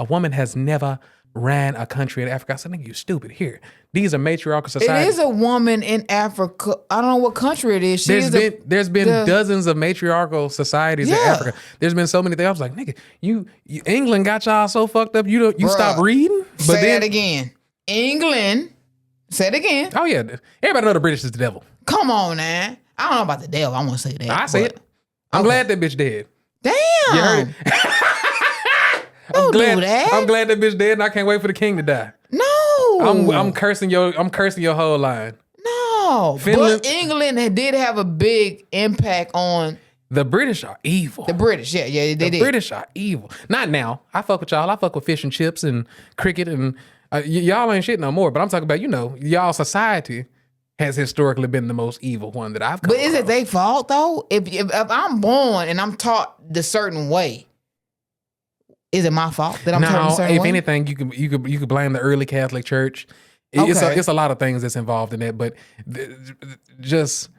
[SPEAKER 2] woman has never ran a country in Africa. I said, nigga, you stupid. Here, these are matriarchal societies.
[SPEAKER 1] It is a woman in Africa. I don't know what country it is.
[SPEAKER 2] There's been dozens of matriarchal societies in Africa. There's been so many things. I was like, nigga, you England got y'all so fucked up. You stop reading. But
[SPEAKER 1] say it again. England. Say it again.
[SPEAKER 2] Oh yeah, everybody know the British is the devil.
[SPEAKER 1] Come on, man. I don't know about the devil. I want to say that.
[SPEAKER 2] I say it. I'm glad that bitch dead.
[SPEAKER 1] Damn.
[SPEAKER 2] You heard it?
[SPEAKER 1] Don't do that.
[SPEAKER 2] I'm glad that bitch dead, and I can't wait for the king to die.
[SPEAKER 1] No.
[SPEAKER 2] I'm cursing your whole line.
[SPEAKER 1] No.
[SPEAKER 2] Finland,
[SPEAKER 1] but England did have a big impact on.
[SPEAKER 2] The British are evil.
[SPEAKER 1] The British, yeah, they did.
[SPEAKER 2] The British are evil. Not now. I fuck with y'all. I fuck with fish and chips and cricket and y'all ain't shit no more. But I'm talking about, y'all society has historically been the most evil one that I've come
[SPEAKER 1] But is it
[SPEAKER 2] across.
[SPEAKER 1] their fault though? If I'm born and I'm taught the certain way, is it my fault that I'm taught a certain
[SPEAKER 2] if
[SPEAKER 1] way?
[SPEAKER 2] anything, you could blame the early Catholic Church. It's a lot of things that's involved in that, but just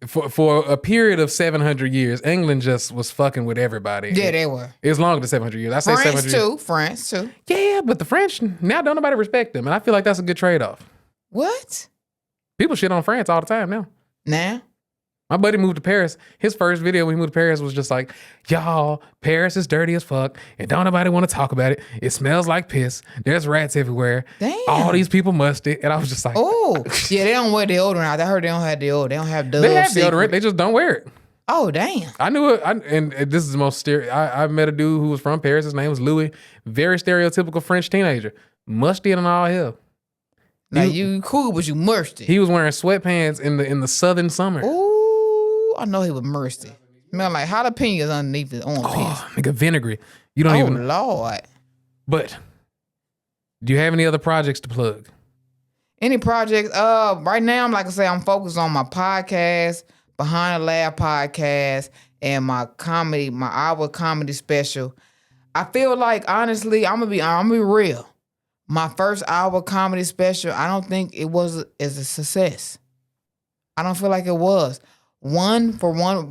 [SPEAKER 2] for a period of 700 years, England just was fucking with everybody.
[SPEAKER 1] Yeah, they were.
[SPEAKER 2] It was longer than 700 years. I say 700 years.
[SPEAKER 1] France too.
[SPEAKER 2] Yeah, but the French now don't nobody respect them, and I feel like that's a good trade off.
[SPEAKER 1] What?
[SPEAKER 2] People shit on France all the time now.
[SPEAKER 1] Now?
[SPEAKER 2] My buddy moved to Paris. His first video when he moved to Paris was just like, y'all, Paris is dirty as fuck, and don't nobody want to talk about it. It smells like piss. There's rats everywhere.
[SPEAKER 1] Damn.
[SPEAKER 2] All these people musty. And I was just like,
[SPEAKER 1] Oh, yeah, they don't wear deodorant out. I heard they don't have deodorant. They don't have Dove
[SPEAKER 2] they have
[SPEAKER 1] Secret.
[SPEAKER 2] deodorant. They just don't wear it.
[SPEAKER 1] Oh, damn.
[SPEAKER 2] I knew it. And this is the most I met a dude who was from Paris. His name was Louis. Very stereotypical French teenager. Musty and all hell.
[SPEAKER 1] Now, you cool, but you musty.
[SPEAKER 2] He was wearing sweatpants in the southern summer.
[SPEAKER 1] Ooh, I know he was musty. Smell like jalapenos underneath his armpits.
[SPEAKER 2] Oh, nigga, vinegary. You don't even.
[SPEAKER 1] Lord.
[SPEAKER 2] But do you have any other projects to plug?
[SPEAKER 1] Any projects? Right now, like I say, I'm focused on my podcast, Behind the Lab podcast, and my hour comedy special. I feel like, honestly, I'm gonna be real. My first hour comedy special, I don't think it was as a success. I don't feel like it was. One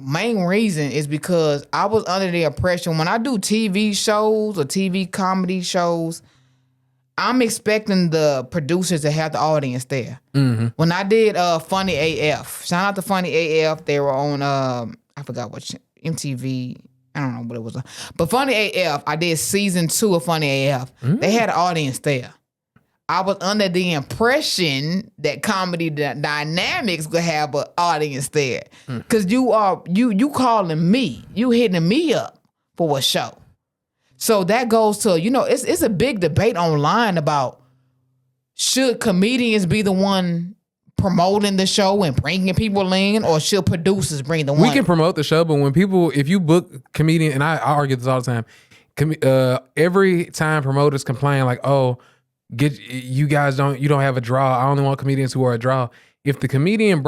[SPEAKER 1] main reason is because I was under the impression when I do TV shows or TV comedy shows, I'm expecting the producers to have the audience there. Mm-hmm. When I did Funny AF, shout out to Funny AF, they were on I forgot what MTV. I don't know what it was. But Funny AF, I did season 2 of Funny AF. Mm-hmm. They had an audience there. I was under the impression that Comedy Dynamics would have an audience there. Because you calling me. You hitting me up for a show. So that goes to, it's a big debate online about should comedians be the one promoting the show and bringing people in, or should producers bring the one?
[SPEAKER 2] We can promote the show, but if you book comedian, and I argue this all the time, every time promoters complain like, oh, you don't have a draw. I only want comedians who are a draw. If the comedian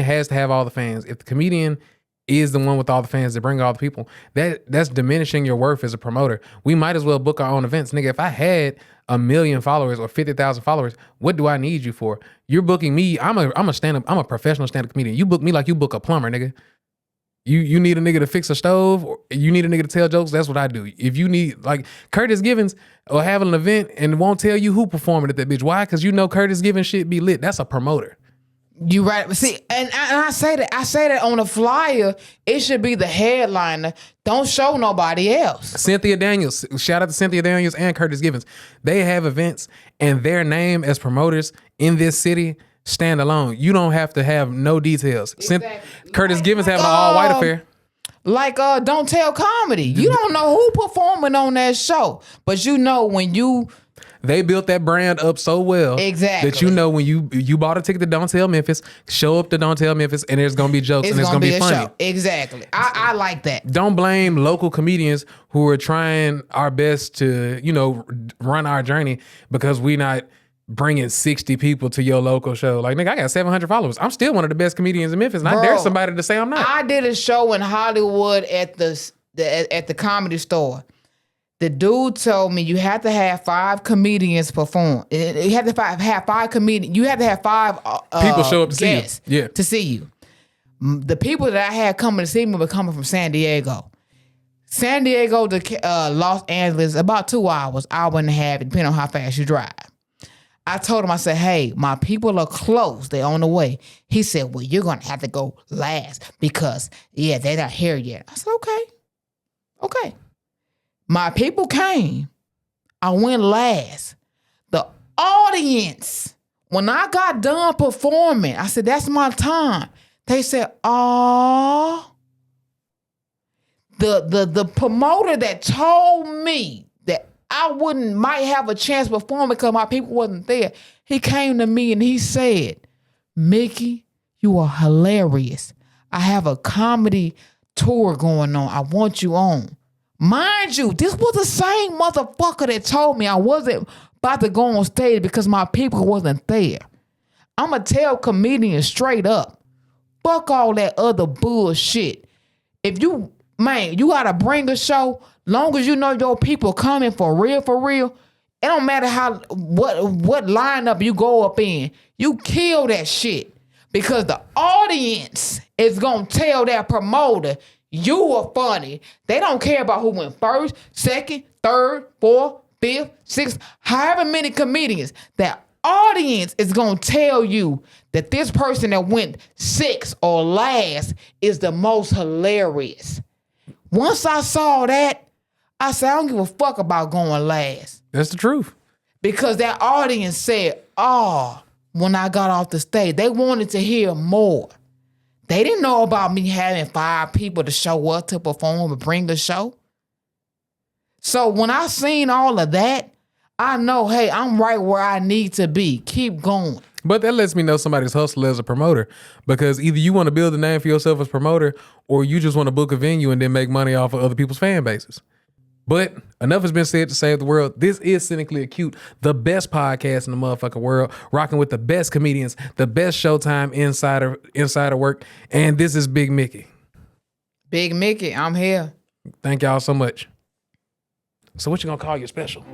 [SPEAKER 2] has to have all the fans, if the comedian is the one with all the fans that bring all the people, that's diminishing your worth as a promoter. We might as well book our own events. Nigga, if I had 1 million followers or 50,000 followers, what do I need you for? You're booking me. I'm a professional stand-up comedian. You book me like you book a plumber, nigga. You need a nigga to fix a stove, or you need a nigga to tell jokes, that's what I do. If you need, like, Curtis Givens will have an event and won't tell you who performing at that bitch. Why? Because Curtis Givens shit be lit. That's a promoter.
[SPEAKER 1] You right. See, and I say that on the flyer, it should be the headliner. Don't show nobody else.
[SPEAKER 2] Cynthia Daniels. Shout out to Cynthia Daniels and Curtis Givens. They have events, and their name as promoters in this city stand alone. You don't have to have no details.
[SPEAKER 1] Exactly.
[SPEAKER 2] Curtis Givens having an all-white affair.
[SPEAKER 1] Like Don't Tell Comedy. You don't know who performing on that show, but when you...
[SPEAKER 2] They built that brand up so well,
[SPEAKER 1] exactly,
[SPEAKER 2] that when you bought a ticket to Don't Tell Memphis, show up to Don't Tell Memphis, and there's gonna be jokes and it's gonna be funny.
[SPEAKER 1] Show. Exactly, I like that.
[SPEAKER 2] Don't blame local comedians who are trying our best to run our journey because we not bringing 60 people to your local show. Like, nigga, I got 700 followers. I'm still one of the best comedians in Memphis, and I dare somebody to say I'm not.
[SPEAKER 1] I did a show in Hollywood at the Comedy Store. The dude told me you have to have 5 comedians perform. You have to have 5 comedians. You have to have 5
[SPEAKER 2] people show up to
[SPEAKER 1] guests
[SPEAKER 2] see you. Yeah.
[SPEAKER 1] To see you. The people that I had coming to see me were coming from San Diego. San Diego to Los Angeles, about 2 hours, hour and a half, depending on how fast you drive. I told him, I said, hey, my people are close. They're on the way. He said, well, you're going to have to go last because, they're not here yet. I said, okay. My people came. I went last. The audience, when I got done performing, I said, that's my time. They said, oh. The promoter that told me that I might have a chance to perform because my people wasn't there, he came to me and he said, Mickey, you are hilarious. I have a comedy tour going on. I want you on. Mind you, this was the same motherfucker that told me I wasn't about to go on stage because my people wasn't there. I'ma tell comedians straight up, fuck all that other bullshit. If you gotta bring a show, long as you know your people coming for real, it don't matter what lineup you go up in, you kill that shit. Because the audience is gonna tell that promoter, you are funny. They don't care about who went first, second, third, fourth, fifth, sixth, however many comedians. That audience is gonna tell you that this person that went sixth or last is the most hilarious. Once I saw that, I said, I don't give a fuck about going last.
[SPEAKER 2] That's the truth.
[SPEAKER 1] Because that audience said, when I got off the stage, they wanted to hear more. They didn't know about me having 5 people to show up to perform and bring the show. So when I seen all of that, I know, hey, I'm right where I need to be. Keep going.
[SPEAKER 2] But that lets me know somebody's hustle as a promoter, because either you want to build a name for yourself as a promoter, or you just want to book a venue and then make money off of other people's fan bases. But enough has been said to save the world. This is Cynically Acute, the best podcast in the motherfucking world, rocking with the best comedians, the best Showtime insider work, and this is Big Mickey.
[SPEAKER 1] Big Mickey, I'm here.
[SPEAKER 2] Thank y'all so much. So what you gonna call your special?